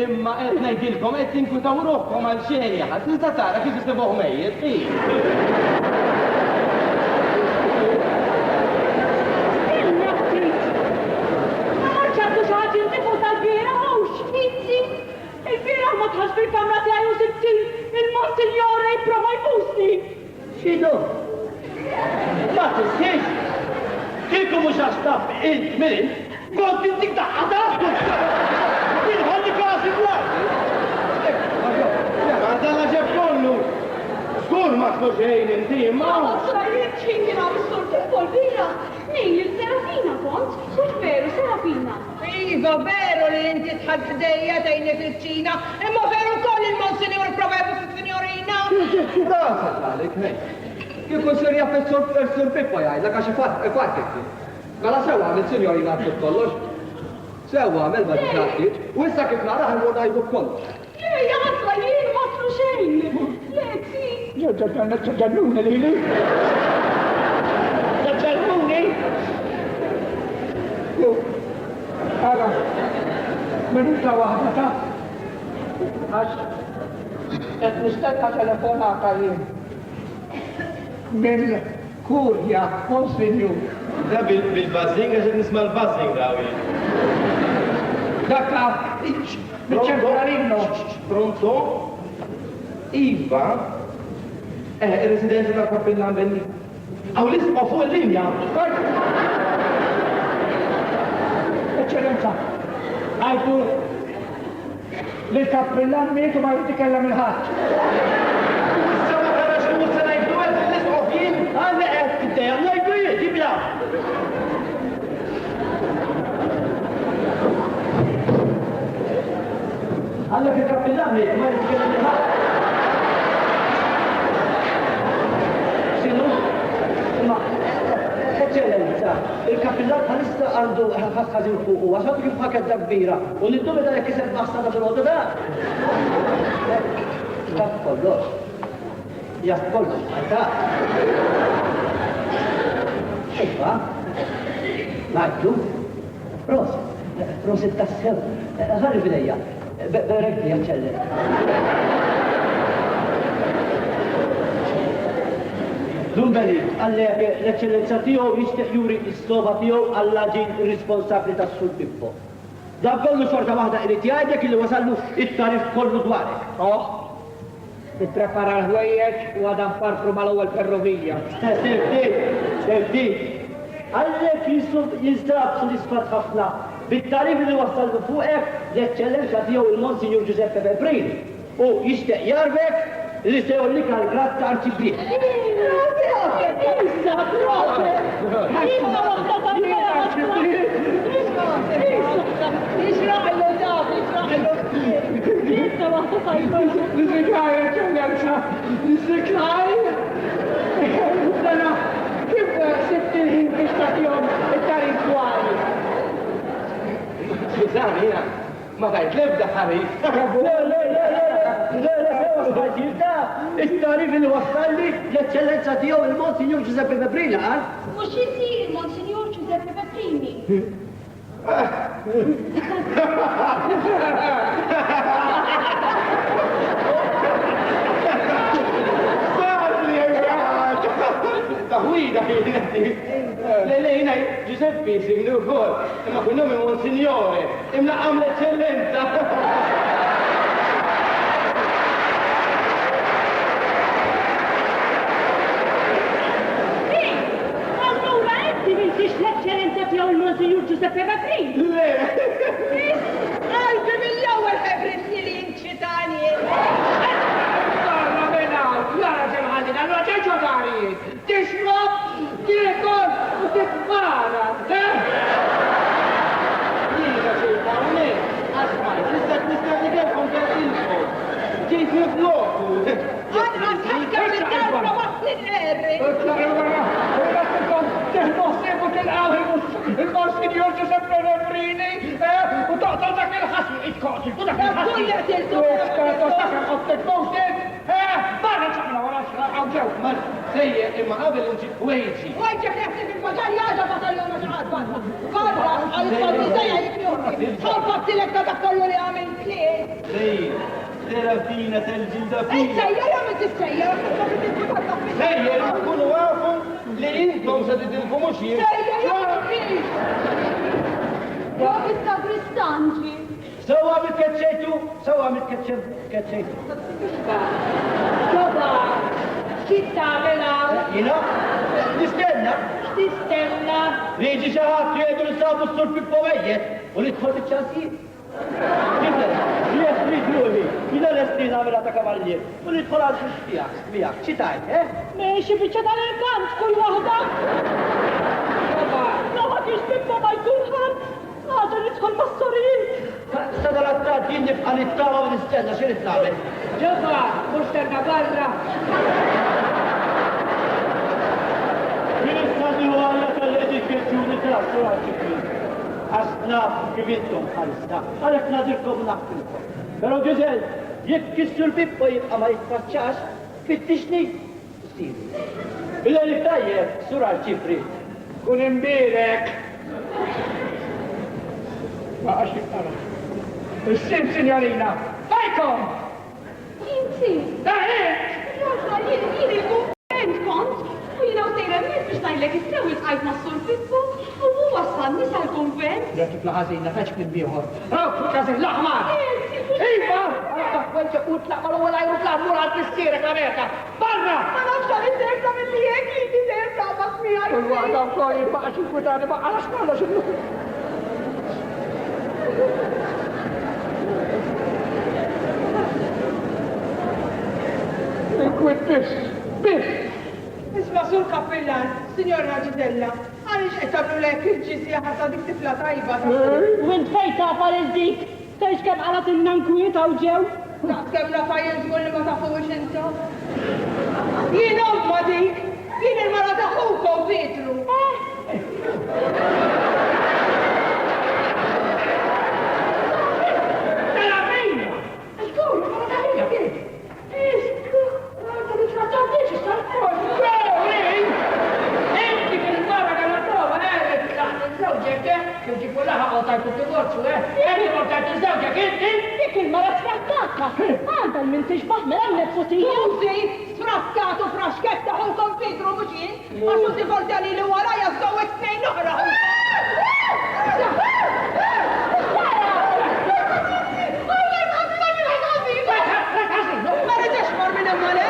Imma qed ngħidilkom qed tinkutaw ruħkom għal xejn ħadd tista' tara kif isibuh mejjed. Ma tħax fil-kamra tiegħi u sibtin il-Monsignore jipprova jbusni. Xidu? Ma tissiex? Kieku mhux għax taf int minn, kont intik daqqata? Inħalli kasi blardi. Għadda la ġeb kollu. Skur ma tfuġejn inti, ma. Ma s-sajjek ċingina mis-sur Pippo-l-bira. Nejn il-Serafina kont, sur veru Serafina. Iva, veru li inti tħad f'dejja tajni fil-ċina, imma veru koll il-Monsignor provebu fil-Signorina. Rasat għalik, hej. Kieku sirja fil-sur Pippo jgħidlek għax ifattiki. Mela sewa għamil Signorina għabtut kollox. Sewa għamil bħad ġattit, u issa kif naraħ il-għoda jgħidu kollox. Ejja, għatla jien matlu xejn. Lexi. ġannuni li li. Ġannuni? Għara, minuta wahda ta' għax qed nistekka telefonata jien. Mill-Kurja, Monsignor. Da bil-buzzing għax nisma l-buzzing dawi. Dakka, bieċempolarino. Pronto? Iva? Il-residenza ta' Kappillan Benni. Għaw l-isma fuq il-linja. Eccellenza, għajdu li Kappillan mietu ma jitikella mill-ħat. Sama għara xnu s-sena jibdu għed l-isma fjien. Għanna għed t-dej, għanna jibdu jibla. Għanna fi Kappillan mietu ma jitikella mill-ħat. Eccellenza, il-kapillat għalissa għandu ħaskazin fuq u għaxħat kif ħakedda kbira u niddu beda jek jiseb bastata bil-għodu da. Jaf kollox, għajta. Iva, najdu, Rosit tassew, ħarri bidejja, berekti eccellenza. Dumbeli, għallek l-eccellenza tiegħu jixtieq juri s-soba tiegħu għall-ġin responsabbli tas-Sur Pippo. Da kollu xorta waħda irid jgħidlek li wasallu it-tarif kollu dwarek. Nitprepara l-ħwejjeġ u għadan farfru mal-ewwel ferrovija. Sefdi, għallek jinstab sodisfat ħafna bit-tarif li wasallu fuqek l-eccellenza tiegħu il-Monsignor Giuseppe Peprini u jixtieq jarbek li se jollika l-gratta arċipriet. Issa, profe! Issa, waħda tal-mera! Ixraħlu dak, ixraħlu! Issa, waħda tal-mera! Nisikaj, eccellenza, nisikaj! Dana, kif sibt il-ħin biex tatjom it-tarif dwari? Skużani, jena, ma tajt lebda ħarif. Il-tarif li wassalli l-eccellenza tiegħu il-Monsignor Giuseppe Peprini, għal? Mux jisir il-Monsignor Giuseppe Peprini. Sarli, għad! Taħwida, Lejna, Giuseppe, signu kol, imma kunnum il-Monsignore, imna għam l-eccellenza. L-eccellenza tiegħu il-Monsignor Giuseppe Peprini. Le! Għalbi mill-ewwel febrisni li jinċitani. Għarra mena, għarra ġemħallina, għarra ġeġodari! Tixrob, tiekol! Dik il-bloku. Għanqas ħakka il-darba waqt l-erri. Teħnoħsebu tilqaw il-Monsignor Giuseppe Rebrini u toqtol dak il-ħasmi it-kotil. U dak il-ħasmi. Barra ċaqna wara xraqaw ġew. Ma sejjer imma qabel inti kwejti. Wajġa kħefti bil-bataljaġa bataljon ġaħad barra. Barra, għal-ispalli sejja jikjoni. Għabbat tilek ta' kollu li għamil kli. Serafina tal-ġilda fina. Sejja jgħamil t-sejja. Sejjer, kunu għafu li intom sa titilfu muxie. Sejja jgħamil kli. Waqt ta' Kristanġi. Sawa mit-keċċejtu, sawa mit-keċċejtu. Baba, xitta għamela. Jina, nistenna. Tistenna. Liġi xaħat jgħidu li sabu s-sur Pippo-Wejjet u li tħol iċ-ċansijiet. Jibda, jina l-estrin għamela ta' kavallier u li tħol għal bijak, ċitaj, Meċi bieċa tal-kant kull wahda. Naħat jisbibba ma jkunħan. Għadu nidħol ma-storijiet. Sada l-attrat jien nibqa nittama u nistenna xie nitlamen. Ġofa, mux terna barra. Min istaddi għalla tal-edikazzjoni tal-assu għal-ċikli. Għasna kif intom għal-sta, għalek nadirkom naqtilkom. Pero Ġizel, jekk kissu l-Pippo jibqa ma jitfaċċax, fittixni, stili. Bil-għalik tajjeb, sur għal-ċifri. Kun imbirek. Ma għax jiktara. Il-sim, signorina. Fajkom! Inti. Daħek! Rosa, jien il-kumment kont. U jina u sejra nis biex najlek istew il-qajt ma' sur Pippo. U hu wassalni sal-konvent. Jgħati fl-ħazina, faċ minn biħor. Raw, fl-ħazin, l-ħmar! Iva! Għakwenċa ut laqma l-għol aeroplan mur għal-tistierek l-Amerika. Barra! Ma nafx għal interta mill-li jek li t-interta ma smija. Kull għada u koj jibbaqa xinkutani ma għalax kolla xinnu. Inkwit bis. Isma sur kappillan, signora Ġidella, għalix etablu lek il-ġizja ħata dik tifla tajba. U int fejta għal dik. Tajx kem għalat il-nankwiet għaw ġew. Naqsem la fajjen zgur li ma tafuwix inta. Jien omma dik, jien il-mara taħukom Petru. Dik il-mara sfrattata. Għanda minn tiġbaħ mela n-nefsotija. Tużi, sfrattatu fraxket taħukom Petru muġin, għaxu t-għordani li waraja z-zawek t-nejn uħra. Ma rridx mor minn emmale?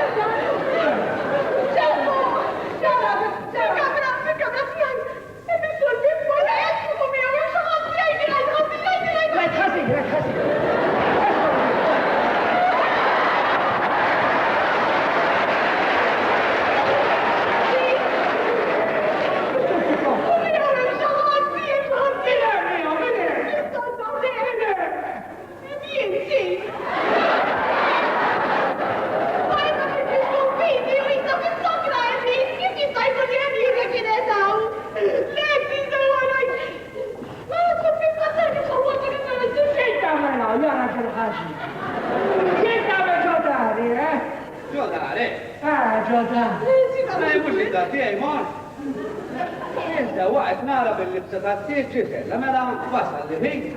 لا ما لا وصل لهي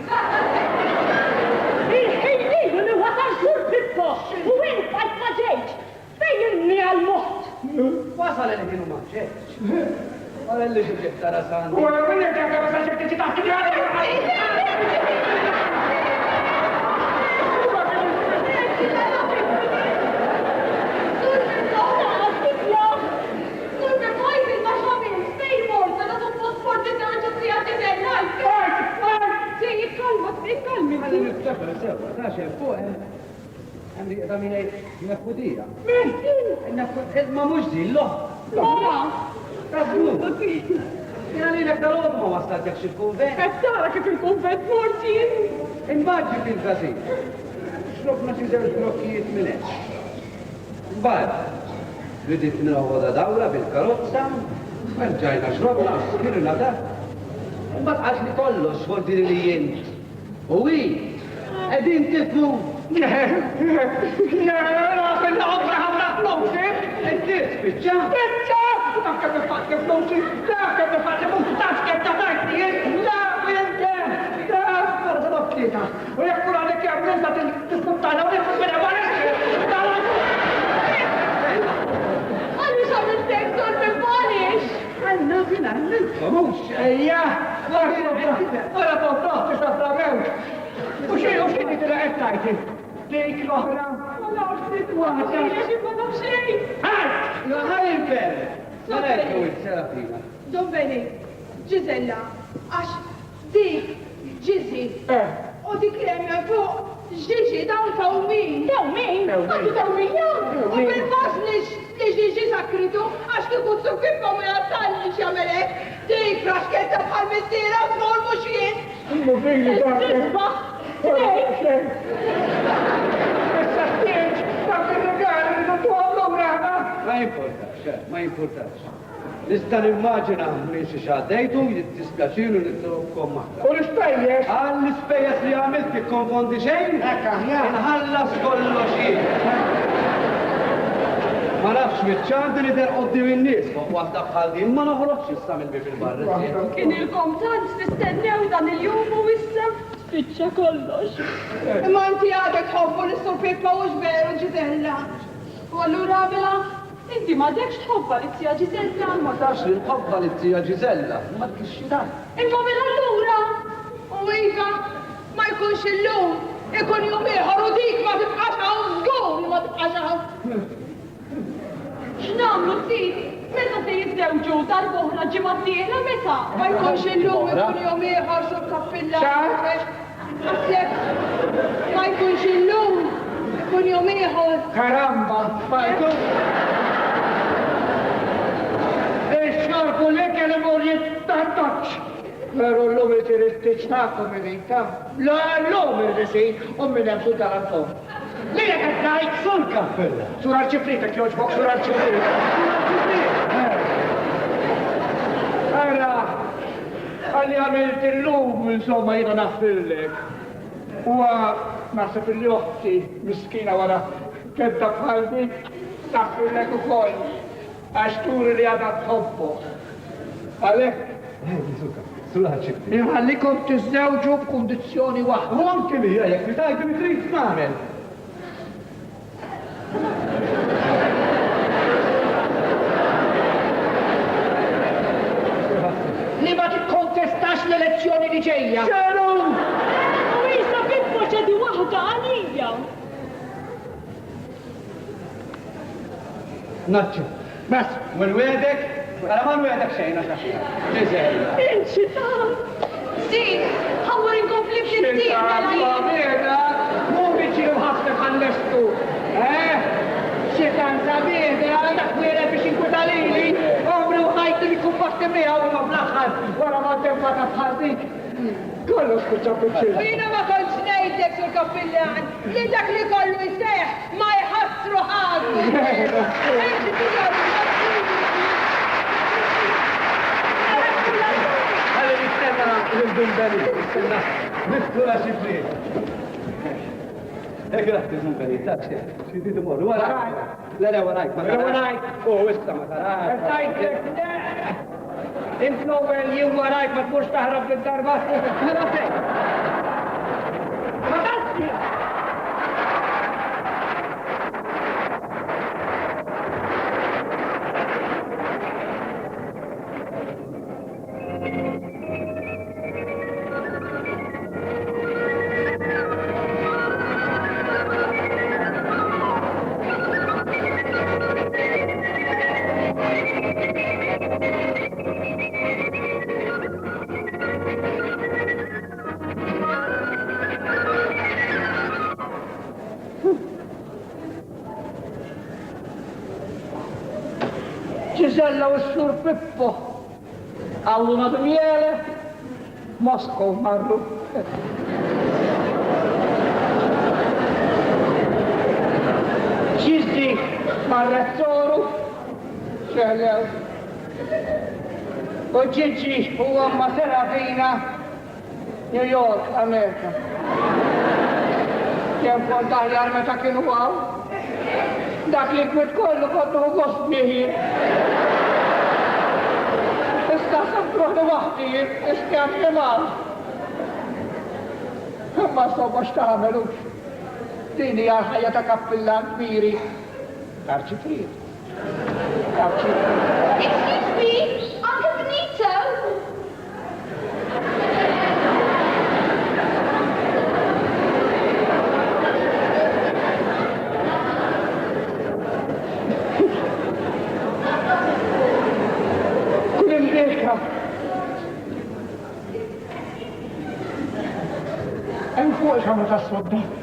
Il-ħejlilu li wasal sur Pippo. U għin fajt ma ġejġ. Fejjilni għal-moħt. وصل اللي هنا ما جاش ولا اللي جبت ترى ساندي U għu jgħak għu sa ċekti ċitaħti li ما مش دي الله يعني لك دلوقتي ما وصلتك شو الكونفنت Għattara kif il-konvent morti. immaġi fil-gazin xrobna xi żewġ blokkijiet minn hekk. Mbagħad, ridit nrawwoda dawra bil-karozza, ġajna xrobna, skirna da. Mbagħad għax li kollox fordi li jien. U qegħdin tifmu. Fil-qobra ħafna flowsi! Spiċċa? Spiċċa! Taf kemm ifaqti flowsi! Taf kemm ifaqti flowsi! Taf kemm tatajtni jien! Taf jenten! Taf! Barra l-obtita! U jekk kun għalek jgħamlu inta tisputtana u jekk minn għabarek! Għalli xamil tektor bil-Polish! Għanna fina, mux! Ejja! Għara toħtoħti xafra mewġ! U xini t-raqettajti? Dik l-oħra? Ma nafx dik waħda! Ma nafx xejn! Għart! Ħajber! Malekku il-Serafina. Don Beni, Gisella, għax dik ġizi. U dik li hemm fuq ġiġi dawn tawmin. Tawmin? Għaddu tawminja? U bil-fas li ġiġi sakritu għax kieku t-sukkibba ma jattalli xamelek. Dik frasketta bħal mistiera smol mux jien. Mu fili Tisbaħ! Snejk! Issa stieġ, ta' fil-regali li tu għallum raħna! Ma importax. Nista' nimmaġina li xi xaddejtu jittispjaċilu nitlobkom maħta. U l-ispejjeż? Għall-ispejjeż li għamilt tikkonfondi xejn? Inħallas kollox jien. Ma nafx biċċanti li terqoddi min-nies fuq waħda bħal din ma noħroġx issa mill-bib il-barra. Kien il-kom tant nistennew dan il-jum u issa spiċċa kollox. Imma inti għadek tħobbu l-surpippa u ġveru Gisella. U allura Bela, inti ma dekx tħobba li tija Gisella? Ma tax li nħobba li tija Gisella, ma tkix dan. Imma Bela allura! U iva, ma jkunx illum, ikun jum ieħor u dik ma tibqax hawn żgur li ma tibqax hawn. X'namlu Sid? Meta se jiżdewġu darb'oħra ġimgħa d-dieħla meta? Ma jkunx illum ikun jum ieħor sur kappilla. Għaslek, ma jkunx illum ikun jum ieħor. Karamba, fajtu! Ix-xarku lek il-mur jittantax! Pero l-lum il-tiristiċ ta'kom il-inta. La l-lum il-risi, minn hemm sul tal-antom. Lili qed ngħid sul kappella. Sur arċifrita kjoġbok, sur arċifrita. Ara, għalli għamilt il-lum, insomma, jina naffillek. Uwa, nasib il-joħti, miskina wara, kedda bħaldi, naffillek u koll. Għax turi li għadha tħobbu. Għalek? Jimħallikom tiżżewġu b'kundizzjoni waħda. U anke li, jek li tajdu mi trid nagħmel. Li ma tikkontestax l-elezzjoni li ġejja. U jisa bil-proċedi waħda għalija. Naċċu. Bas, Wedek, għala ma nwedek xejn għax Gisella. Inċitan. Sid, ħawwar inkompli b'xintir Sabieda, mu biċinu ħafna ħallestu. Xitan sabieda, dak wera biex inkudalili. Omru ħajti li kumpasti miħaw ma fl-axħar, wara ma tempata bħaldik. Kollox kuċċa biċċinu. Jina ma kontx ngħidlek sur kappillan li dak li kollu jseħ ma jħassru ħadd. Għalli nistenna l-Dumbeni, nistenna niftura xifri. Grazzi Dumbeni, taċċe, xidditu morru, warajk. La warajk, ma Warajk. U issa ma tarajk. Tajtek, int l-ewwel jien warajk ma tmurx taħrab lid-darba. Ma tassi! Gisella u s-sur Pippo. Għallu nadu miele, Moskow marru. marrettoru. Xellew. U ġiġi u għamma Serafina, New York, Amerika. Kem kont aħjar meta kienu għaw. Dak li kwit kollu kontu għost biħir. Ista sabruħni wahdi, istjan imal. Ma soba xtaħmelu. Dini għal-ħajja ta' kappillan kbiri. Arċifrid. Excuse me, Uncle Benito. Kull il-deka. Hemm fuq il-ħamra tas-sodda.